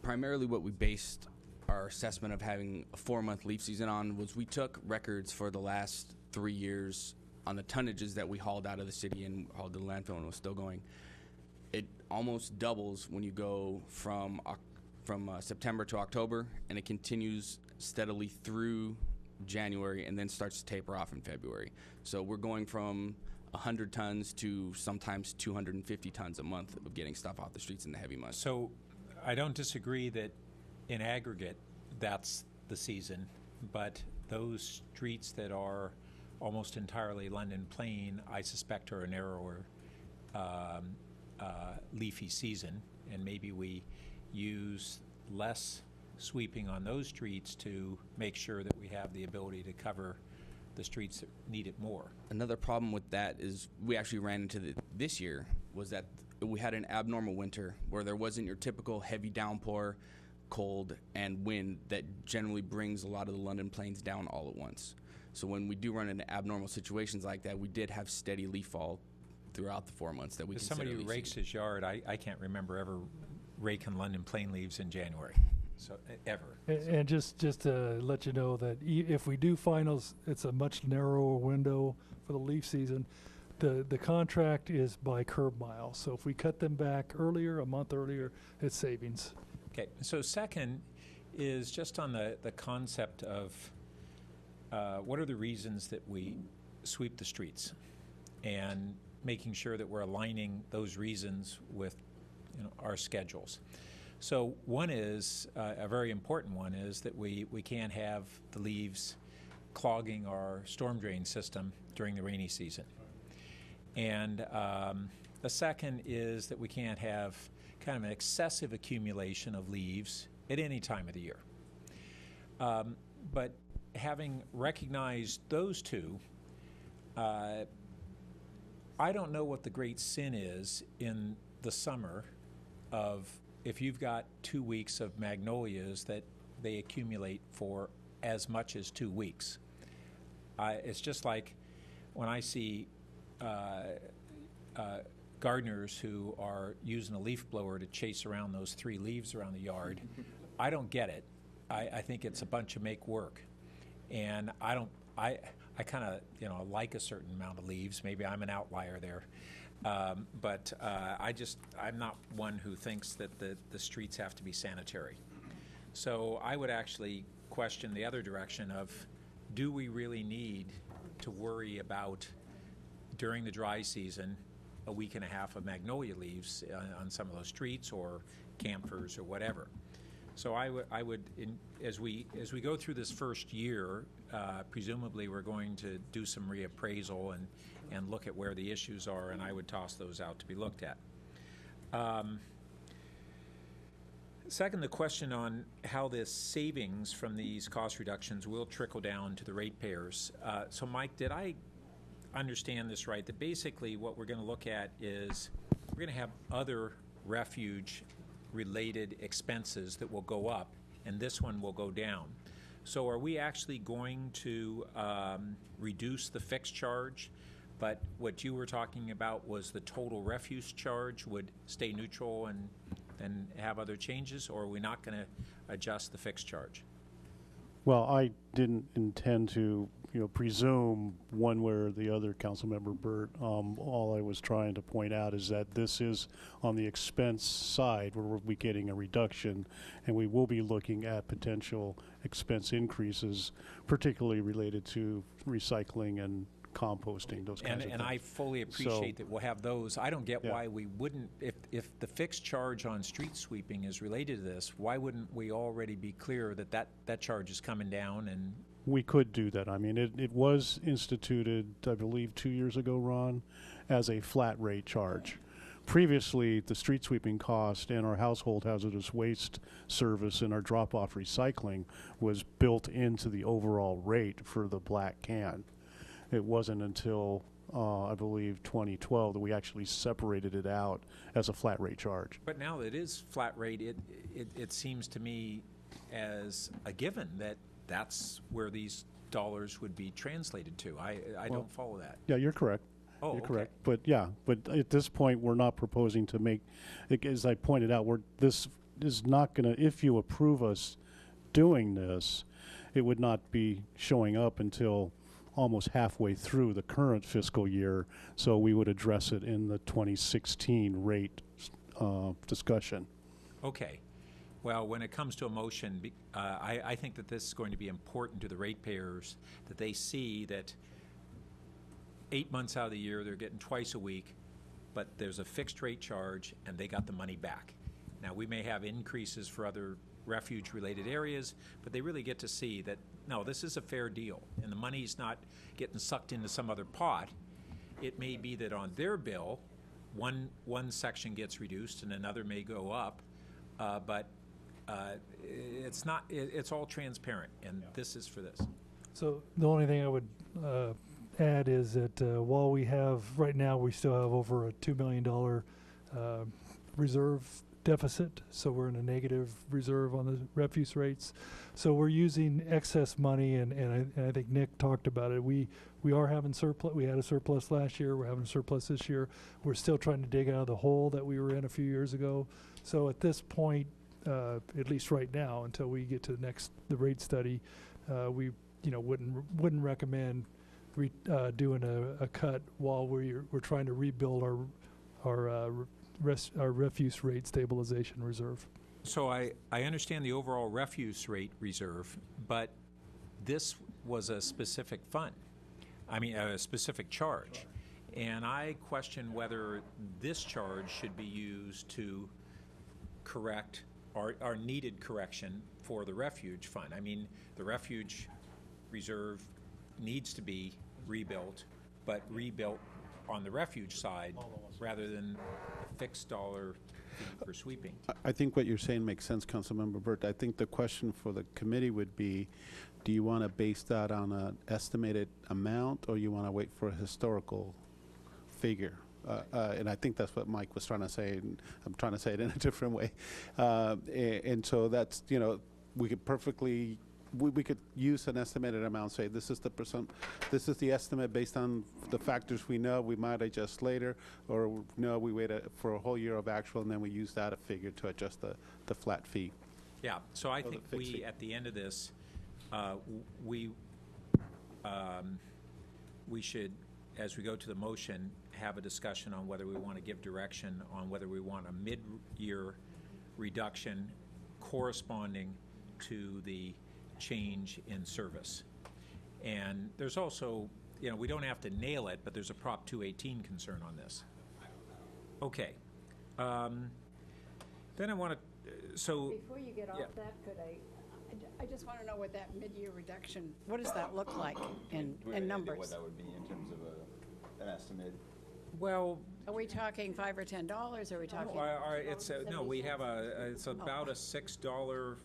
Primarily what we based our assessment of having a 4-month leaf season on was we took records for the last 3 years on the tonnages that we hauled out of the city and hauled to the landfill and was still going. It almost doubles when you go from September to October, and it continues steadily through January and then starts to taper off in February. So we're going from 100 tons to sometimes 250 tons a month of getting stuff off the streets in the heavy months. So I don't disagree that in aggregate that's the season, but those streets that are almost entirely London plain, I suspect are a narrower leafy season, and maybe we use less sweeping on those streets to make sure that we have the ability to cover the streets that need it more. Another problem with that is we actually ran into this year was that we had an abnormal winter where there wasn't your typical heavy downpour, cold, and wind that generally brings a lot of the London plains down all at once. So when we do run into abnormal situations like that, we did have steady leaf fall throughout the 4 months that we consider. Somebody who rakes his yard, I can't remember ever raking London plain leaves in January, so ever. And just to let you know that if we do find those, it's a much narrower window for the leaf season. The contract is by curb mile, so if we cut them back earlier, a month earlier, it's savings. Okay, so second is just on the concept of what are the reasons that we sweep the streets, and making sure that we're aligning those reasons with our schedules. So one is, a very important one is that we can't have the leaves clogging our storm drain system during the rainy season. And the second is that we can't have kind of an excessive accumulation of leaves at any time of the year. But having recognized those two, I don't know what the great sin is in the summer of if you've got 2 weeks of magnolias that they accumulate for as much as 2 weeks. It's just like when I see gardeners who are using a leaf blower to chase around those 3 leaves around the yard. I don't get it. I think it's a bunch of make work. And I kind of, like a certain amount of leaves. Maybe I'm an outlier there. But I'm not one who thinks that the streets have to be sanitary. So I would actually question the other direction of, do we really need to worry about, during the dry season, a week and a half of magnolia leaves on some of those streets or camphors or whatever? So I would, as we go through this first year, presumably we're going to do some reappraisal and look at where the issues are, and I would toss those out to be looked at. Second, the question on how this savings from these cost reductions will trickle down to the ratepayers. So Mike, did I understand this right, that basically what we're going to look at is we're going to have other refuge related expenses that will go up, and this one will go down. So are we actually going to reduce the fixed charge, but what you were talking about was the total refuse charge would stay neutral and have other changes, or are we not going to adjust the fixed charge? Well, I didn't intend to, presume one way or the other, Councilmember Burt. All I was trying to point out is that this is on the expense side where we'll be getting a reduction, and we will be looking at potential expense increases, particularly related to recycling and composting, those kinds of things. And I fully appreciate that we'll have those. I don't get why we wouldn't, if the fixed charge on street sweeping is related to this, why wouldn't we already be clear that charge is coming down? And we could do that. I mean, it was instituted, I believe, 2 years ago, Ron, as a flat rate charge. Previously, the street sweeping cost and our household hazardous waste service and our drop-off recycling was built into the overall rate for the black can. It wasn't until, I believe, 2012 that we actually separated it out as a flat rate charge. But now that it is flat rate, it seems to me as a given that that's where these dollars would be translated to. I don't follow that. Yeah, you're correct. Oh, you're okay. correct. But at this point, we're not proposing to make, as I pointed out, this is not going to, if you approve us doing this, it would not be showing up until almost halfway through the current fiscal year, so we would address it in the 2016 rate discussion. Okay. Well, when it comes to a motion, I think that this is going to be important to the ratepayers, that they see that 8 months out of the year they're getting twice a week, but there's a fixed rate charge and they got the money back. Now, we may have increases for other refuge-related areas, but they really get to see that, no, this is a fair deal, and the money's not getting sucked into some other pot. It may be that on their bill, one section gets reduced and another may go up, but it's not. It's all transparent, and this is for this. So the only thing I would add is that while we have, right now, we still have over a $2 million reserve deficit, so we're in a negative reserve on the refuse rates. So we're using excess money, and I think Nick talked about it. We are having surplus. We had a surplus last year. We're having a surplus this year. We're still trying to dig out of the hole that we were in a few years ago. So at this point, at least right now, until we get to the rate study, we wouldn't recommend doing a cut while we're trying to rebuild our refuse rate stabilization reserve. So I understand the overall refuse rate reserve, but this was a specific fund. I mean, a specific charge. And I question whether this charge should be used to correct our needed correction for the refuge fund. I mean, the refuge reserve needs to be rebuilt, but rebuilt on the refuge side rather than a fixed dollar fee for sweeping. I think what you're saying makes sense, Councilmember Burt. I think the question for the committee would be, do you want to base that on an estimated amount, or you want to wait for a historical figure? And I think that's what Mike was trying to say, and I'm trying to say it in a different way. And so that's, you know, we could perfectly, we could use an estimated amount, say this is the percent, this is the estimate based on the factors we know, we might adjust later, or no, we wait for a whole year of actual, and then we use that figure to adjust the flat fee. Yeah, so I think fixed fee. at the end of this, we should, as we go to the motion, have a discussion on whether we want to give direction on whether we want a mid-year reduction corresponding to the change in service. And there's also, you know, we don't have to nail it, but there's a Prop 218 concern on this. Okay. Then I want to, so. Before you get off yeah. that, could I just want to know what that mid-year reduction, what does that look like in numbers? What that would be in terms of an estimate? Well, are we talking $5 or $10? Are we talking? It's no, we have it's about a $6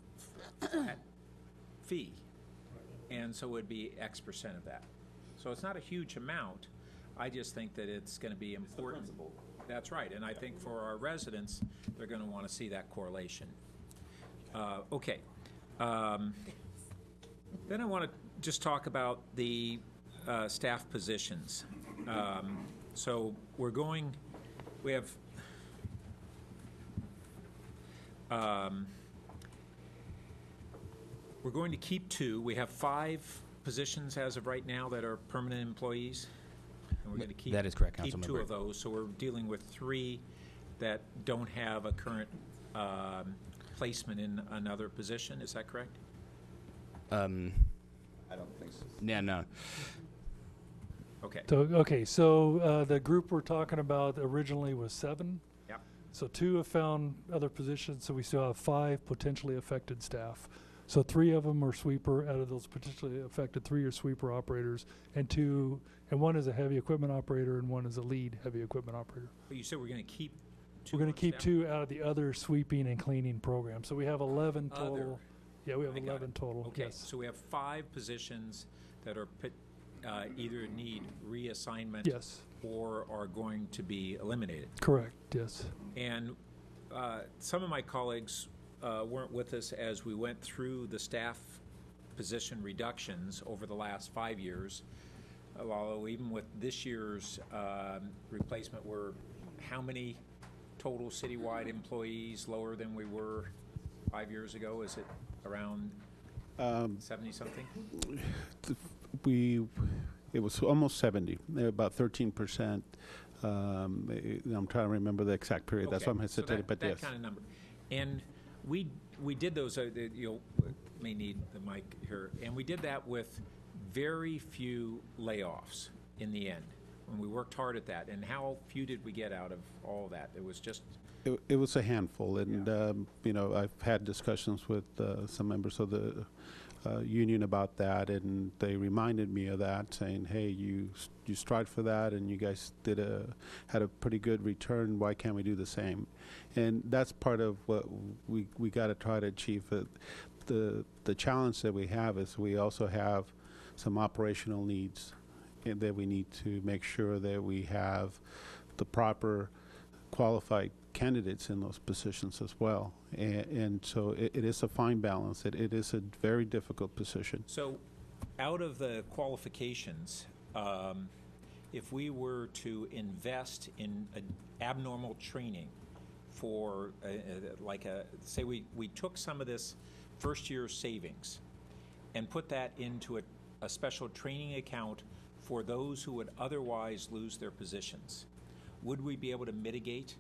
flat fee, and so it would be X% of that. So it's not a huge amount. I just think that it's going to be important. It's the principle. That's right, and I think for our residents, they're going to want to see that correlation. Okay. Then I want to just talk about the staff positions. So we have we're going to keep 2. We have 5 positions as of right now that are permanent employees. And we're going to keep, that is correct, keep 2 Councilmember. of those. So we're dealing with 3 that don't have a current placement in another position. Is that correct? I don't think so. Yeah, no. Okay. So the group we're talking about originally was 7. Yep. So 2 have found other positions, so we still have 5 potentially affected staff. So 3 of them are sweeper. Out of those potentially affected, 3 are sweeper operators, and 1 is a heavy equipment operator, and 1 is a lead heavy equipment operator. But you said we're going to keep 2. We're going to keep 2 out of the other sweeping and cleaning program. So we have 11 total. Other. Yeah, we have I got 11 it. total. Okay, Yes. so we have 5 positions that are either need reassignment Yes. or are going to be eliminated. Correct. Yes. And some of my colleagues weren't with us as we went through the staff position reductions over the last 5 years. Although even with this year's replacement, we're how many total citywide employees lower than we were 5 years ago? Is it around 70-something? It was almost 70, about 13%. I'm trying to remember the exact period. That's why I'm hesitating, but that yes. kind of number. And we did those, you may need the mic here, and we did that with very few layoffs in the end, when we worked hard at that. And how few did we get out of all that? It was just... It was a handful, and you know, I've had discussions with some members of the union about that, and they reminded me of that, saying, "Hey, you strive for that, and you guys had a pretty good return. Why can't we do the same?" And that's part of what we got to try to achieve. The challenge that we have is we also have some operational needs, and that we need to make sure that we have the proper qualified candidates in those positions as well. And so it is a fine balance. It is a very difficult position. So out of the qualifications, if we were to invest in abnormal training for, say we took some of this first year savings and put that into a special training account for those who would otherwise lose their positions, would we be able to mitigate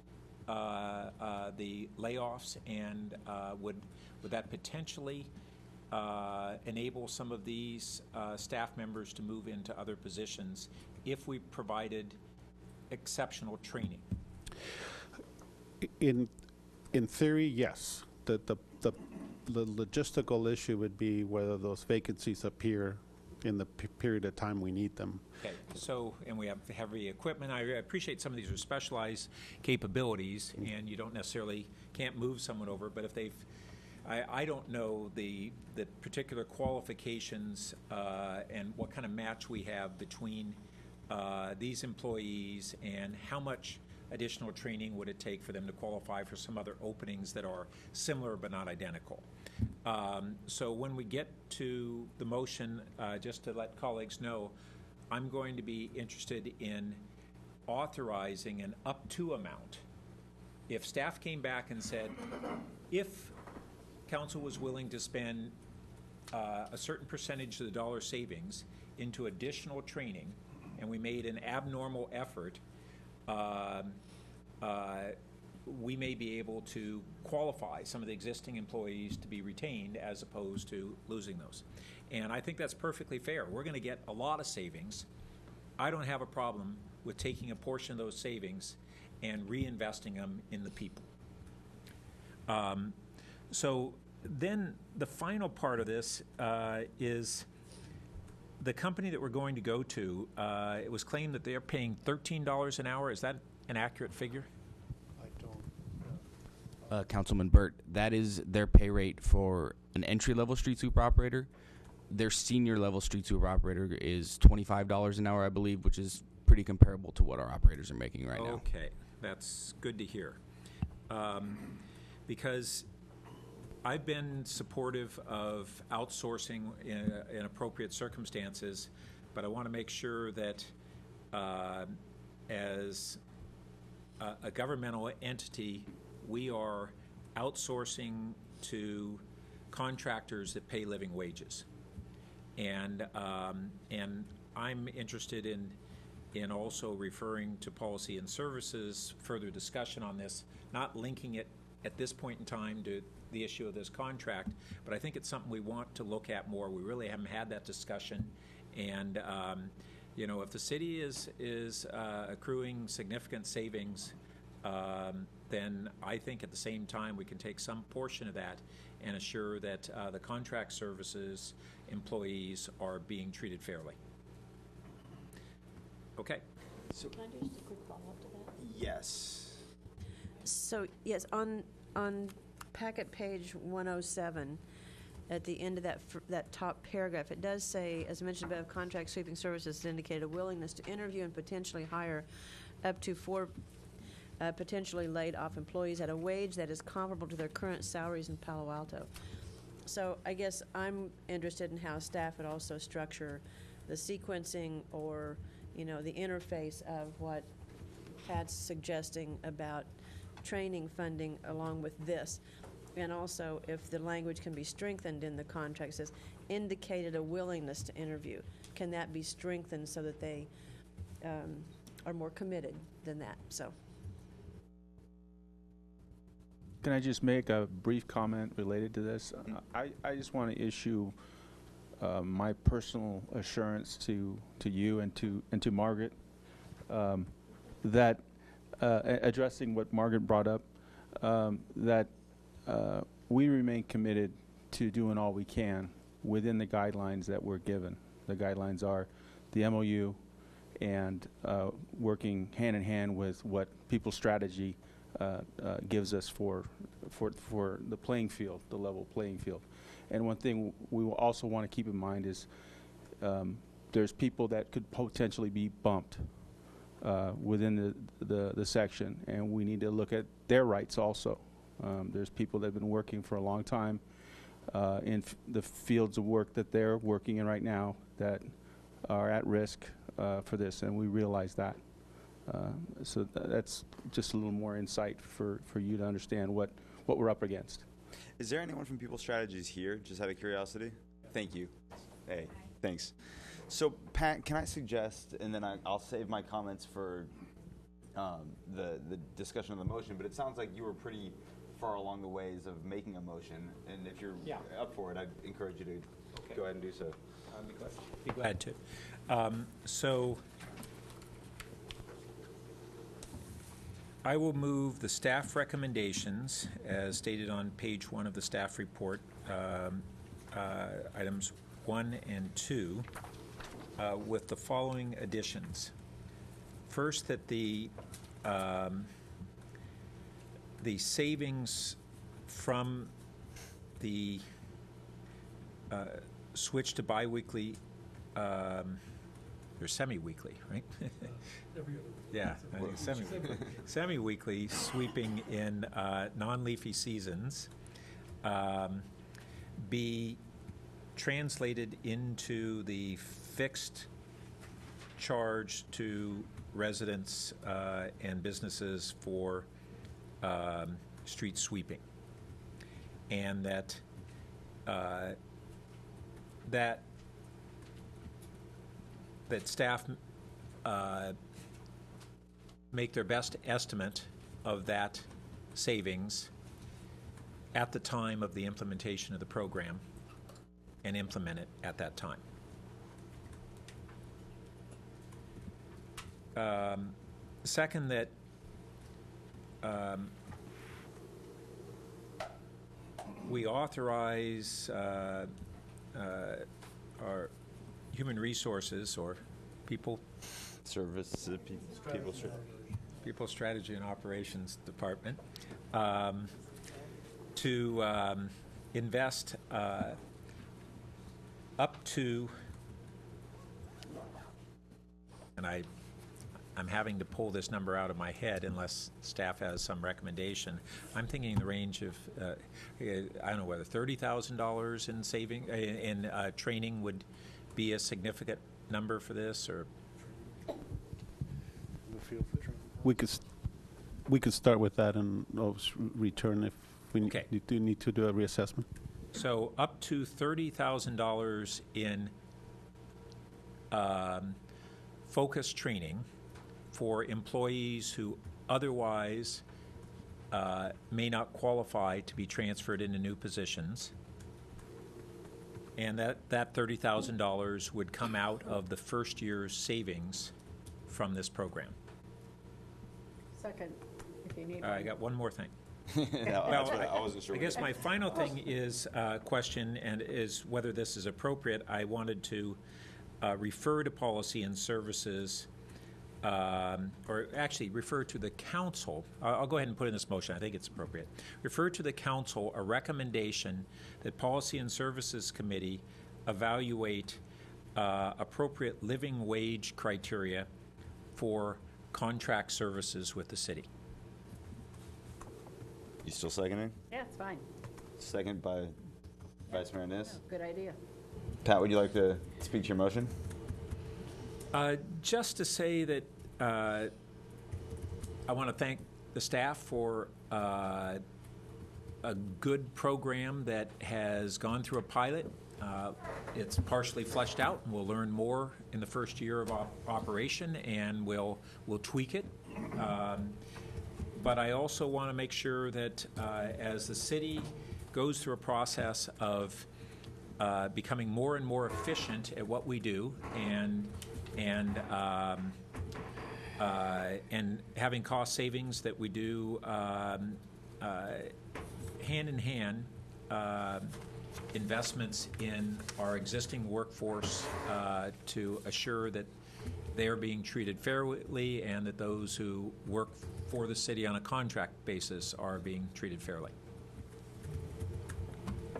the layoffs, and would that potentially enable some of these staff members to move into other positions if we provided exceptional training? In theory, yes. the logistical issue would be whether those vacancies appear in the period of time we need them. Okay, so, and we have heavy equipment. I appreciate some of these are specialized capabilities, and you don't necessarily, can't move someone over, but if they've, I don't know the particular qualifications and what kind of match we have between these employees and how much additional training would it take for them to qualify for some other openings that are similar but not identical. So when we get to the motion, just to let colleagues know, I'm going to be interested in authorizing an up to amount. If staff came back and said, if council was willing to spend a certain percentage of the dollar savings into additional training, and we made an abnormal effort, we may be able to qualify some of the existing employees to be retained as opposed to losing those. And I think that's perfectly fair. We're going to get a lot of savings. I don't have a problem with taking a portion of those savings and reinvesting them in the people. So then the final part of this is the company that we're going to go to, it was claimed that they're paying $13 an hour. Is that an accurate figure? Councilman Burt, that is their pay rate for an entry-level street sweeper operator. Their senior-level street sweeper operator is $25 an hour, I believe, which is pretty comparable to what our operators are making right now. Okay, that's good to hear. Because I've been supportive of outsourcing in appropriate circumstances, but I want to make sure that as a governmental entity, we are outsourcing to contractors that pay living wages. And I'm interested in also referring to policy and services, further discussion on this, not linking it at this point in time to the issue of this contract, but I think it's something we want to look at more. We really haven't had that discussion. And you know, if the city is accruing significant savings, then I think at the same time we can take some portion of that and assure that the contract services employees are being treated fairly. Okay. So can I do just a quick follow-up to that? Yes. So yes, on packet page 107, at the end of that top paragraph, it does say, as mentioned above, contract sweeping services indicated a willingness to interview and potentially hire up to 4 potentially laid off employees at a wage that is comparable to their current salaries in Palo Alto. So I guess I'm interested in how staff would also structure the sequencing or, you know, the interface of what Pat's suggesting about training funding along with this. And also if the language can be strengthened in the contract, says indicated a willingness to interview. Can that be strengthened so that they are more committed than that? So. Can I just make a brief comment related to this? I just want to issue my personal assurance to you and to Margaret that addressing what Margaret brought up, that we remain committed to doing all we can within the guidelines that we're given. The guidelines are the MOU and working hand in hand with what People's Strategy gives us for the playing field, the level playing field. And one thing we will also want to keep in mind is there's people that could potentially be bumped within the section, and we need to look at their rights also. There's people that have been working for a long time in the fields of work that they're working in right now that are at risk for this, and we realize that. So that's just a little more insight for you to understand what we're up against. Is there anyone from People Strategies here, just out of curiosity? Thank you. Hey, thanks. So Pat, can I suggest, and then I'll save my comments for the discussion of the motion, but it sounds like you were pretty far along the ways of making a motion, and if you're up for it, I'd encourage you to go ahead and do so. Be glad to. So I will move the staff recommendations as stated on page 1 of the staff report, items 1 and 2, with the following additions. First, that the savings from the switch to biweekly, or semi-weekly, right? Yeah, I think semi-weekly sweeping in non-leafy seasons be translated into the fixed charge to residents and businesses for street sweeping, and that staff make their best estimate of that savings at the time of the implementation of the program and implement it at that time. Second, that we authorize our human resources or people strategy and operations department to invest up to, and I'm having to pull this number out of my head unless staff has some recommendation. I'm thinking in the range of, I don't know whether $30,000 in saving, in training would be a significant number for this, or? We could start with that and return if we do need to do a reassessment. So up to $30,000 in focus training for employees who otherwise may not qualify to be transferred into new positions. And that $30,000 would come out of the first year's savings from this program. Second, if you need I got one more thing. I wasn't sure. I guess my final thing is question, and is whether this is appropriate. I wanted to refer to Policy and Services, or actually refer to the Council. I'll go ahead and put in this motion. I think it's appropriate. Refer to the Council a recommendation that Policy and Services Committee evaluate appropriate living wage criteria for contract services with the city. You still seconding? Yeah, it's fine. Second by Vice Mayor Niss. Good idea. Pat, would you like to speak to your motion? Just to say that I want to thank the staff for a good program that has gone through a pilot. It's partially fleshed out, and we'll learn more in the first year of operation, and we'll tweak it. But I also want to make sure that as the city goes through a process of becoming more and more efficient at what we do, and having cost savings, that we do hand in hand investments in our existing workforce to assure that they are being treated fairly, and that those who work for the city on a contract basis are being treated fairly.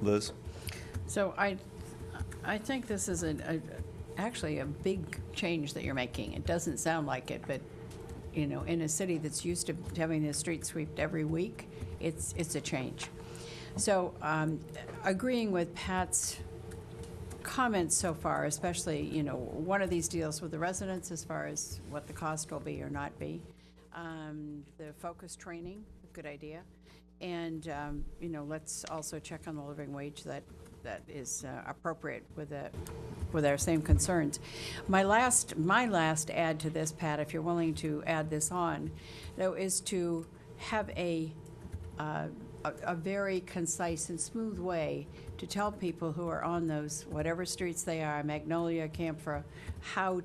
Liz? So I think this is actually a big change that you're making. It doesn't sound like it, but you know, in a city that's used to having the street swept every week, it's a change. So agreeing with Pat's comments so far, especially, you know, one of these deals with the residents as far as what the cost will be or not be. The focus training, good idea. And, you know, let's also check on the living wage that is appropriate with our same concerns. My last add to this, Pat, if you're willing to add this on, though, is to have a very concise and smooth way to tell people who are on those, whatever streets they are, Magnolia, Camphor, how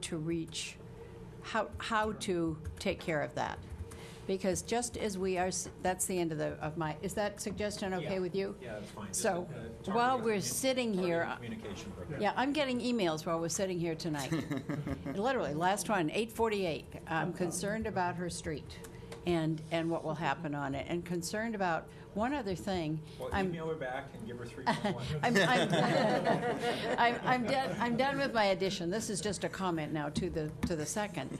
to take care of that. Because just as we are, that's the end of my, is that suggestion okay with you? Yeah, that's fine. So while we're sitting here, Communication break. yeah, I'm getting emails while we're sitting here tonight. Literally, last one, 8:48. I'm concerned about her street and what will happen on it, and concerned about one other thing. Well, email her back and give her 3 I'm done with my addition. This is just a comment now to the second.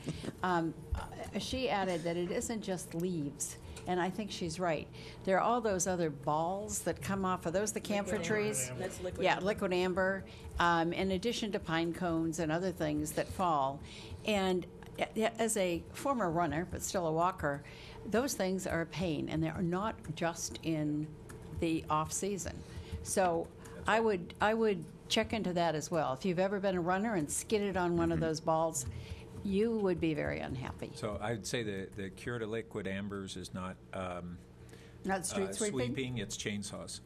She added that it isn't just leaves, and I think she's right. There are all those other balls that come off. Are those the camphor trees? That's liquid Yeah, amber. liquid amber, in addition to pine cones and other things that fall. And as a former runner, but still a walker, those things are a pain, and they are not just in the off-season. So I would check into that as well. If you've ever been a runner and skidded on one of those balls, you would be very unhappy. So I would say the cure to liquid ambers is not Not street sweeping? it's chainsaws.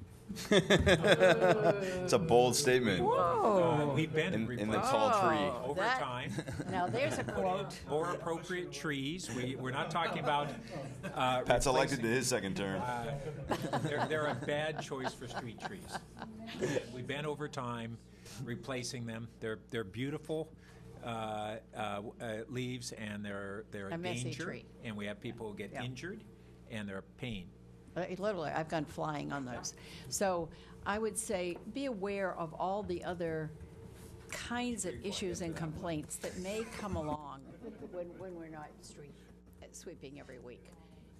It's a bold statement. Whoa. We've been in the tall tree. over That- time. Now there's a quote. More appropriate trees. We're not talking about. Pat's elected to his second term. They're a bad choice for street trees. We've been over time replacing them. They're beautiful leaves, and they're A messy danger. tree. And we have people get Yeah. injured, and they're a pain. Literally, I've gone flying on those. So I would say be aware of all the other kinds of issues and complaints that may come along when we're not street sweeping every week.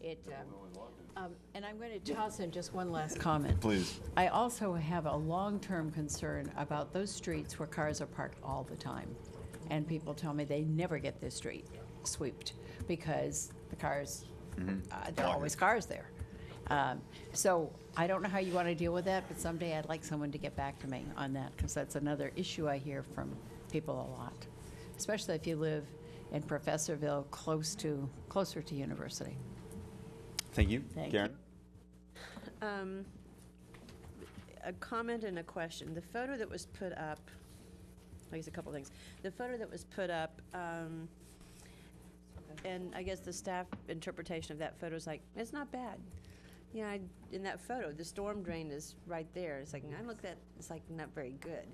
And I'm going to toss in just one last comment. Please. I also have a long-term concern about those streets where cars are parked all the time. And people tell me they never get their street swept because the cars, there are always cars there. So I don't know how you want to deal with that, but someday I'd like someone to get back to me on that, because that's another issue I hear from people a lot, especially if you live in Professorville, closer to university. Thank you. Thank Karen? A comment and a question. The photo that was put up, I guess a couple things. The photo that was put up, and I guess the staff interpretation of that photo is like, it's not bad. Yeah, in that photo, the storm drain is right there. It's like, I looked at, it's like not very good.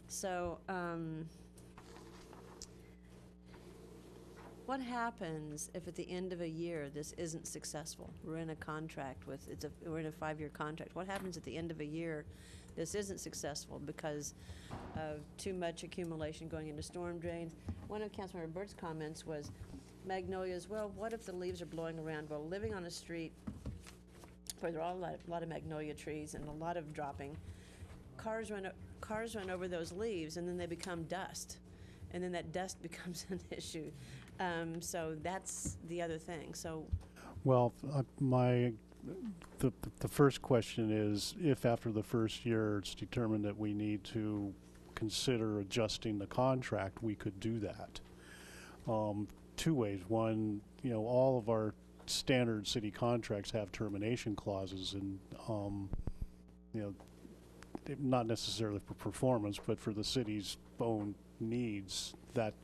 So, what happens if at the end of a year this isn't successful? We're in a contract with, we're in a 5-year contract. What happens at the end of a year this isn't successful because of too much accumulation going into storm drains? One of Councilmember Burt's comments was magnolias. Well, what if the leaves are blowing around? Well, living on a street where there are a lot of magnolia trees and a lot of dropping, cars run over those leaves, and then they become dust, and then that dust becomes an issue. So that's the other thing. So, Well, the first question is, if after the first year it's determined that we need to consider adjusting the contract, we could do that. 2 ways. One, all of our standard city contracts have termination clauses, and not necessarily for performance, but for the city's own needs, that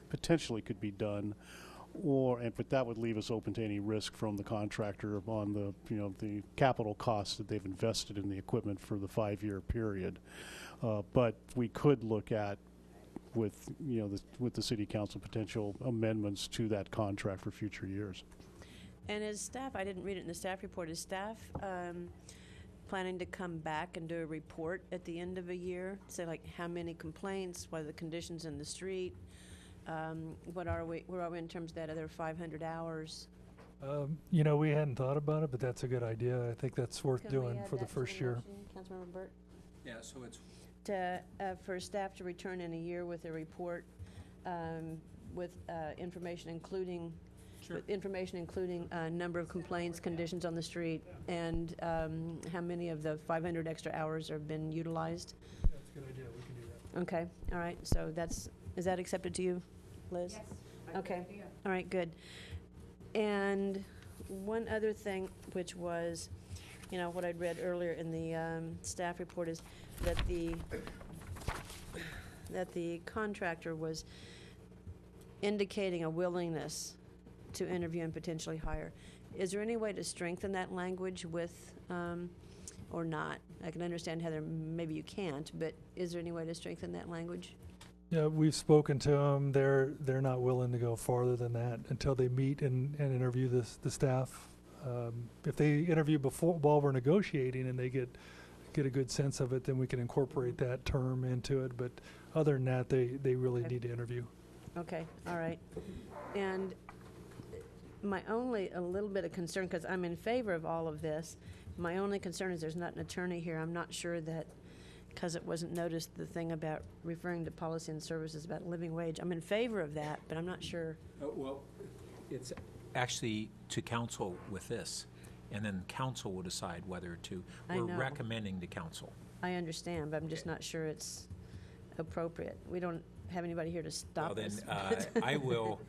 potentially could be done. But that would leave us open to any risk from the contractor on the the capital costs that they've invested in the equipment for the 5-year period. But we could look at, with with the city council, potential amendments to that contract for future years. and as staff, I didn't read it in the staff report, is staff planning to come back and do a report at the end of a year? Say like how many complaints, what are the conditions in the street? Where are we in terms of that other 500 hours? We hadn't thought about it, but that's a good idea. I think that's worth Can we doing add for the that to first year. motion, Councilmember Burt? Yeah, so it's For staff to return in a year with a report with information including number of complaints, conditions on the street, and how many of the 500 extra hours have been utilized. That's a good idea. We can do that. Okay, all right. So is that accepted to you, Liz? Yes. Okay. All right, good. And one other thing, which was, what I'd read earlier in the staff report, is that the contractor was indicating a willingness to interview and potentially hire. Is there any way to strengthen that language with, or not? I can understand, Heather, maybe you can't, but is there any way to strengthen that language? Yeah, we've spoken to them. They're not willing to go farther than that until they meet and interview the staff. If they interview before while we're negotiating and they get a good sense of it, then we can incorporate that term into it. But other than that, they really need to interview. Okay, all right. And my only a little bit of concern, because I'm in favor of all of this, my only concern is there's not an attorney here. I'm not sure that, because it wasn't noticed, the thing about referring to policy and services about living wage. I'm in favor of that, but I'm not sure. Well, it's actually to council with this, and then council will decide whether to. I We're know. recommending to council. I understand, but I'm just not sure it's appropriate. We don't have anybody here to stop Well, us. then I will.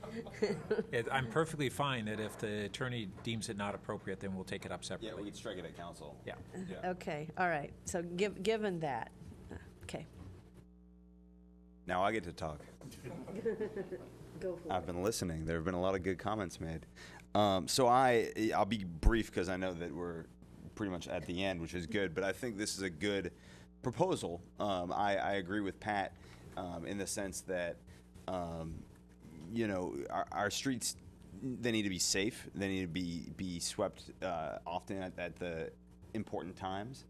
I'm perfectly fine that if the attorney deems it not appropriate, then we'll take it up separately. Yeah, we could strike it at council. Yeah. Okay, all right. So given that, okay. Now I get to talk. Go for I've been listening. There have been a lot of good comments made. So I'll be brief because I know that we're pretty much at the end, which is good. But I think this is a good proposal. I agree with Pat in the sense that our streets, they need to be safe. They need to be swept often at the important times.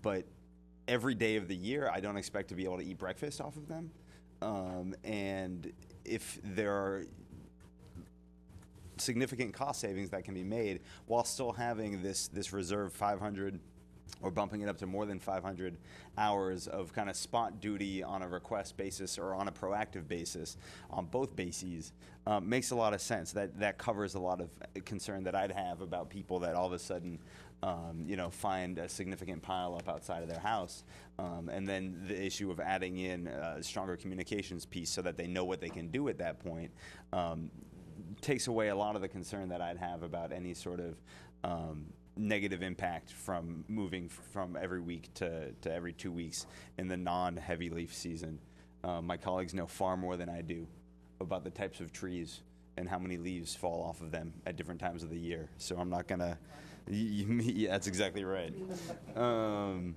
But every day of the year, I don't expect to be able to eat breakfast off of them. And if there are significant cost savings that can be made while still having this reserve 500 or bumping it up to more than 500 hours of kind of spot duty on a request basis or on a proactive basis on both bases, makes a lot of sense. That covers a lot of concern that I'd have about people that all of a sudden find a significant pile up outside of their house. And then the issue of adding in a stronger communications piece so that they know what they can do at that point takes away a lot of the concern that I'd have about any sort of negative impact from moving from every week to every 2 weeks in the non-heavy leaf season. My colleagues know far more than I do about the types of trees and how many leaves fall off of them at different times of the year. So I'm not going to... Yeah, that's exactly right. On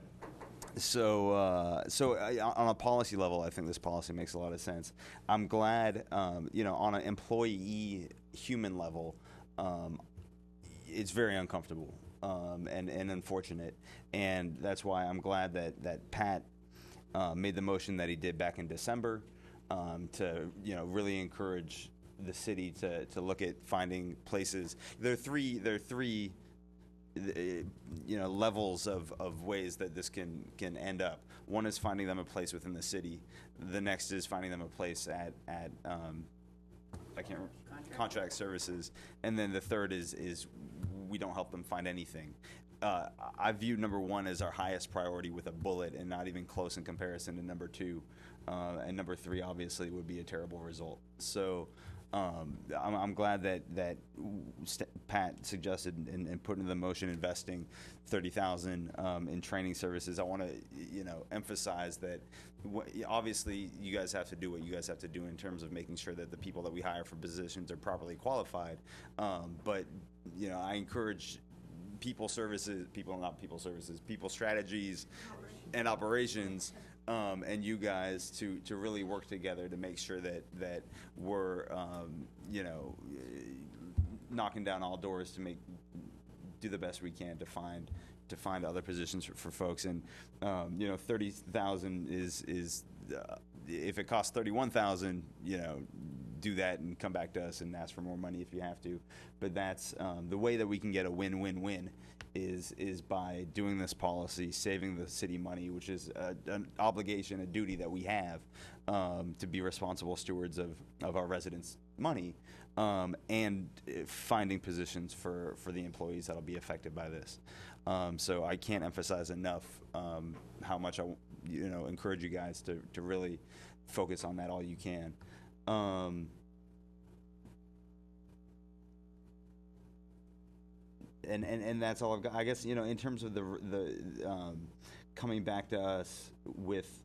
a policy level, I think this policy makes a lot of sense. I'm glad, on an employee human level, it's very uncomfortable and unfortunate, and that's why I'm glad that Pat made the motion that he did back in December to really encourage the city to look at finding places. There are three levels of ways that this can end up. One is finding them a place within the city. The next is finding them a place at contract services, and then the third is we don't help them find anything. I view number one as our highest priority with a bullet, and not even close in comparison to number two, and number three obviously would be a terrible result. So. I'm glad that Pat suggested and put into the motion investing $30,000 in training services. I want to emphasize that obviously you guys have to do what you guys have to do in terms of making sure that the people that we hire for positions are properly qualified. But I encourage people strategies and operations. And you guys to really work together to make sure that we're knocking down all doors to do the best we can to find other positions for folks. And 30,000 is if it costs 31,000, do that and come back to us and ask for more money if you have to. But that's the way that we can get a win-win-win. Is by doing this policy, saving the city money, which is an obligation, a duty that we have to be responsible stewards of our residents' money, and finding positions for the employees that'll be affected by this. So I can't emphasize enough how much I encourage you guys to really focus on that all you can. And that's all I've got. I guess in terms of the coming back to us with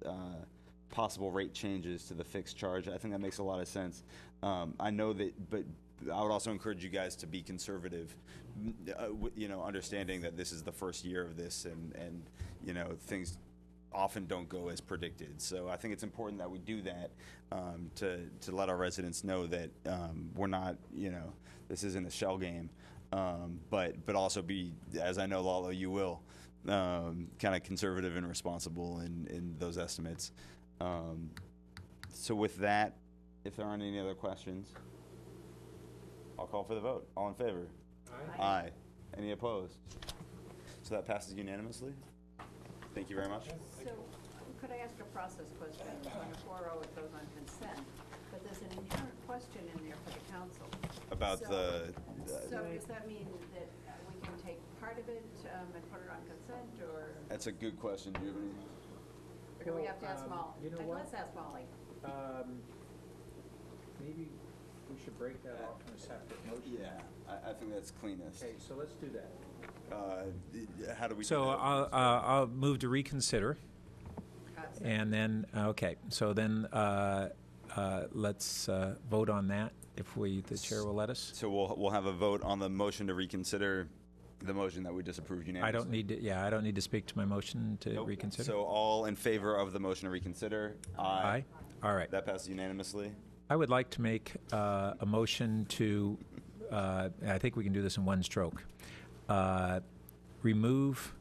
possible rate changes to the fixed charge, I think that makes a lot of sense. I know that, but I would also encourage you guys to be conservative, understanding that this is the first year of this, and things often don't go as predicted. So I think it's important that we do that, to let our residents know that we're not, this isn't a shell game, but also be, as I know, Lalo, you will, kind of conservative and responsible in those estimates. So with that, if there aren't any other questions, I'll call for the vote. All in favor? Aye. Aye. Any opposed? So that passes unanimously. Thank you very much. So, could I ask a process question? On a 4-0, it goes on consent, but there's an inherent question in there for the council. About So does that mean that we can take part of it and put it on consent, or? That's a good question. Do you have any? Or do we have to ask Molly? You know what? Let's ask Molly. Maybe we should break that off in a separate motion. Yeah, I think that's cleanest. Okay, so let's do that. How do we? So do that? I'll move to reconsider, and then So then let's vote on that if the chair will let us. So we'll have a vote on the motion to reconsider the motion that we disapproved unanimously. I don't need to speak to my motion to reconsider. So all in favor of the motion to reconsider? Aye. All right. That passes unanimously. I would like to make a motion to, I think we can do this in one stroke, remove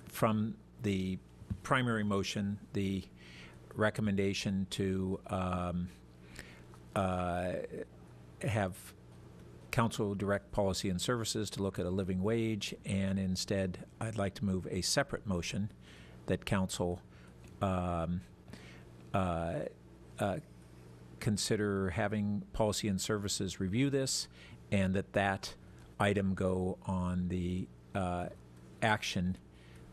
from the primary motion the recommendation to have council direct policy and services to look at a living wage, and instead I'd like to move a separate motion that council consider having policy and services review this, and that item go on the action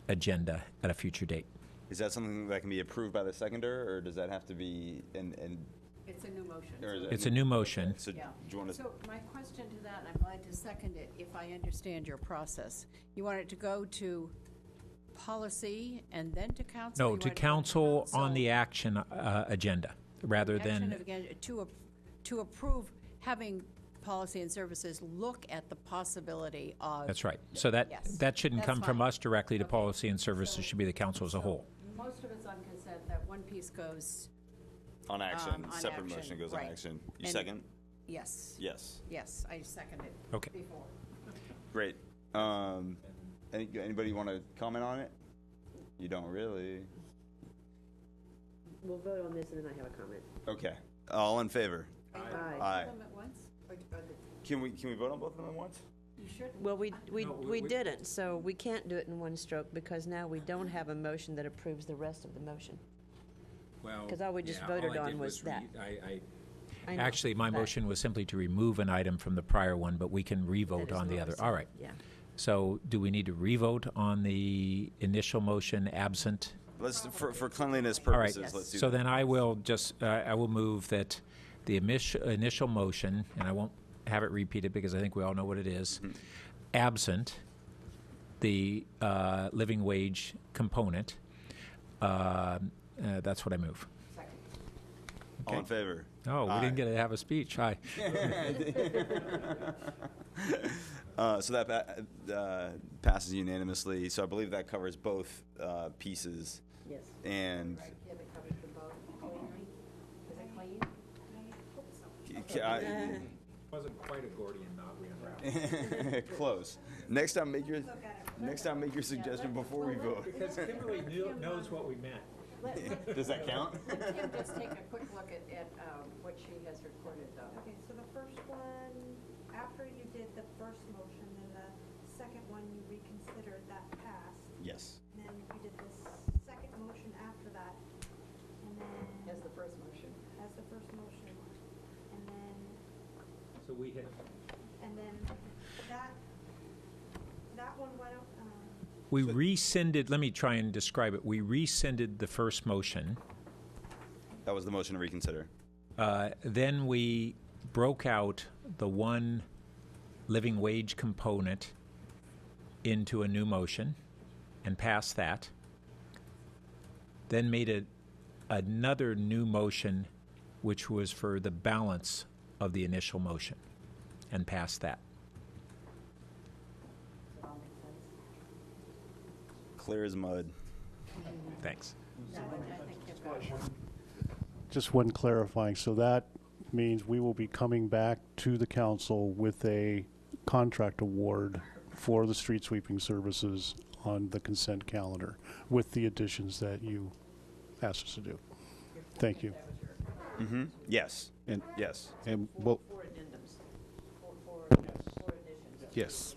agenda at a future date. Is that something that can be approved by the seconder, or does that have to be It's a new motion. It's a new motion. So, Yeah. do you want to? So my question to that, and I'm glad to second it, if I understand your process, you want it to go to policy and then to council? No, You to want it council on the action agenda, rather than. To approve having policy and services look at the possibility of. That's right. So that shouldn't That's come from fine. us directly to policy and services. It should be the council as a whole. Most of it's on consent, that one piece goes. On action. on Separate action, motion goes right. on action. You And- second? Yes. Yes. Yes, I seconded Okay. before. Great. Anybody want to comment on it? You don't really. We'll vote on this, and then I have a comment. Okay. All in favor? Aye. Aye. Them at once? Or Can we vote on both of them at once? you should. Well, we didn't, so we can't do it in one stroke because now we don't have a motion that approves the rest of the motion. Well, 'Cause all we just voted on was that. I know, Actually, my but- motion was simply to remove an item from the prior one, but we can That revote is on the what I other. said, All right. Yeah. So do we need to revote on the initial motion absent? Let's for cleanliness All right. purposes. Let's do So that. then I will I will move that the initial motion, and I won't have it repeated because I think we all know what it is, absent the living wage component. That's what I move. All in favor? Oh, we didn't get to have a speech. Aye. So that passes unanimously. So I believe that covers both pieces. Yes. And Yeah, that covers them both. Cleanly? Is it clean? Wasn't quite a Gordian knot we unraveled. close. Next time, make your suggestion before we vote. Because Kimberly knows what we meant. Does that count? Let Kim just take a quick look at what she has recorded, though. Okay, so the first one, after you did the first motion, then the second one you reconsidered, that passed. Yes. Then you did this second motion after that, and then. As the first motion. As the first motion. And then, So we hit. and then that one went up, We rescinded, let me try and describe it. We rescinded the first motion. That was the motion to reconsider. Then we broke out the one living wage component into a new motion and passed that. Then made another new motion, which was for the balance of the initial motion and pass that. Clear as mud. Thanks. Just one clarifying, so that means we will be coming back to the council with a contract award for the street sweeping services on the consent calendar with the additions that you asked us to do. Thank you. Mm-hmm. Yes. And yes. And we'll, yes,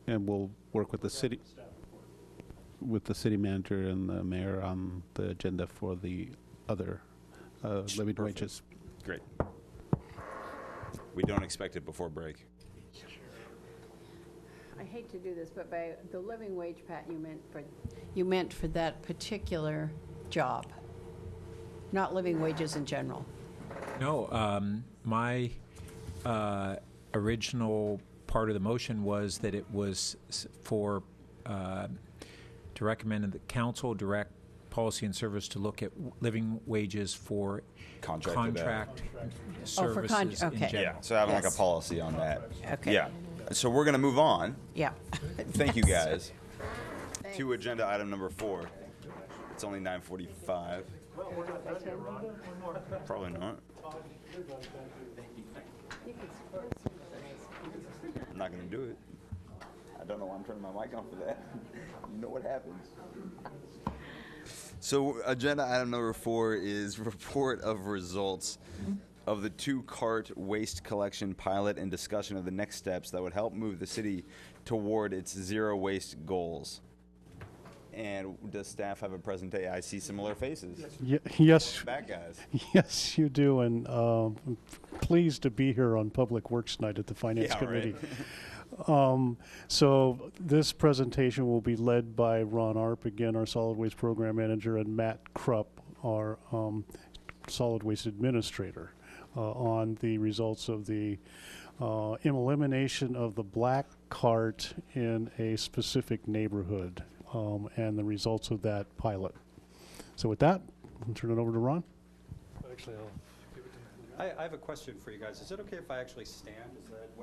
and we'll work with the city manager and the mayor on the agenda for the other living wages. Great. We don't expect it before break. I hate to do this, but by the living wage, Pat, you meant for that particular job, not living wages in general. No, my original part of the motion was that it was for to recommend that the council direct policy and service to look at living wages for contract services in general. Yeah, so having like a policy on that. Okay. Yeah. So we're going to move on. Yeah. Thank you, guys. To agenda item number 4. It's only 9:45. Probably not. I'm not going to do it. I don't know why I'm turning my mic on for that. You know what happens. So agenda item number 4 is report of results of the 2-cart waste collection pilot and discussion of the next steps that would help move the city toward its zero waste goals. And does staff have a presentation? I see similar faces. Yes. Bad guys. Yes, you do, and I'm pleased to be here on Public Works Night at the Finance Committee. So this presentation will be led by Ron Arp, again, our Solid Waste Program Manager, and Matt Krupp, our Solid Waste Administrator, on the results of the elimination of the black cart in a specific neighborhood, and the results of that pilot. So with that, I'll turn it over to Ron. Actually, I'll give it to you. I have a question for you guys. Is it okay if I actually stand?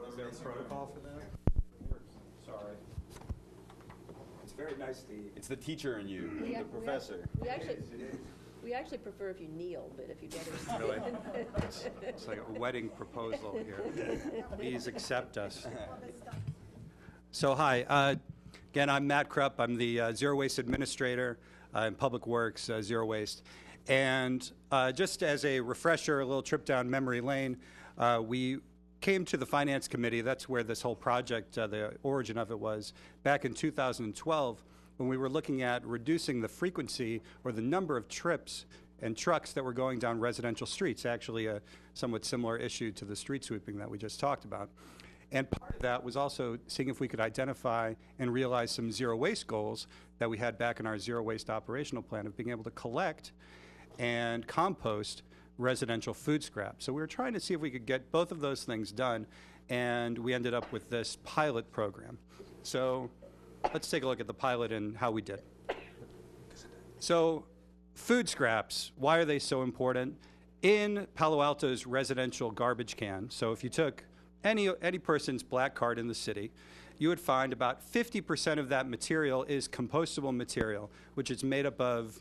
Is there a protocol for that? Sorry. It's very nice to It's the teacher in you, the professor. We actually prefer if you kneel, but if you'd rather Really? It's like a wedding proposal here. Please accept us. So hi, again, I'm Matt Krupp. I'm the Zero Waste Administrator in Public Works, Zero Waste. And just as a refresher, a little trip down memory lane, we came to the Finance Committee. That's where this whole project, the origin of it was, back in 2012, when we were looking at reducing the frequency or the number of trips and trucks that were going down residential streets, actually a somewhat similar issue to the street sweeping that we just talked about. And part of that was also seeing if we could identify and realize some zero waste goals that we had back in our zero waste operational plan of being able to collect and compost residential food scrap. So we were trying to see if we could get both of those things done, and we ended up with this pilot program. So let's take a look at the pilot and how we did. So food scraps, why are they so important? In Palo Alto's residential garbage can, so if you took any person's black card in the city, you would find about 50% of that material is compostable material, which is made up of,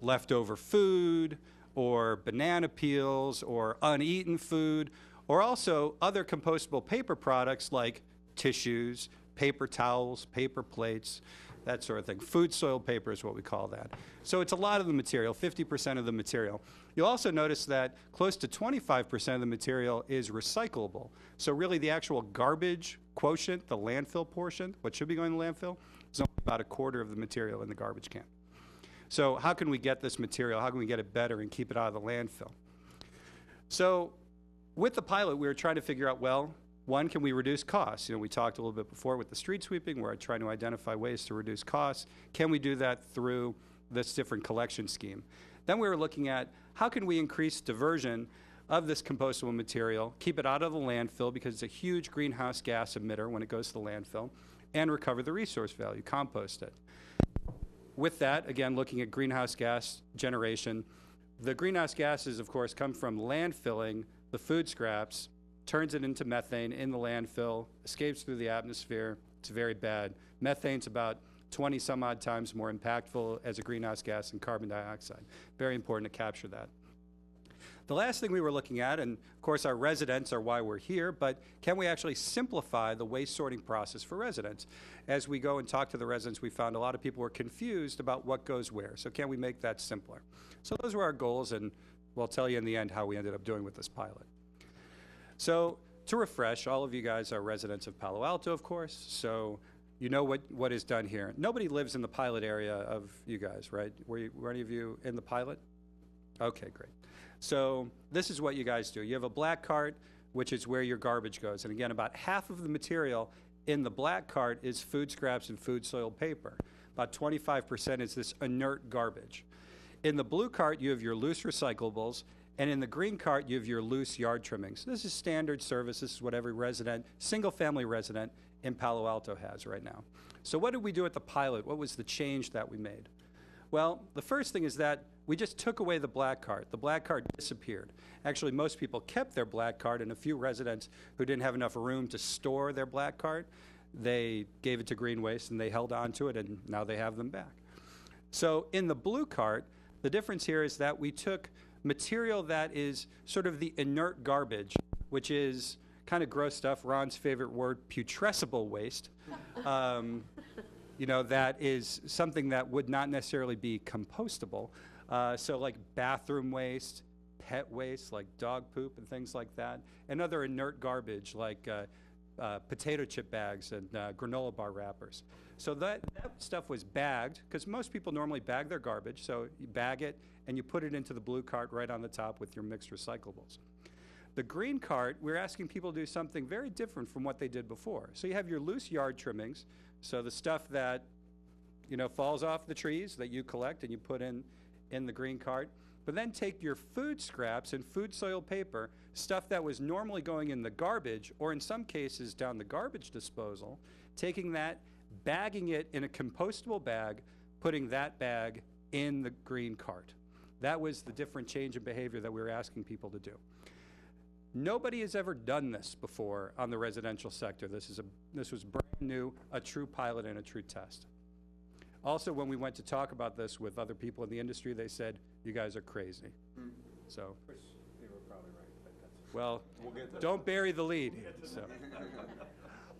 leftover food or banana peels or uneaten food, or also other compostable paper products like tissues, paper towels, paper plates, that sort of thing. Food soil paper is what we call that. So it's a lot of the material, 50% of the material. You'll also notice that close to 25% of the material is recyclable. So really the actual garbage quotient, the landfill portion, what should be going to landfill, is only about a quarter of the material in the garbage can. So how can we get this material? How can we get it better and keep it out of the landfill? So with the pilot, we were trying to figure out, well, one, can we reduce costs? We talked a little bit before with the street sweeping, where I trying to identify ways to reduce costs. Can we do that through this different collection scheme? Then we were looking at how can we increase diversion of this compostable material, keep it out of the landfill because it's a huge greenhouse gas emitter when it goes to the landfill, and recover the resource value, compost it. With that, again, looking at greenhouse gas generation, the greenhouse gases, of course, come from landfilling the food scraps, turns it into methane in the landfill, escapes through the atmosphere. It's very bad. Methane's about 20 some odd times more impactful as a greenhouse gas than carbon dioxide. Very important to capture that. The last thing we were looking at, and of course our residents are why we're here, but can we actually simplify the waste sorting process for residents? As we go and talk to the residents, we found a lot of people were confused about what goes where. So can we make that simpler? So those were our goals, and we'll tell you in the end how we ended up doing with this pilot. So to refresh, all of you guys are residents of Palo Alto, of course, so you know what is done here. Nobody lives in the pilot area of you guys, right? Were any of you in the pilot? Okay, great. So this is what you guys do. You have a black cart, which is where your garbage goes. And again, about half of the material in the black cart is food scraps and food soiled paper. About 25% is this inert garbage. In the blue cart, you have your loose recyclables. And in the green cart, you have your loose yard trimmings. This is standard service. This is what every resident, single-family resident in Palo Alto has right now. So what did we do at the pilot? What was the change that we made? Well, the first thing is that we just took away the black cart. The black cart disappeared. Actually, most people kept their black cart, and a few residents who didn't have enough room to store their black cart, they gave it to Green Waste, and they held on to it, and now they have them back. So in the blue cart, the difference here is that we took material that is sort of the inert garbage, which is kind of gross stuff, Ron's favorite word, putrescible waste. You know, that is something that would not necessarily be compostable. So like bathroom waste, pet waste, like dog poop and things like that, and other inert garbage like potato chip bags and granola bar wrappers. So that stuff was bagged, because most people normally bag their garbage. So you bag it and you put it into the blue cart right on the top with your mixed recyclables. The green cart, we're asking people to do something very different from what they did before. So you have your loose yard trimmings, so the stuff that, you know, falls off the trees that you collect and you put in the green cart, but then take your food scraps and food soiled paper, stuff that was normally going in the garbage, or in some cases down the garbage disposal, taking that, bagging it in a compostable bag, putting that bag in the green cart. That was the different change in behavior that we were asking people to do. Nobody has ever done this before on the residential sector. This was brand new, a true pilot and a true test. Also, when we went to talk about this with other people in the industry, they said, you guys are crazy. So, They were probably right, but that's... well, don't bury the lead. So.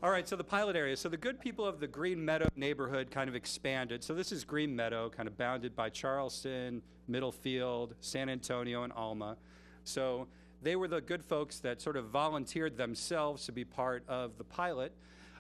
All right, so the pilot area. So the good people of the Green Meadow neighborhood kind of expanded. So this is Green Meadow, kind of bounded by Charleston, Middlefield, San Antonio, and Alma. So they were the good folks that sort of volunteered themselves to be part of the pilot.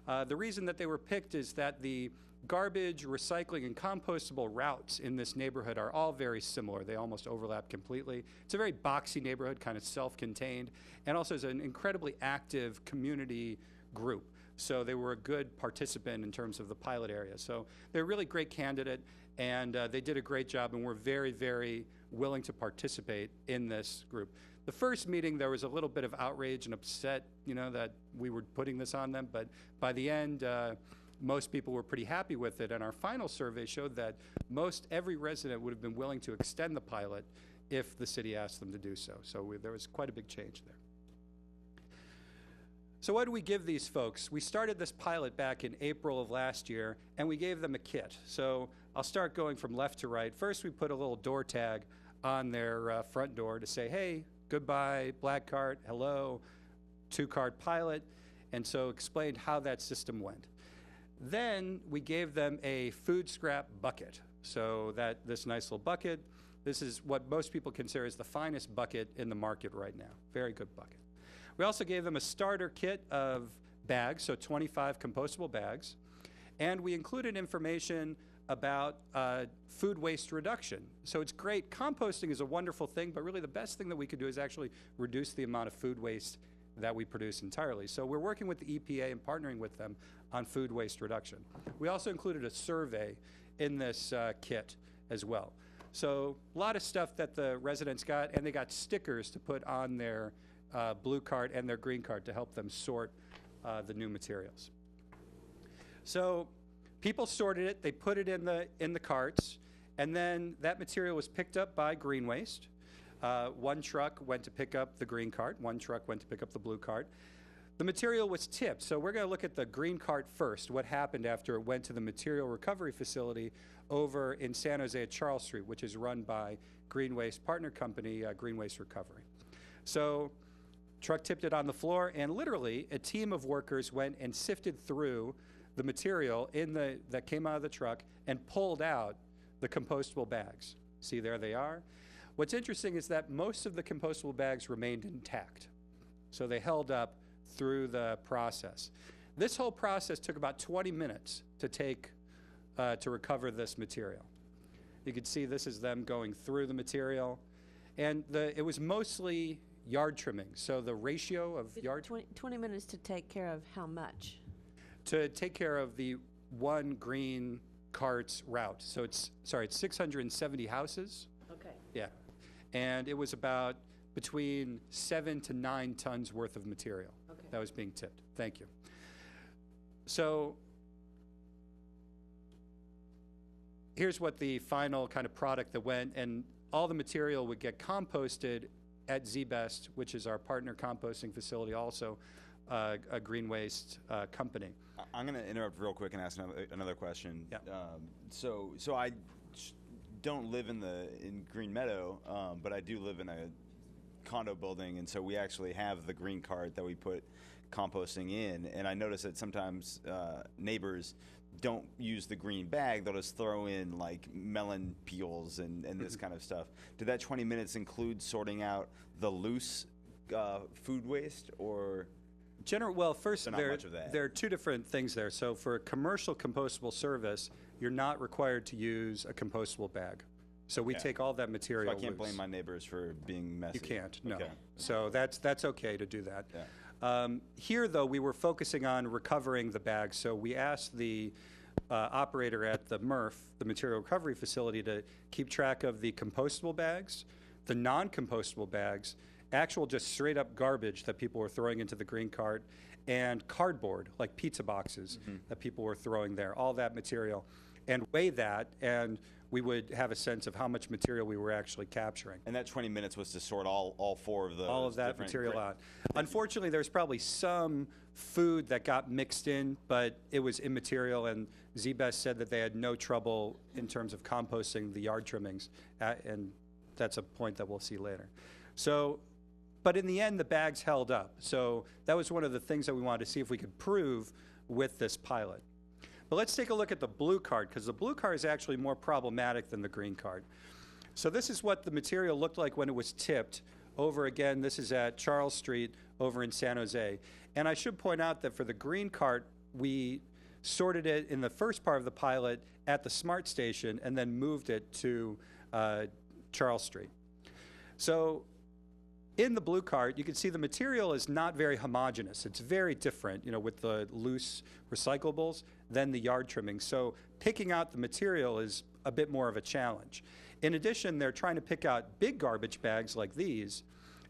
The reason that they were picked is that the garbage, recycling, and compostable routes in this neighborhood are all very similar. They almost overlap completely. It's a very boxy neighborhood, kind of self-contained, and also is an incredibly active community group. So they were a good participant in terms of the pilot area. So they're a really great candidate, and they did a great job, and we're very, very willing to participate in this group. The first meeting, there was a little bit of outrage and upset, you know, that we were putting this on them, but by the end, most people were pretty happy with it, and our final survey showed that every resident would have been willing to extend the pilot if the city asked them to do so. So there was quite a big change there. So what do we give these folks? We started this pilot back in April of last year, and we gave them a kit. So I'll start going from left to right. First, we put a little door tag on their front door to say, hey, goodbye, black cart, hello, two-cart pilot, and so explained how that system went. Then we gave them a food scrap bucket. So this nice little bucket, this is what most people consider as the finest bucket in the market right now. Very good bucket. We also gave them a starter kit of bags, so 25 compostable bags, and we included information about food waste reduction. So it's great. Composting is a wonderful thing, but really the best thing that we could do is actually reduce the amount of food waste that we produce entirely. So we're working with the EPA and partnering with them on food waste reduction. We also included a survey in this kit as well. So a lot of stuff that the residents got, and they got stickers to put on their blue cart and their green cart to help them sort the new materials. So people sorted it, they put it in the carts, and then that material was picked up by Green Waste. One truck went to pick up the green cart. One truck went to pick up the blue cart. The material was tipped, so we're going to look at the green cart first, what happened after it went to the material recovery facility over in San Jose at Charles Street, which is run by Green Waste partner company, Green Waste Recovery. So truck tipped it on the floor, and literally a team of workers went and sifted through the material that came out of the truck and pulled out the compostable bags. See, there they are. What's interesting is that most of the compostable bags remained intact, so they held up through the process. This whole process took about 20 minutes to recover this material. You can see this is them going through the material, and it was mostly yard trimming. So the ratio of 20 minutes to take care of how much? To take care of the one green cart's route. So it's 670 houses. Okay. Yeah, and it was about between 7 to 9 tons worth of material that was being tipped. Thank you. So here's what the final kind of product that went, and all the material would get composted at ZBest, which is our partner composting facility, also a green waste company. I'm going to interrupt real quick and ask another question. Yeah. So I don't live in Green Meadow, but I do live in a condo building, and so we actually have the green cart that we put composting in, and I notice that sometimes neighbors don't use the green bag. They'll just throw in like melon peels and this kind of stuff. Did that 20 minutes include sorting out the loose food waste, or? Well, first, not much of that. There are two different things there. So for a commercial compostable service, you're not required to use a compostable bag. So we take all that material. So I can't loose. blame my neighbors for being messy. You can't, no. Okay. So that's okay to do that. Yeah. Here, though, we were focusing on recovering the bags. So we asked the operator at the MRF, the Material Recovery Facility, to keep track of the compostable bags, the non-compostable bags, actual just straight up garbage that people were throwing into the green cart, and cardboard, like pizza boxes that people were throwing there, all that material, and weigh that, and we would have a sense of how much material we were actually capturing. And that 20 minutes was to sort all four of those. All of that material out. Unfortunately, there's probably some food that got mixed in, but it was immaterial, and ZBest said that they had no trouble in terms of composting the yard trimmings, and that's a point that we'll see later. So, but in the end, the bags held up. So that was one of the things that we wanted to see if we could prove with this pilot. But let's take a look at the blue card, because the blue card is actually more problematic than the green card. So this is what the material looked like when it was tipped. Over again, this is at Charles Street over in San Jose. And I should point out that for the green cart, we sorted it in the first part of the pilot at the SMART station and then moved it to Charles Street. So in the blue cart, you can see the material is not very homogeneous. It's very different, with the loose recyclables than the yard trimming. So picking out the material is a bit more of a challenge. In addition, they're trying to pick out big garbage bags like these,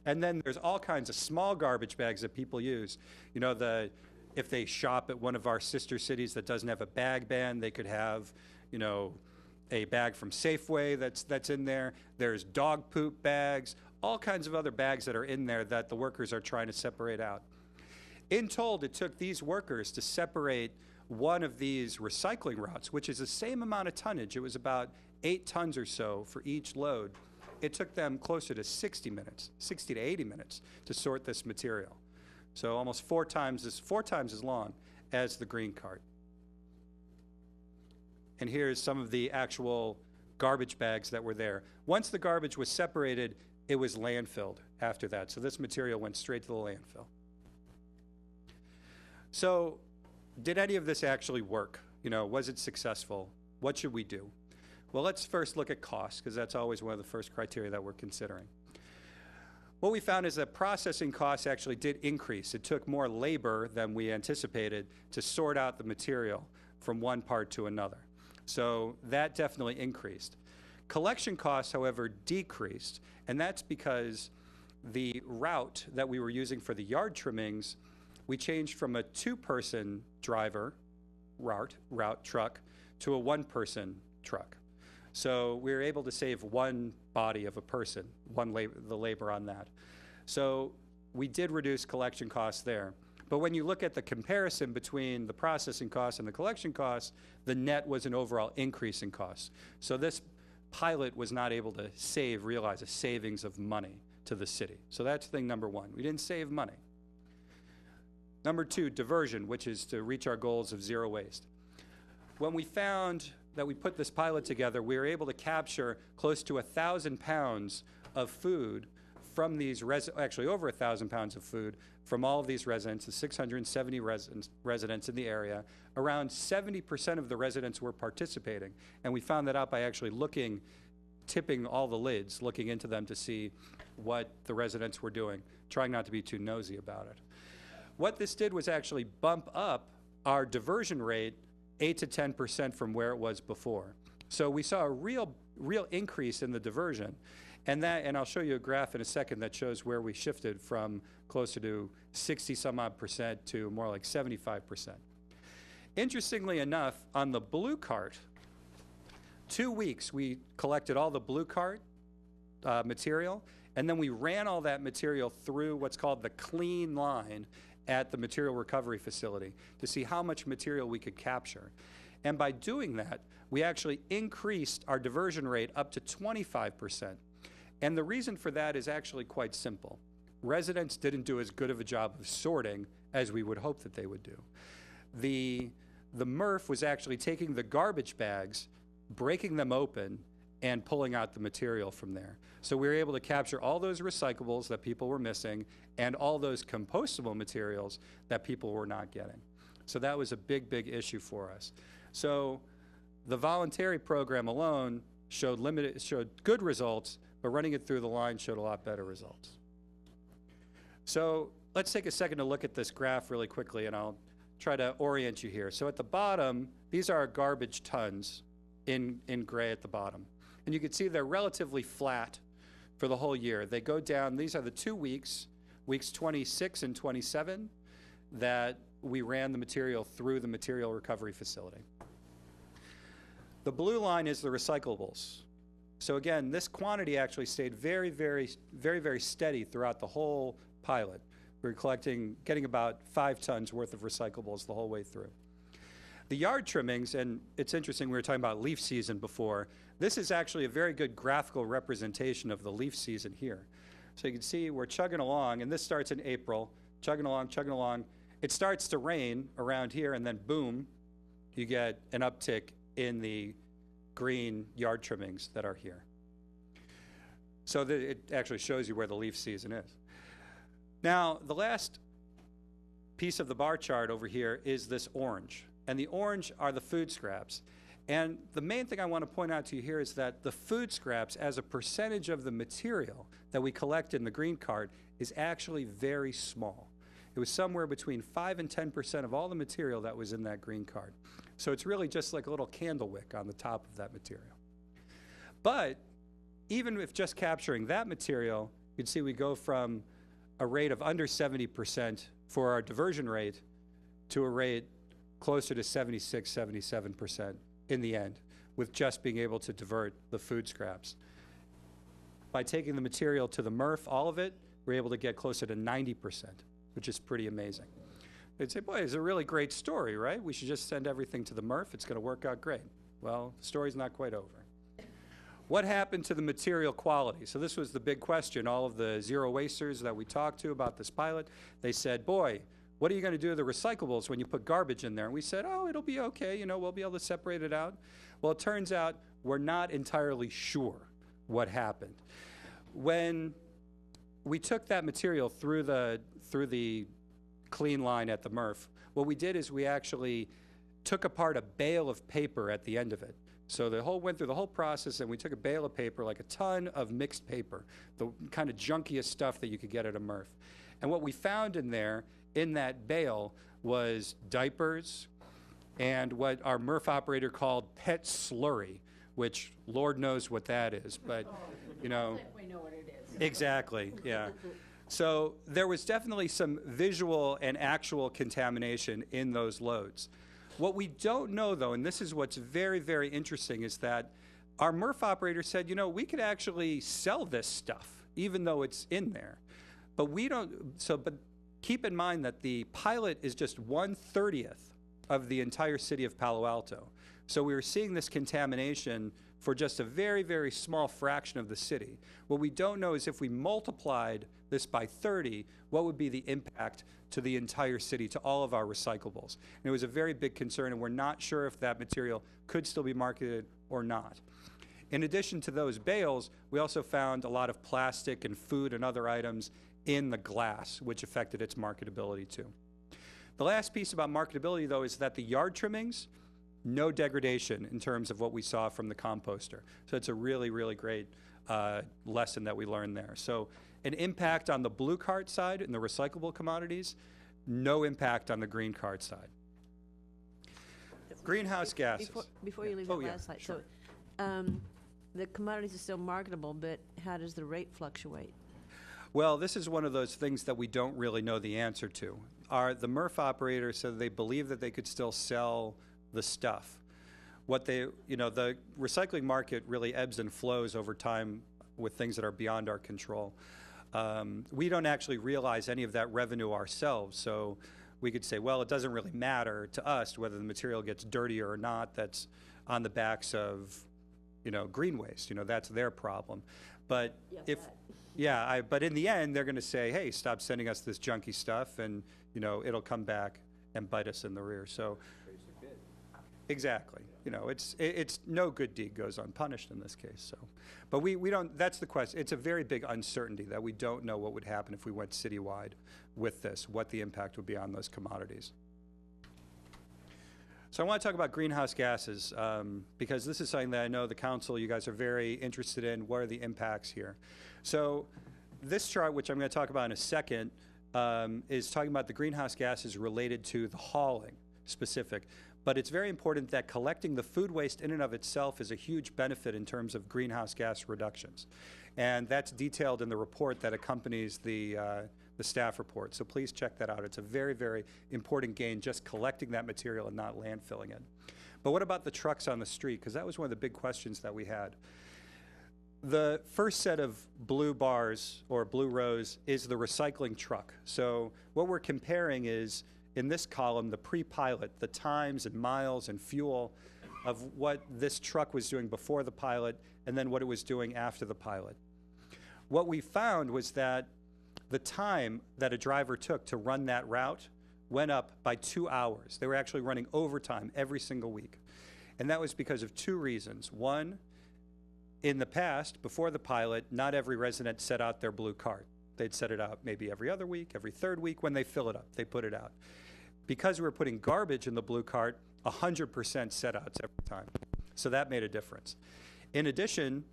and then there's all kinds of small garbage bags that people use. If they shop at one of our sister cities that doesn't have a bag ban, they could have, a bag from Safeway that's in there. There's dog poop bags, all kinds of other bags that are in there that the workers are trying to separate out. In total, it took these workers to separate one of these recycling routes, which is the same amount of tonnage. It was about 8 tons or so for each load. It took them closer to 60 to 80 minutes to sort this material. So almost 4 times as long as the green cart. And here's some of the actual garbage bags that were there. Once the garbage was separated, it was landfilled after that. So this material went straight to the landfill. So did any of this actually work? Was it successful? What should we do? Well, let's first look at cost, because that's always one of the first criteria that we're considering. What we found is that processing costs actually did increase. It took more labor than we anticipated to sort out the material from one part to another. So that definitely increased. Collection costs, however, decreased, and that's because the route that we were using for the yard trimmings, we changed from a 2-person driver route truck to a 1-person truck. So we were able to save one body of a person, the labor on that. So we did reduce collection costs there. But when you look at the comparison between the processing costs and the collection costs, the net was an overall increase in costs. So this pilot was not able to realize a savings of money to the city. So that's thing number one. We didn't save money. Number two, diversion, which is to reach our goals of zero waste. When we found that we put this pilot together, we were able to capture close to 1,000 pounds of food from these, actually over 1,000 pounds of food from all of these residents, the 670 residents in the area. Around 70% of the residents were participating, and we found that out by actually tipping all the lids, looking into them to see what the residents were doing, trying not to be too nosy about it. What this did was actually bump up our diversion rate 8 to 10% from where it was before. So we saw a real increase in the diversion. And I'll show you a graph in a second that shows where we shifted from closer to 60 some odd percent to more like 75%. Interestingly enough, on the blue cart, 2 weeks we collected all the blue cart material, and then we ran all that material through what's called the clean line at the material recovery facility to see how much material we could capture. And by doing that, we actually increased our diversion rate up to 25%. And the reason for that is actually quite simple. Residents didn't do as good of a job of sorting as we would hope that they would do. The MRF was actually taking the garbage bags, breaking them open, and pulling out the material from there. So we were able to capture all those recyclables that people were missing and all those compostable materials that people were not getting. So that was a big, big issue for us. So the voluntary program alone showed good results, but running it through the line showed a lot better results. So let's take a second to look at this graph really quickly, and I'll try to orient you here. So at the bottom, these are our garbage tons in gray at the bottom. And you can see they're relatively flat for the whole year. They go down. These are the 2 weeks, weeks 26 and 27, that we ran the material through the material recovery facility. The blue line is the recyclables. So again, this quantity actually stayed very, very, very, very steady throughout the whole pilot. We were getting about 5 tons worth of recyclables the whole way through. The yard trimmings, and it's interesting, we were talking about leaf season before. This is actually a very good graphical representation of the leaf season here. So you can see we're chugging along, and this starts in April, chugging along, chugging along. It starts to rain around here, and then boom, you get an uptick in the green yard trimmings that are here. So it actually shows you where the leaf season is. Now, the last piece of the bar chart over here is this orange. And the orange are the food scraps. And the main thing I want to point out to you here is that the food scraps as a percentage of the material that we collect in the green cart is actually very small. It was somewhere between 5 and 10% of all the material that was in that green cart. So it's really just like a little candle wick on the top of that material. But even if just capturing that material, you'd see we go from a rate of under 70% for our diversion rate to a rate closer to 76, 77% in the end, with just being able to divert the food scraps. By taking the material to the MRF, all of it, we're able to get closer to 90%, which is pretty amazing. They'd say, boy, it's a really great story, right? We should just send everything to the MRF. It's going to work out great. Well, the story's not quite over. What happened to the material quality? So this was the big question. All of the zero wasters that we talked to about this pilot, they said, boy, what are you going to do to the recyclables when you put garbage in there? And we said, oh, it'll be okay. We'll be able to separate it out. Well, it turns out we're not entirely sure what happened. When we took that material through the clean line at the MRF, what we did is we actually took apart a bale of paper at the end of it. So went through the whole process, and we took a bale of paper, like a ton of mixed paper, the kind of junkiest stuff that you could get at a MRF. And what we found in there, in that bale, was diapers and what our MRF operator called pet slurry, which Lord knows what that is, but we know what it is. Exactly, yeah. So there was definitely some visual and actual contamination in those loads. What we don't know, though, and this is what's very, very interesting, is that our MRF operator said, you know, we could actually sell this stuff, even though it's in there. But we don't, but keep in mind that the pilot is just 1/30th of the entire city of Palo Alto. So we were seeing this contamination for just a very, very small fraction of the city. What we don't know is if we multiplied this by 30, what would be the impact to the entire city, to all of our recyclables? And it was a very big concern, and we're not sure if that material could still be marketed or not. In addition to those bales, we also found a lot of plastic and food and other items in the glass, which affected its marketability too. The last piece about marketability, though, is that the yard trimmings, no degradation in terms of what we saw from the composter. So it's a really, really great lesson that we learned there. So an impact on the blue cart side and the recyclable commodities, no impact on the green cart side. Greenhouse gases. Before you leave Oh, that yeah, last slide, sure. so the commodities are still marketable, but how does the rate fluctuate? Well, this is one of those things that we don't really know the answer to. The MRF operator said they believe that they could still sell the stuff. What they, the recycling market really ebbs and flows over time with things that are beyond our control. We don't actually realize any of that revenue ourselves, so we could say, well, it doesn't really matter to us whether the material gets dirtier or not. That's on the backs of, green waste. That's their problem. But but in the end, they're going to say, hey, stop sending us this junky stuff, and it'll come back and bite us in the rear. So exactly, it's no good deed goes unpunished in this case. So, but we don't. That's the question. It's a very big uncertainty that we don't know what would happen if we went citywide with this, what the impact would be on those commodities. So I want to talk about greenhouse gases because this is something that I know the council, you guys are very interested in. What are the impacts here? So this chart, which I'm going to talk about in a second, is talking about the greenhouse gases related to the hauling specific. But it's very important that collecting the food waste in and of itself is a huge benefit in terms of greenhouse gas reductions. And that's detailed in the report that accompanies the staff report. So please check that out. It's a very, very important gain, just collecting that material and not landfilling it. But what about the trucks on the street? Because that was one of the big questions that we had. The first set of blue bars or blue rows is the recycling truck. So what we're comparing is, in this column, the pre-pilot, the times and miles and fuel of what this truck was doing before the pilot and then what it was doing after the pilot. What we found was that the time that a driver took to run that route went up by 2 hours. They were actually running overtime every single week. And that was because of two reasons. One, in the past, before the pilot, not every resident set out their blue cart. They'd set it out maybe every other week, every third week. When they fill it up, they put it out. Because we were putting garbage in the blue cart, 100% set outs every time. So that made a difference. In addition,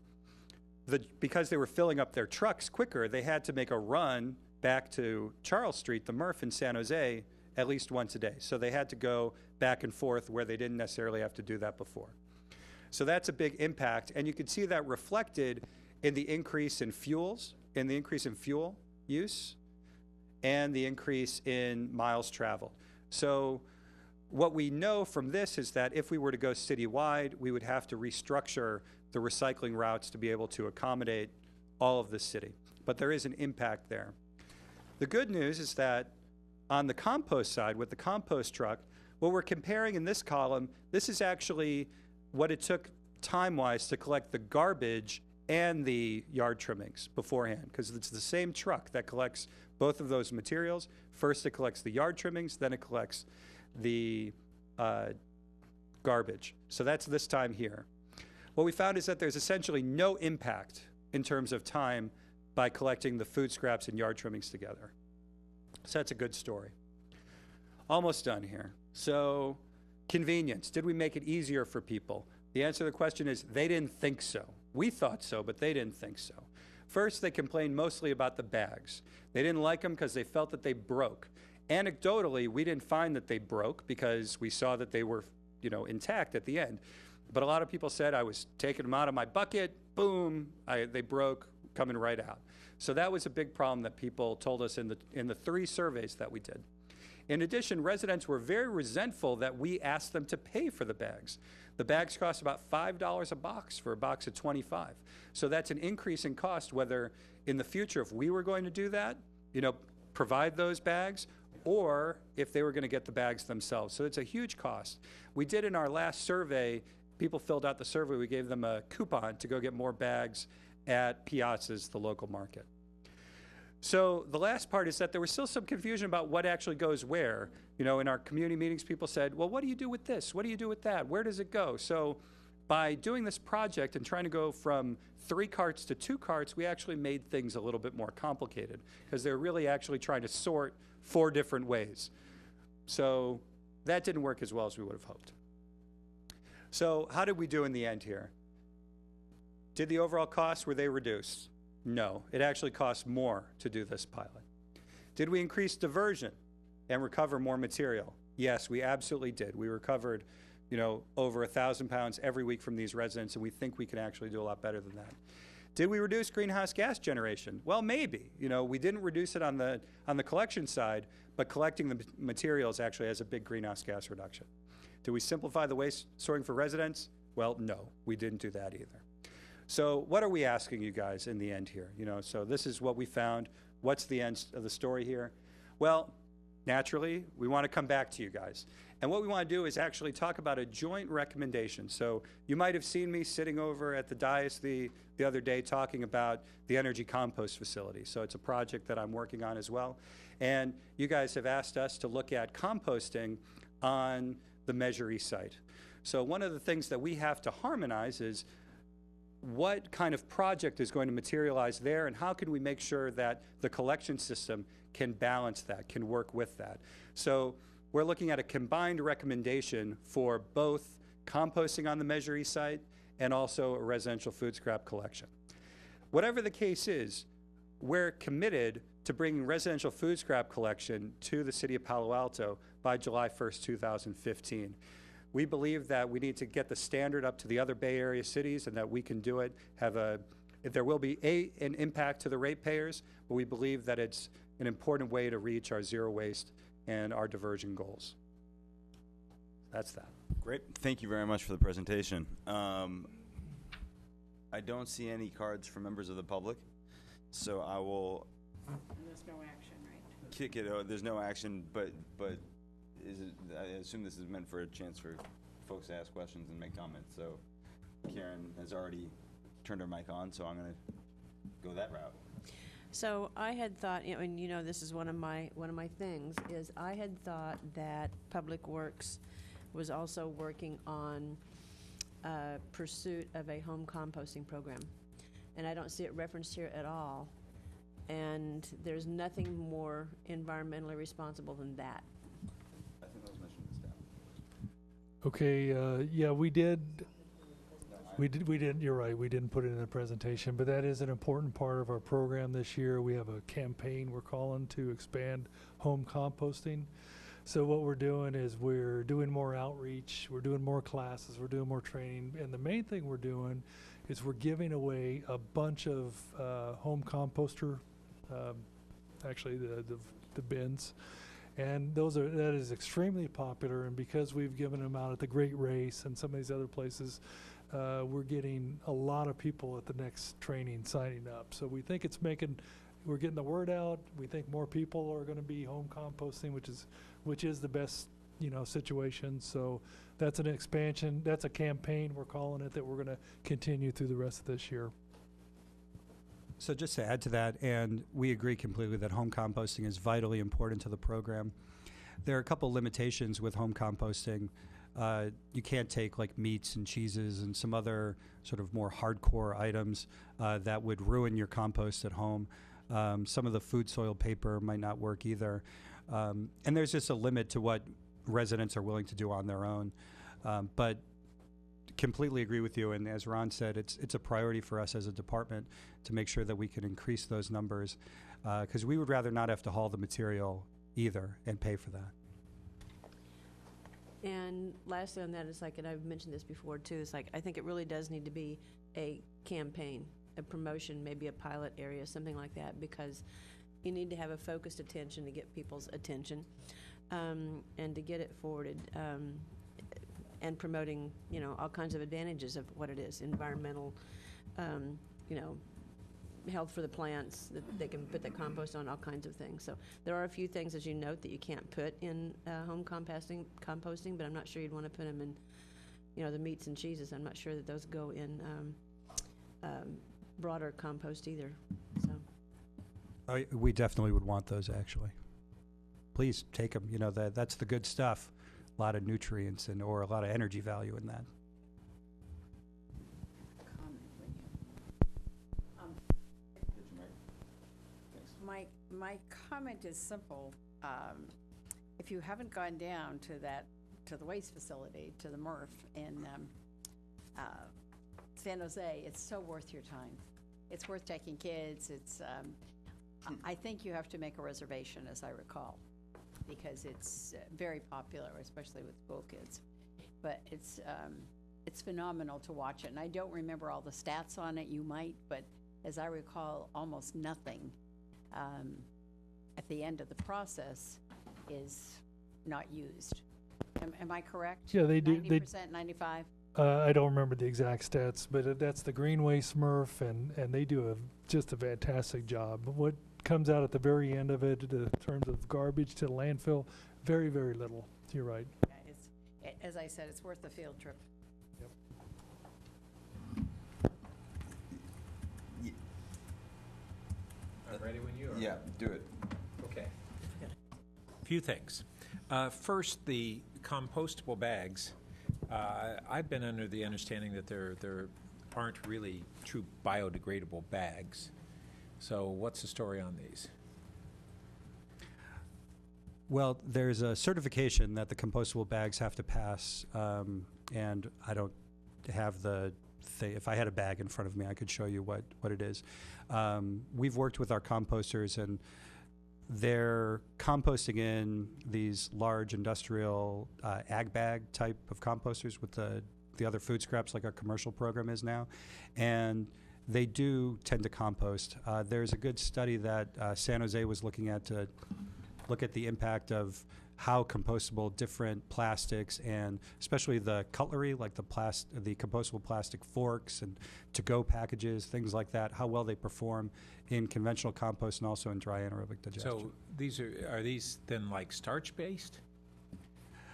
because they were filling up their trucks quicker, they had to make a run back to Charles Street, the MRF in San Jose, at least once a day. So they had to go back and forth where they didn't necessarily have to do that before. So that's a big impact, and you can see that reflected in the increase in fuels, in the increase in fuel use, and the increase in miles traveled. So what we know from this is that if we were to go citywide, we would have to restructure the recycling routes to be able to accommodate all of the city. But there is an impact there. The good news is that on the compost side, with the compost truck, what we're comparing in this column, this is actually what it took time-wise to collect the garbage and the yard trimmings beforehand, because it's the same truck that collects both of those materials. First it collects the yard trimmings, then it collects the garbage. So that's this time here. What we found is that there's essentially no impact in terms of time by collecting the food scraps and yard trimmings together. So that's a good story. Almost done here. So convenience. Did we make it easier for people? The answer to the question is they didn't think so. We thought so, but they didn't think so. First, they complained mostly about the bags. They didn't like them because they felt that they broke. Anecdotally, we didn't find that they broke because we saw that they were, intact at the end. But a lot of people said I was taking them out of my bucket, boom, they broke, coming right out. So that was a big problem that people told us in the 3 surveys that we did. In addition, residents were very resentful that we asked them to pay for the bags. The bags cost about $5 a box for a box of 25. So that's an increase in cost, whether in the future, if we were going to do that, provide those bags, or if they were going to get the bags themselves. So it's a huge cost. We did in our last survey, people filled out the survey, we gave them a coupon to go get more bags at Piazza's, the local market. So the last part is that there was still some confusion about what actually goes where. In our community meetings, people said, well, what do you do with this? What do you do with that? Where does it go? So by doing this project and trying to go from 3 carts to 2 carts, we actually made things a little bit more complicated because they're really actually trying to sort 4 different ways. So that didn't work as well as we would have hoped. So how did we do in the end here? Did the overall costs, were they reduced? No, it actually cost more to do this pilot. Did we increase diversion and recover more material? Yes, we absolutely did. We recovered, over 1,000 pounds every week from these residents, and we think we can actually do a lot better than that. Did we reduce greenhouse gas generation? Well, maybe. We didn't reduce it on the collection side, but collecting the materials actually has a big greenhouse gas reduction. Did we simplify the waste sorting for residents? Well, no, we didn't do that either. So what are we asking you guys in the end here? So this is what we found. What's the end of the story here? Well, naturally, we want to come back to you guys. And what we want to do is actually talk about a joint recommendation. So you might have seen me sitting over at the dais the other day talking about the energy compost facility. So it's a project that I'm working on as well. And you guys have asked us to look at composting on the Measure East site. So one of the things that we have to harmonize is what kind of project is going to materialize there, and how can we make sure that the collection system can balance that, can work with that. So we're looking at a combined recommendation for both composting on the Measure East site and also a residential food scrap collection. Whatever the case is, we're committed to bringing residential food scrap collection to the city of Palo Alto by July 1st, 2015. We believe that we need to get the standard up to the other Bay Area cities and that we can do it, there will be an impact to the ratepayers, but we believe that it's an important way to reach our zero waste and our diversion goals. That's that. Great. Thank you very much for the presentation. I don't see any cards from members of the public, so I will There's no action, right? kick it. There's no action, but I assume this is meant for a chance for folks to ask questions and make comments. So Karen has already turned her mic on, so I'm going to go that route. So I had thought, and this is one of my things, is I had thought that Public Works was also working on pursuit of a home composting program, and I don't see it referenced here at all. And there's nothing more environmentally responsible than that. I think that was mentioned in staff. Okay, yeah, we did, you're right, we didn't put it in the presentation, but that is an important part of our program this year. We have a campaign we're calling to expand home composting. So what we're doing is we're doing more outreach, we're doing more classes, we're doing more training, and the main thing we're doing is we're giving away a bunch of home composter, actually the bins. And that is extremely popular, and because we've given them out at the Great Race and some of these other places, we're getting a lot of people at the next training signing up. So we think we're getting the word out. We think more people are going to be home composting, which is the best, situation. So that's an expansion. That's a campaign, we're calling it, that we're going to continue through the rest of this year. So just to add to that, and we agree completely that home composting is vitally important to the program. There are a couple limitations with home composting. You can't take like meats and cheeses and some other sort of more hardcore items that would ruin your compost at home. Some of the food soil paper might not work either. And there's just a limit to what residents are willing to do on their own. But completely agree with you, and as Ron said, it's a priority for us as a department to make sure that we can increase those numbers, because we would rather not have to haul the material either and pay for that. And lastly on that, and I've mentioned this before too, I think it really does need to be a campaign, a promotion, maybe a pilot area, something like that, because you need to have a focused attention to get people's attention. and to get it forwarded, and promoting, all kinds of advantages of what it is, environmental, you know, health for the plants, that they can put the compost on, all kinds of things. So there are a few things, as you note, that you can't put in home composting, but I'm not sure you'd want to put them in, the meats and cheeses. I'm not sure that those go in broader compost either. So We definitely would want those, actually. Please take them. That's the good stuff. A lot of nutrients or a lot of energy value in that. My comment is simple. If you haven't gone down to the waste facility, to the MRF in San Jose, it's so worth your time. It's worth taking kids. I think you have to make a reservation, as I recall, because it's very popular, especially with school kids. But it's phenomenal to watch it. And I don't remember all the stats on it. You might, but as I recall, almost nothing at the end of the process is not used. Am I correct? Yeah, they do. 90%, 95%? I don't remember the exact stats, but that's the Greenway Smurf, and they do just a fantastic job. What comes out at the very end of it, in terms of garbage to landfill, very, very little. You're right. Yeah, as I said, it's worth the field trip. I'm ready when you are. Yeah, do it. Okay. Few things. First, the compostable bags. I've been under the understanding that there aren't really true biodegradable bags. So what's the story on these? Well, there's a certification that the compostable bags have to pass, and I don't have the thing. If I had a bag in front of me, I could show you what it is. We've worked with our composters, and they're composting in these large industrial ag bag type of composters with the other food scraps like our commercial program is now, and they do tend to compost. There's a good study that San Jose was looking at to look at the impact of how compostable different plastics, and especially the cutlery, like the compostable plastic forks and to-go packages, things like that, how well they perform in conventional compost and also in dry anaerobic digestion. So these are these then like starch-based?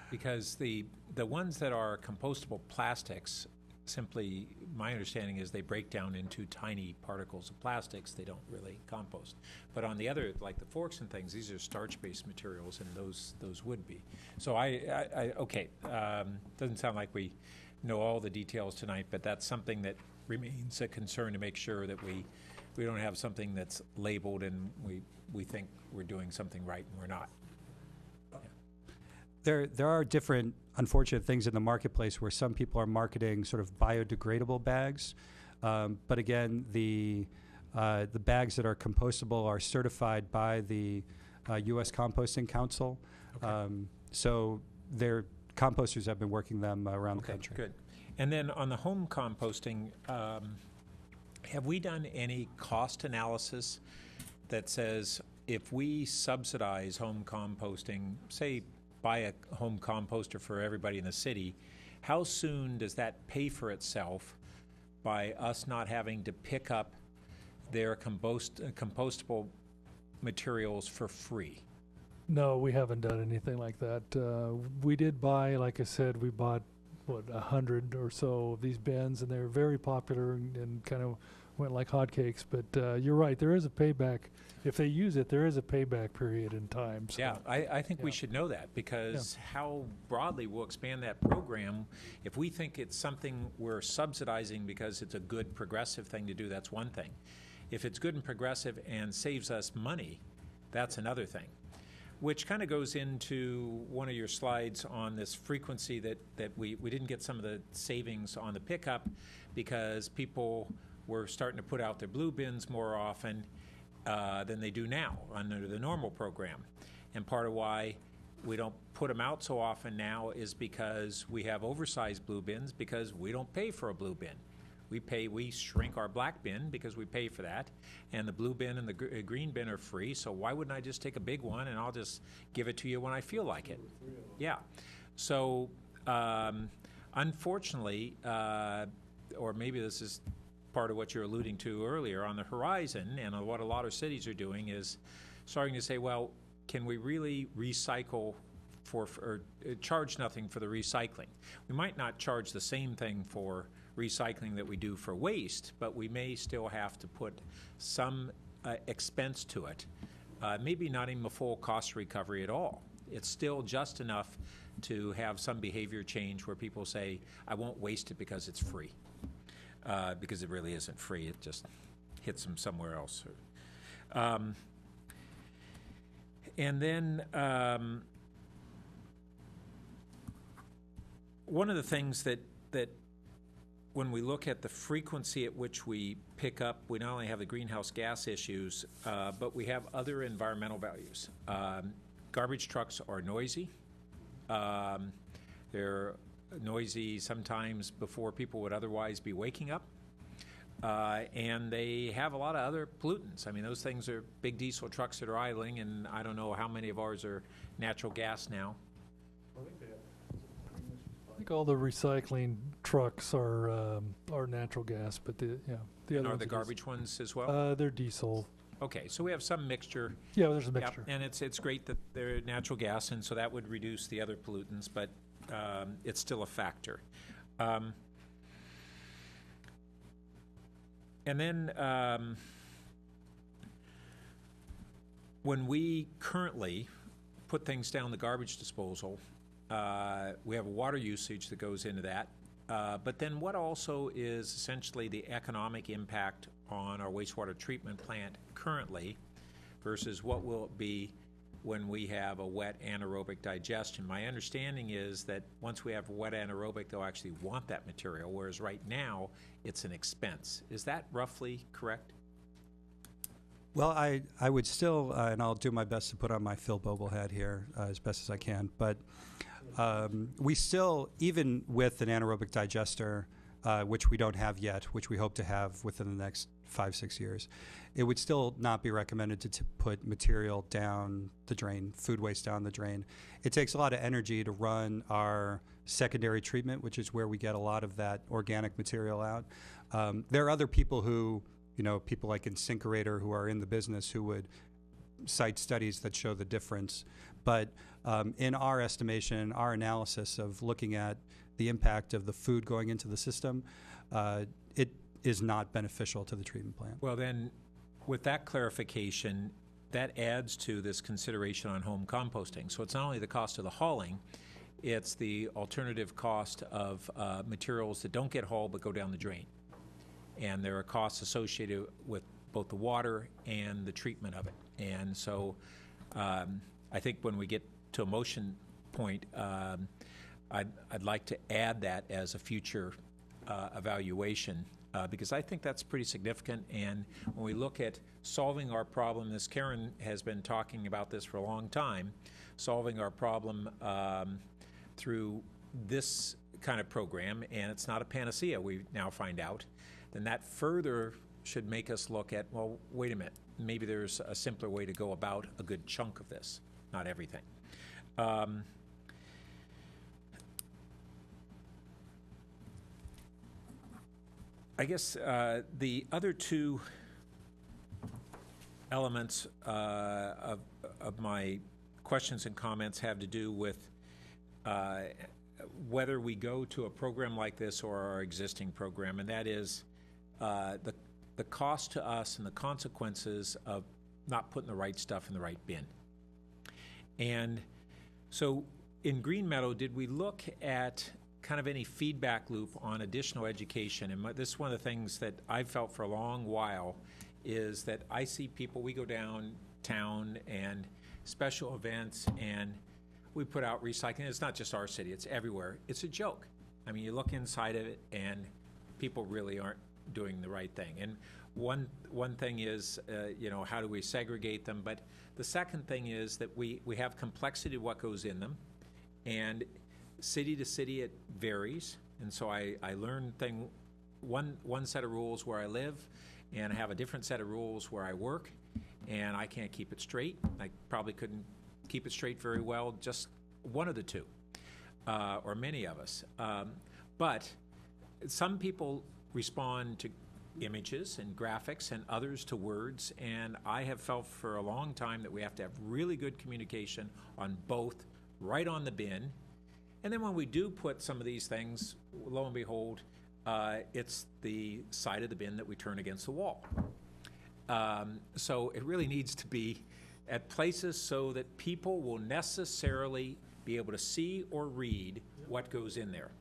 Because the ones that are compostable plastics, simply, my understanding is they break down into tiny particles of plastics. They don't really compost. But on the other, like the forks and things, these are starch-based materials, and those would be. So okay, doesn't sound like we know all the details tonight, but that's something that remains a concern, to make sure that we don't have something that's labeled and we think we're doing something right and we're not. There are different unfortunate things in the marketplace where some people are marketing sort of biodegradable bags, but again, the bags that are compostable are certified by the U.S. Composting Council. Okay. So their composters have been working them around the country. Good. And then on the home composting, have we done any cost analysis that says if we subsidize home composting, say buy a home composter for everybody in the city, how soon does that pay for itself by us not having to pick up their compostable materials for free? No, we haven't done anything like that. We did buy, like I said, we bought 100 or so of these bins, and they were very popular and kind of went like hotcakes. But you're right, there is a payback. If they use it, there is a payback period in time. So. Yeah, I think we should know that, because how broadly we'll expand that program. If we think it's something we're subsidizing because it's a good progressive thing to do, that's one thing. If it's good and progressive and saves us money, that's another thing. Which kind of goes into one of your slides on this frequency that we didn't get some of the savings on the pickup because people were starting to put out their blue bins more often than they do now under the normal program. And part of why we don't put them out so often now is because we have oversized blue bins, because we don't pay for a blue bin. We shrink our black bin because we pay for that, and the blue bin and the green bin are free, so why wouldn't I just take a big one and I'll just give it to you when I feel like it? Yeah. So, unfortunately, or maybe this is part of what you're alluding to earlier, on the horizon, and what a lot of cities are doing is starting to say, well, can we really recycle or charge nothing for the recycling? We might not charge the same thing for recycling that we do for waste, but we may still have to put some expense to it. Maybe not even a full cost recovery at all. It's still just enough to have some behavior change where people say, I won't waste it because it's free. Because it really isn't free. It just hits them somewhere else. And then one of the things that when we look at the frequency at which we pick up, we not only have the greenhouse gas issues, but we have other environmental values. Garbage trucks are noisy. They're noisy sometimes before people would otherwise be waking up. And they have a lot of other pollutants. I mean, those things are big diesel trucks that are idling, and I don't know how many of ours are natural gas now. I think all the recycling trucks are natural gas, but the And other are the ones garbage ones as well? they're diesel. Okay, so we have some mixture. Yeah, there's a mixture. Yep, and it's great that they're natural gas, and so that would reduce the other pollutants, but it's still a factor. And then when we currently put things down the garbage disposal, we have water usage that goes into that. But then what also is essentially the economic impact on our wastewater treatment plant currently versus what will it be when we have a wet anaerobic digestion. My understanding is that once we have wet anaerobic, they'll actually want that material, whereas right now it's an expense. Is that roughly correct? Well, I would still, and I'll do my best to put on my Phil Boble hat here as best as I can, but we still, even with an anaerobic digester, which we don't have yet, which we hope to have within the next 5-6 years, it would still not be recommended to put material down the drain, food waste down the drain. It takes a lot of energy to run our secondary treatment, which is where we get a lot of that organic material out. There are other people who, people like InSinkErator who are in the business who would cite studies that show the difference. But in our estimation, our analysis of looking at the impact of the food going into the system, it is not beneficial to the treatment plant. Well, then, with that clarification, that adds to this consideration on home composting. So it's not only the cost of the hauling, it's the alternative cost of materials that don't get hauled but go down the drain. And there are costs associated with both the water and the treatment of it. And so I think when we get to a motion point, I'd like to add that as a future evaluation because I think that's pretty significant. And when we look at solving our problem, as Karen has been talking about this for a long time, solving our problem through this kind of program, and it's not a panacea, we now find out, then that further should make us look at, well, wait a minute, maybe there's a simpler way to go about a good chunk of this, not everything. I guess the other two elements of my questions and comments have to do with whether we go to a program like this or our existing program, and that is the cost to us and the consequences of not putting the right stuff in the right bin. And so in Green Meadow, did we look at kind of any feedback loop on additional education? And this is one of the things that I've felt for a long while is that I see people, we go downtown and special events and we put out recycling. It's not just our city, it's everywhere. It's a joke. I mean, you look inside of it and people really aren't doing the right thing. And one thing is, how do we segregate them? But the second thing is that we have complexity of what goes in them. And city to city, it varies. And so I learned one set of rules where I live, and I have a different set of rules where I work, and I can't keep it straight. I probably couldn't keep it straight very well, just one of the two, or many of us. But some people respond to images and graphics and others to words, and I have felt for a long time that we have to have really good communication on both, right on the bin. And then when we do put some of these things, lo and behold, it's the side of the bin that we turn against the wall. So it really needs to be at places so that people will necessarily be able to see or read what goes in there.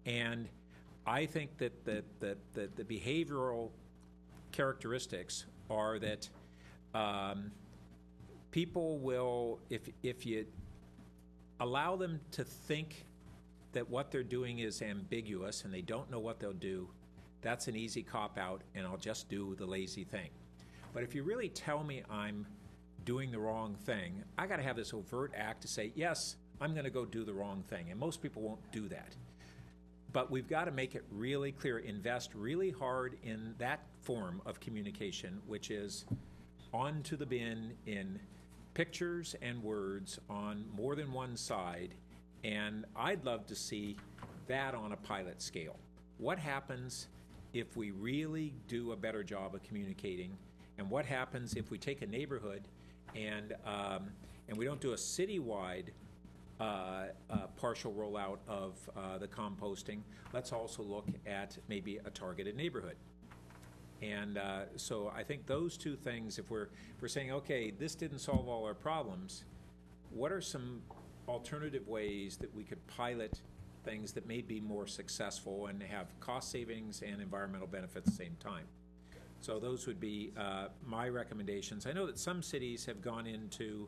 And I think that the behavioral characteristics are that people will, if you allow them to think that what they're doing is ambiguous and they don't know what they'll do, that's an easy cop-out, and I'll just do the lazy thing. But if you really tell me I'm doing the wrong thing, I got to have this overt act to say, yes, I'm going to go do the wrong thing, and most people won't do that. But we've got to make it really clear, invest really hard in that form of communication, which is onto the bin in pictures and words on more than one side. And I'd love to see that on a pilot scale. What happens if we really do a better job of communicating? And what happens if we take a neighborhood and we don't do a citywide partial rollout of the composting? Let's also look at maybe a targeted neighborhood. And so I think those two things, if we're saying, okay, this didn't solve all our problems, what are some alternative ways that we could pilot things that may be more successful and have cost savings and environmental benefits at the same time? So those would be my recommendations. I know that some cities have gone into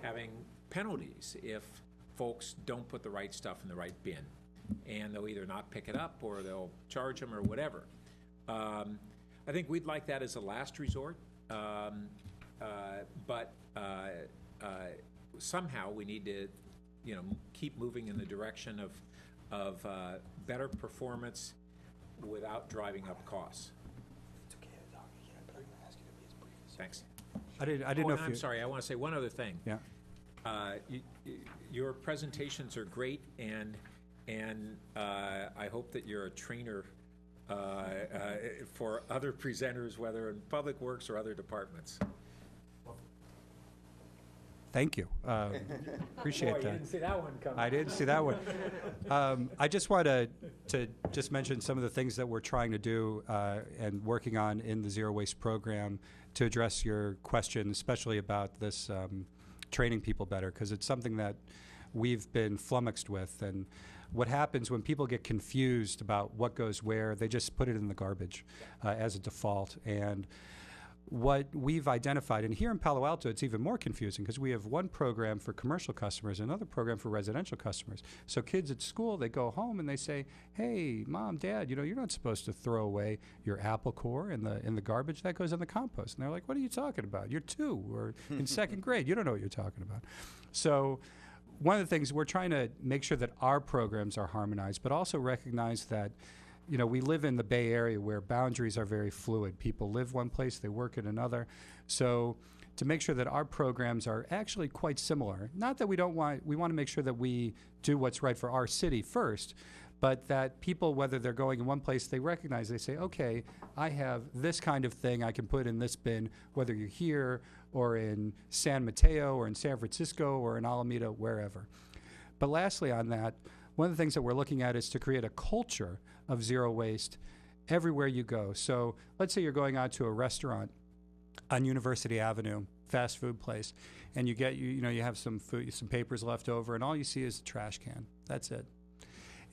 having penalties if folks don't put the right stuff in the right bin, and they'll either not pick it up or they'll charge them or whatever. I think we'd like that as a last resort, but somehow we need to, keep moving in the direction of better performance without driving up costs. Thanks. I didn't know if I'm you... sorry, I want to say one other thing. Yeah. Your presentations are great, and I hope that you're a trainer for other presenters, whether in Public Works or other departments. Thank you. Appreciate Boy, that. you didn't see that one coming. I didn't see that one. I just wanted to just mention some of the things that we're trying to do and working on in the Zero Waste program to address your question, especially about this training people better, because it's something that we've been flummoxed with. And what happens when people get confused about what goes where, they just put it in the garbage as a default. And what we've identified, and here in Palo Alto, it's even more confusing because we have one program for commercial customers, another program for residential customers. So kids at school, they go home and they say, hey, Mom, Dad, you're not supposed to throw away your apple core in the garbage. That goes in the compost. And they're like, what are you talking about? You're 2 or in 2nd grade. You don't know what you're talking about. So one of the things, we're trying to make sure that our programs are harmonized, but also recognize that we live in the Bay Area where boundaries are very fluid. People live one place, they work in another. So to make sure that our programs are actually quite similar, not that we want to make sure that we do what's right for our city first, but that people, whether they're going in one place, they recognize, they say, okay, I have this kind of thing I can put in this bin, whether you're here or in San Mateo or in San Francisco or in Alameda, wherever. But lastly on that, one of the things that we're looking at is to create a culture of zero waste everywhere you go. So let's say you're going out to a restaurant on University Avenue, fast food place, and you have some food, some papers left over, and all you see is a trash can. That's it.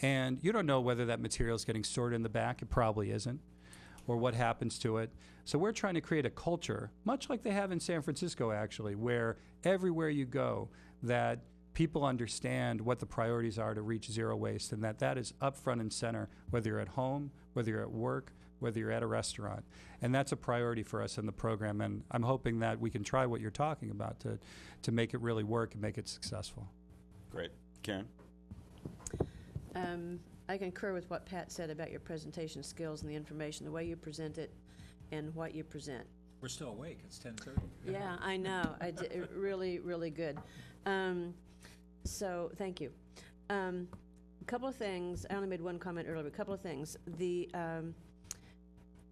And you don't know whether that material is getting stored in the back. It probably isn't, or what happens to it. So we're trying to create a culture, much like they have in San Francisco, actually, where everywhere you go, that people understand what the priorities are to reach zero waste, and that is up front and center, whether you're at home, whether you're at work, whether you're at a restaurant. And that's a priority for us in the program, and I'm hoping that we can try what you're talking about to make it really work and make it successful. Great. Karen? I concur with what Pat said about your presentation skills and the information, the way you present it and what you present. We're still awake. It's 10:30. Yeah, I know. Really, really good. So thank you. A couple of things. I only made one comment earlier, but a couple of things. The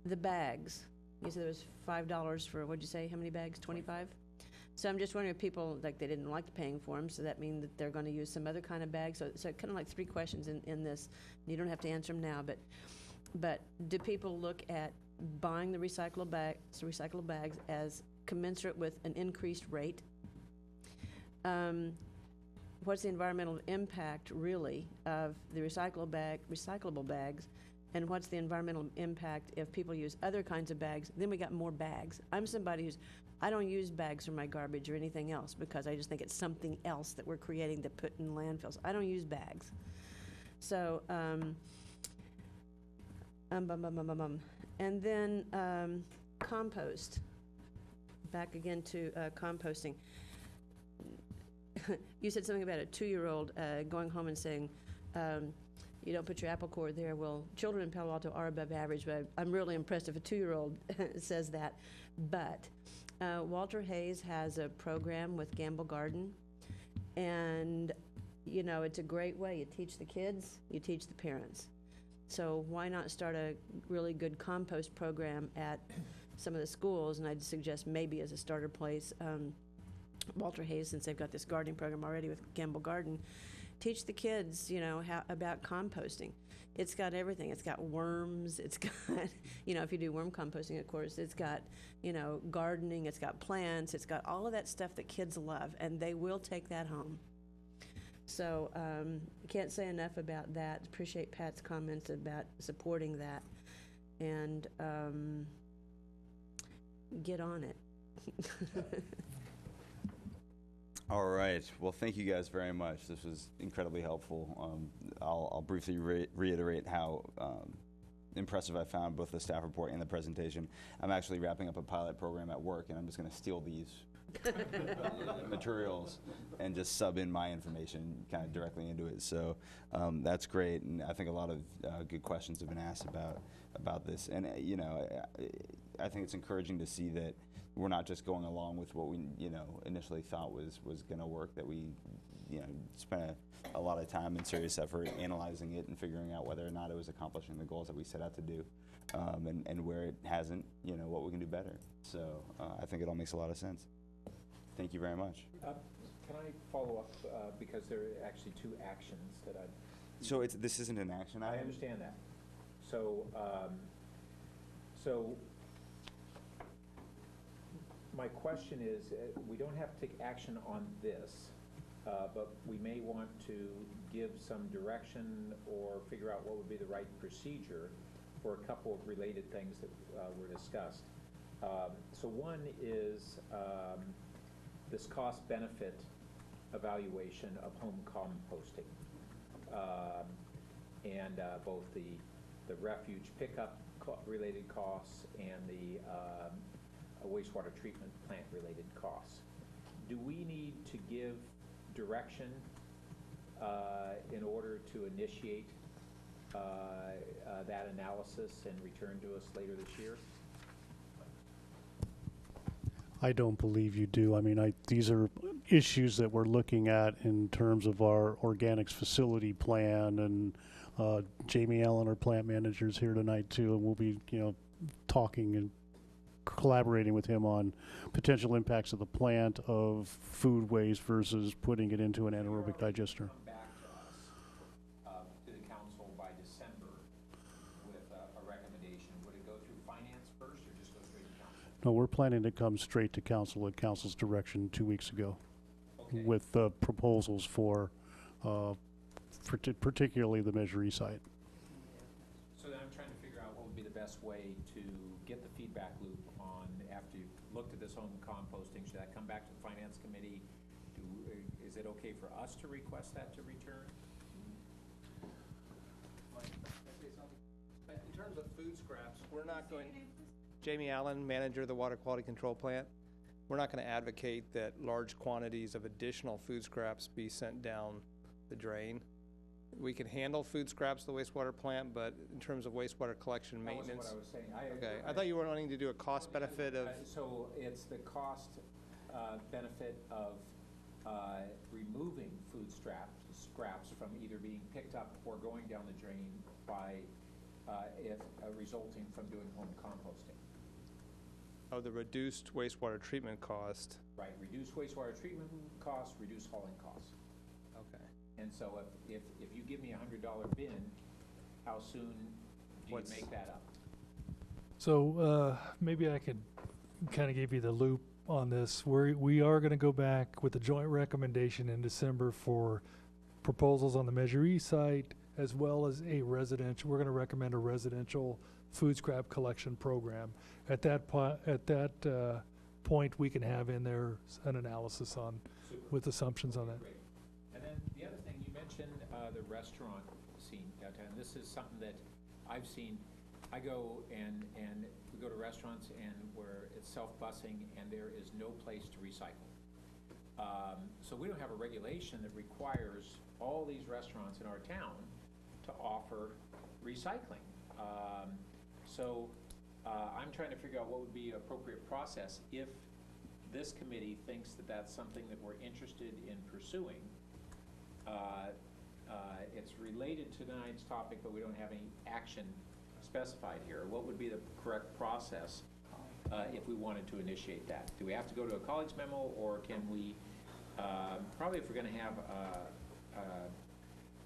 bags. You said there was $5 for, what'd you say, how many bags? 25? So I'm just wondering if people, like, they didn't like paying for them, so that means that they're going to use some other kind of bag? So kind of like three questions in this. You don't have to answer them now, but do people look at buying the recyclable bags as commensurate with an increased rate? What's the environmental impact, really, of the recyclable bags? And what's the environmental impact if people use other kinds of bags? Then we got more bags. I'm somebody I don't use bags for my garbage or anything else because I just think it's something else that we're creating to put in landfills. I don't use bags. So, and then compost. Back again to composting. You said something about a 2-year-old going home and saying, you don't put your apple core there. Well, children in Palo Alto are above average, but I'm really impressed if a 2-year-old says that. But Walter Hayes has a program with Gamble Garden, and, you know, it's a great way. You teach the kids, you teach the parents. So why not start a really good compost program at some of the schools? And I'd suggest maybe as a starter place, Walter Hayes, since they've got this gardening program already with Gamble Garden, teach the kids, you know, about composting. It's got everything. It's got worms. It's got, you know, if you do worm composting, of course, it's got, you know, gardening. It's got plants. It's got all of that stuff that kids love, and they will take that home. So can't say enough about that. Appreciate Pat's comments about supporting that, and get on it. All right. Well, thank you guys very much. This was incredibly helpful. I'll briefly reiterate how impressive I found both the staff report and the presentation. I'm actually wrapping up a pilot program at work, and I'm just going to steal these materials and just sub in my information kind of directly into it. So that's great, and I think a lot of good questions have been asked about this. And you know, I think it's encouraging to see that we're not just going along with what we, you know, initially thought was going to work, that we, you know, spent a lot of time and serious effort analyzing it and figuring out whether or not it was accomplishing the goals that we set out to do, and where it hasn't, you know, what we can do better. So I think it all makes a lot of sense. Thank you very much. Can I follow up, because there are actually two actions that I've... So this isn't an action item? I understand that. So, my question is, we don't have to take action on this, but we may want to give some direction or figure out what would be the right procedure for a couple of related things that were discussed. So one is this cost-benefit evaluation of home composting, and both the refuge pickup related costs and the wastewater treatment plant related costs. Do we need to give direction in order to initiate that analysis and return to us later this year? I don't believe you do. I mean, these are issues that we're looking at in terms of our organics facility plan, and Jamie Allen, our plant manager, is here tonight too, and we'll be, you know, talking and collaborating with him on potential impacts of the plant of food waste versus putting it into an anaerobic digester. Come back to us, to the council by December with a recommendation. Would it go through finance first or just go straight to council? No, we're planning to come straight to council at council's direction 2 weeks ago, okay, with proposals for particularly the Measure E site. So then I'm trying to figure out what would be the best way to get the feedback loop on, after you've looked at this home composting. Should that come back to the finance committee? Is it okay for us to request that to return? In terms of food scraps, we're not going... Jamie Allen, manager of the Water Quality Control Plant. We're not going to advocate that large quantities of additional food scraps be sent down the drain. we can handle food scraps at the wastewater plant, but in terms of wastewater collection maintenance. That wasn't what I was saying. Okay, I thought you were wanting to do a cost benefit of. So it's the cost benefit of removing food scraps from either being picked up or going down the drain by if resulting from doing home composting. Oh, the reduced wastewater treatment cost. Right, reduce wastewater treatment costs, reduce hauling costs. Okay. And so if you give me $100 bin, how soon do you make that up? So maybe I could kind of give you the loop on this. We are going to go back with a joint recommendation in December for proposals on the Measure E site, as well as a residential. We're going to recommend a residential food scrap collection program. At that point, we can have in there an analysis on, with assumptions on that. Great. And then the other thing, you mentioned the restaurant scene downtown. This is something that I've seen. I go and we go to restaurants and where it's self-busing and there is no place to recycle. So we don't have a regulation that requires all these restaurants in our town to offer recycling. I'm trying to figure out what would be an appropriate process if this committee thinks that that's something that we're interested in pursuing. It's related to tonight's topic, but we don't have any action specified here. What would be the correct process if we wanted to initiate that? Do we have to go to a colleague's memo, or can we, probably if we're going to have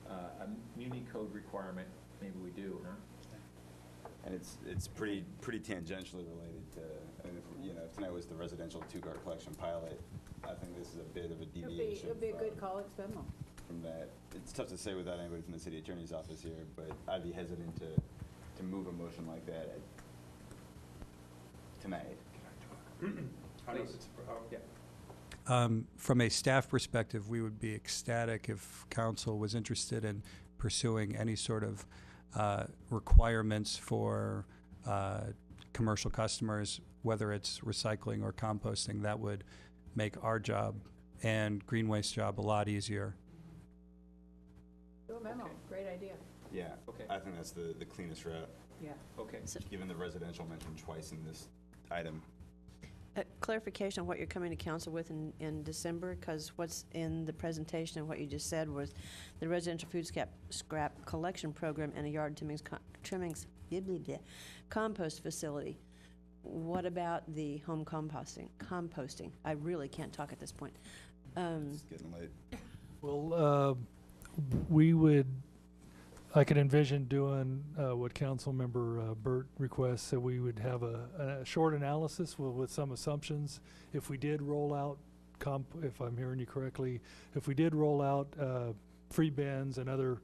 a muni code requirement, maybe we do, huh? And it's pretty tangentially related to, I mean, if tonight was the residential two-car collection pilot, I think this is a bit of a deviation. It'll be a good colleague's memo. From that. It's tough to say without anybody from the city attorney's office here, but I'd be hesitant to move a motion like that tonight. From a staff perspective, we would be ecstatic if council was interested in pursuing any sort of requirements for commercial customers, whether it's recycling or composting. That would make our job and Green Waste job a lot easier. Do a memo. Okay. Great idea. Yeah, Okay. I think that's the cleanest route, Yeah. Okay. given the residential mentioned twice in this item. Clarification on what you're coming to council with in December, because what's in the presentation and what you just said was the residential food scrap collection program and a yard trimmings compost facility. What about the home composting? I really can't talk at this point. It's getting late. Well, I could envision doing what Council Member Burt requests, that we would have a short analysis with some assumptions. If we did roll out, if I'm hearing you correctly, if we did roll out free bins and other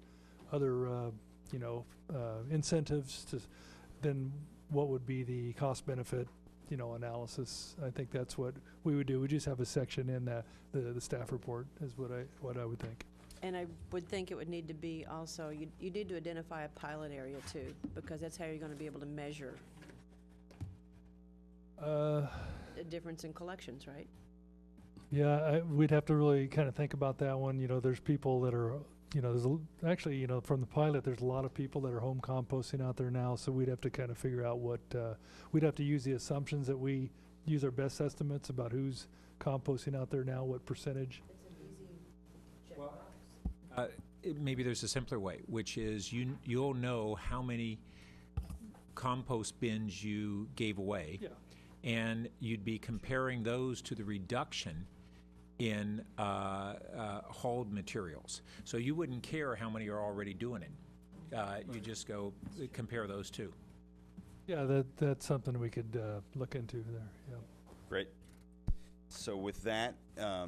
incentives, then what would be the cost benefit analysis? I think that's what we would do. We just have a section in the staff report is what I would think. And I would think it would need to be also, you need to identify a pilot area too, because that's how you're going to be able to measure the difference in collections, right? Yeah, we'd have to really kind of think about that one. There's people that are, from the pilot, there's a lot of people that are home composting out there now, so we'd have to kind of figure out what, we'd have to use the assumptions that we use our best estimates about who's composting out there now, what percentage. Maybe there's a simpler way, which is you'll know how many compost bins you gave away, and you'd be comparing those to the reduction in hauled materials. So you wouldn't care how many are already doing it. You just go compare those two. Yeah, that's something we could look into there. Yeah. Great. So with that, I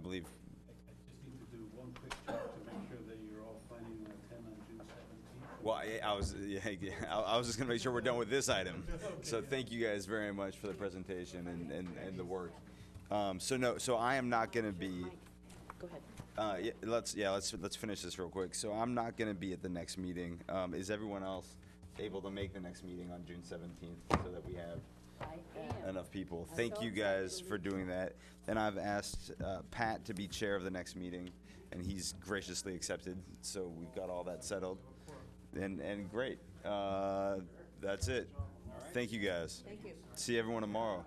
believe. Well, I was just going to make sure we're done with this item. Okay. So thank you guys very much for the presentation and the work. So I am not going to be. Go ahead. Let's finish this real quick. So I'm not going to be at the next meeting. Is everyone else able to make the next meeting on June 17th so that we have enough people. Thank you guys for doing that. And I've asked Pat to be chair of the next meeting, and he's graciously accepted. So we've got all that settled. And great. That's it. Thank you guys. Thank you. See everyone tomorrow.